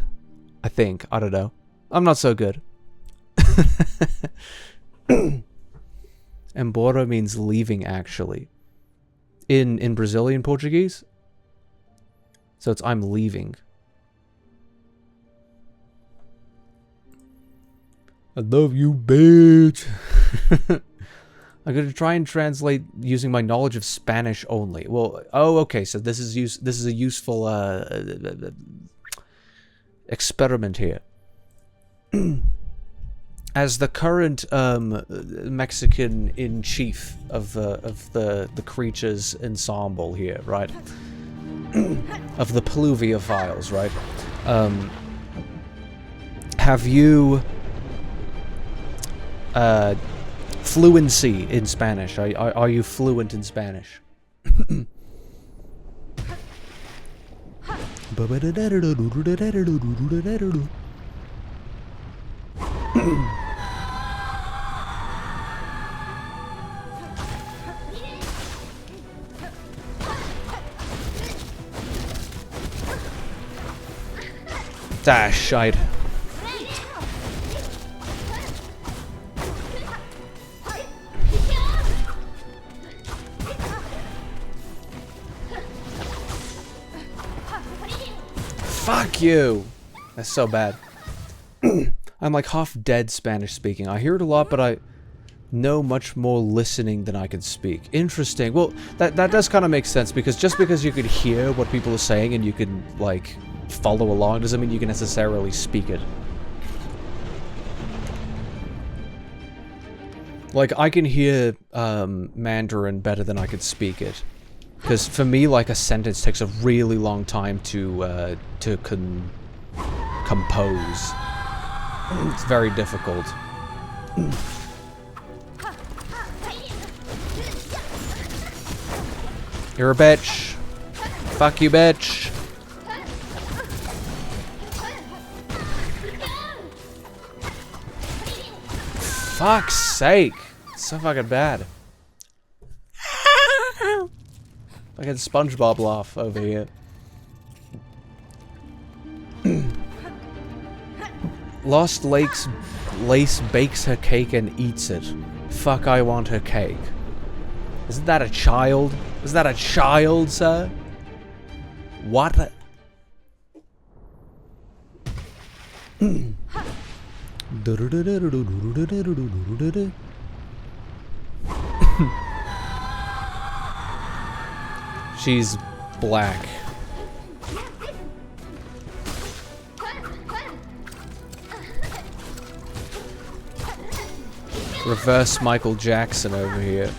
I think. I don't know. I'm not so good. Embora means leaving, actually. In Brazilian Portuguese. So it's I'm leaving. I love you, bitch. I'm gonna try and translate using my knowledge of Spanish only. Well, oh, okay. So this is a useful experiment here. As the current Mexican in chief of the creatures ensemble here, right? Of the Pluvia files, right? Have you fluency in Spanish? Are you fluent in Spanish? Ah, shite. Fuck you! That's so bad. I'm like half dead Spanish speaking. I hear it a lot, but I know much more listening than I can speak. Interesting. Well, that does kind of make sense, because just because you could hear what people are saying and you can, like, follow along doesn't mean you can necessarily speak it. Like, I can hear Mandarin better than I could speak it. Because for me, like, a sentence takes a really long time to compose. It's very difficult. You're a bitch. Fuck you, bitch. Fuck's sake. It's so fucking bad. Fucking SpongeBob laugh over here. Lost Lace bakes her cake and eats it. Fuck, I want her cake. Isn't that a child? Is that a child, sir? What? She's black. Reverse Michael Jackson over here.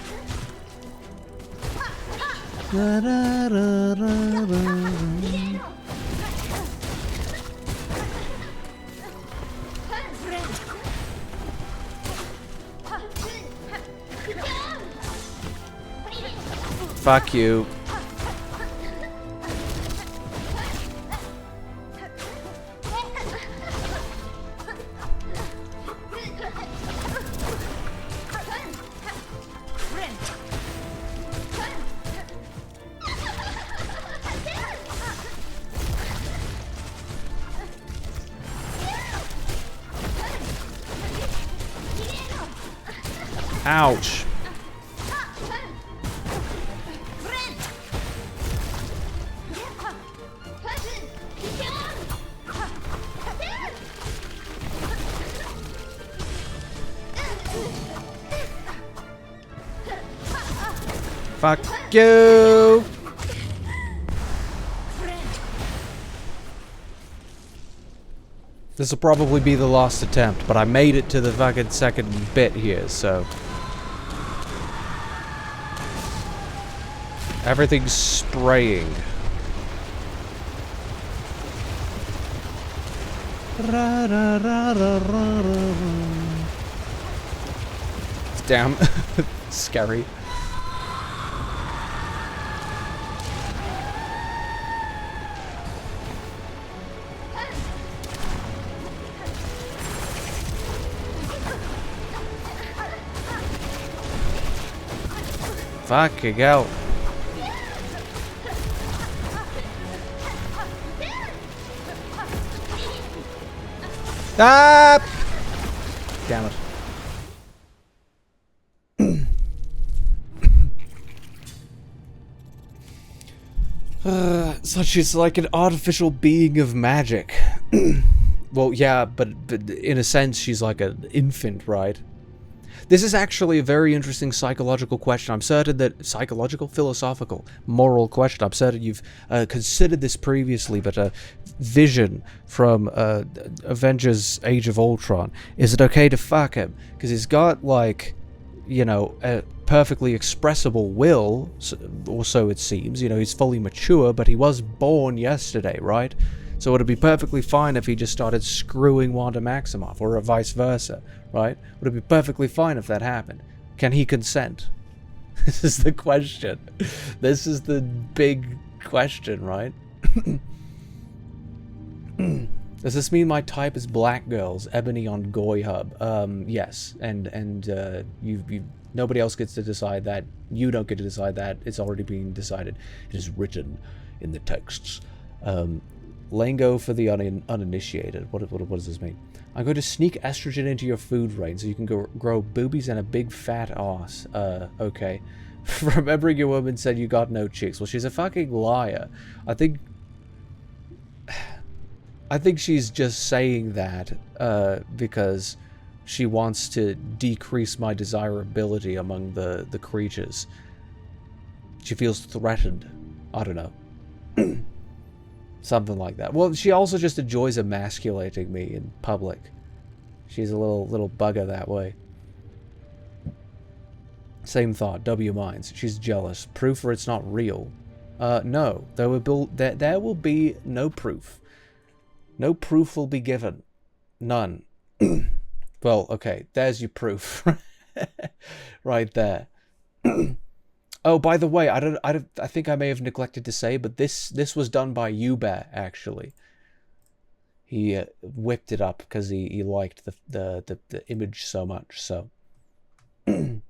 Fuck you. Ouch. Fuck you! This will probably be the last attempt, but I made it to the fucking second bit here, so... Everything's spraying. Damn. Scary. Fucking hell. Ah! Damn it. Such is like an artificial being of magic. Well, yeah, but in a sense, she's like an infant, right? This is actually a very interesting psychological question. I'm certain that... Psychological? Philosophical? Moral question. I'm certain you've considered this previously, but Vision from Avengers Age of Ultron. Is it okay to fuck him? Because he's got, like, you know, a perfectly expressible will, or so it seems. You know, he's fully mature, but he was born yesterday, right? So it'd be perfectly fine if he just started screwing Wanda Maximoff, or vice versa, right? Would it be perfectly fine if that happened? Can he consent? This is the question. This is the big question, right? Does this mean my type is black girls, Ebony on Goy Hub? Yes, and nobody else gets to decide that. You don't get to decide that. It's already been decided. It is written in the texts. Lingo for the uninitiated. What does this mean? I'm going to sneak estrogen into your food rain so you can grow boobies and a big fat ass. Okay. Remembering your woman said you got no chicks. Well, she's a fucking liar. I think she's just saying that because she wants to decrease my desirability among the creatures. She feels threatened. I don't know. Something like that. Well, she also just enjoys emasculating me in public. She's a little bugger that way. Same thought. W minds. She's jealous. Proof or it's not real. No. There will be no proof. No proof will be given. None. Well, okay. There's your proof. Right there. Oh, by the way, I think I may have neglected to say, but this was done by Uber, actually. He whipped it up because he liked the image so much. So, W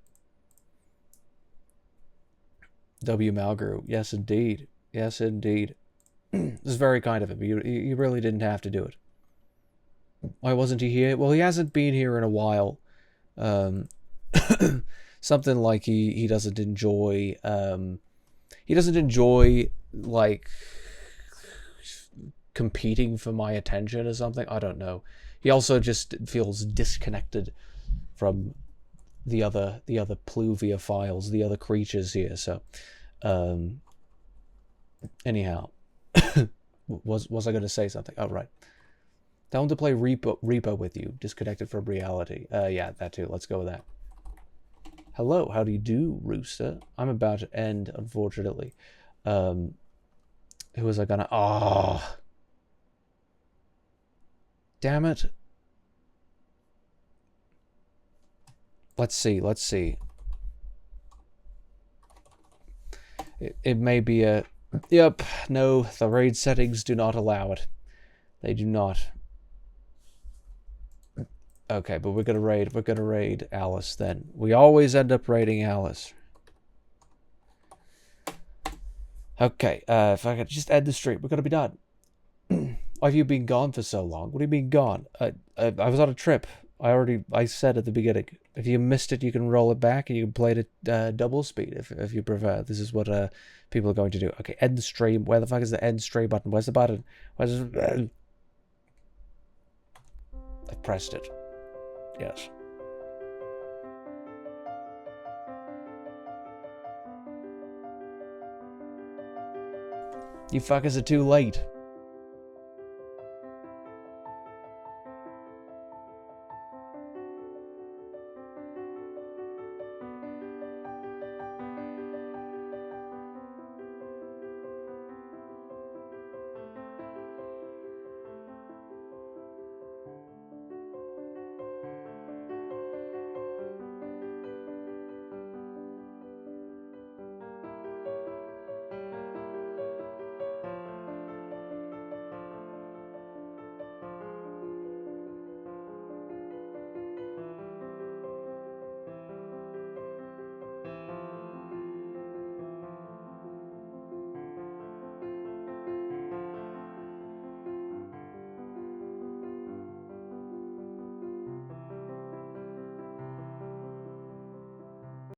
Malgrew, yes indeed, yes indeed. This is very kind of him. You really didn't have to do it. Why wasn't he here? Well, he hasn't been here in a while. Something like he doesn't enjoy like competing for my attention or something. I don't know. He also just feels disconnected from the other pluvia files, the other creatures here. So anyhow, was I going to say something? Oh, right. Tell him to play repo with you. Disconnected from reality. Yeah, that too. Let's go with that. Hello, how do you do, Rooster? I'm about to end, unfortunately. Who was I gonna... Oh! Damn it. Let's see. It may be a... Yep, no, the raid settings do not allow it. They do not. Okay, but we're gonna raid Alice then. We always end up raiding Alice. Okay, if I could just end the stream, we're gonna be done. Why have you been gone for so long? What do you mean gone? I was on a trip. I said at the beginning, if you missed it, you can roll it back and you can play it at double speed if you prefer. This is what people are going to do. Okay, end stream. Where the fuck is the end stream button? Where's the button? Where's the... I pressed it. Yes. You fuckers are too late.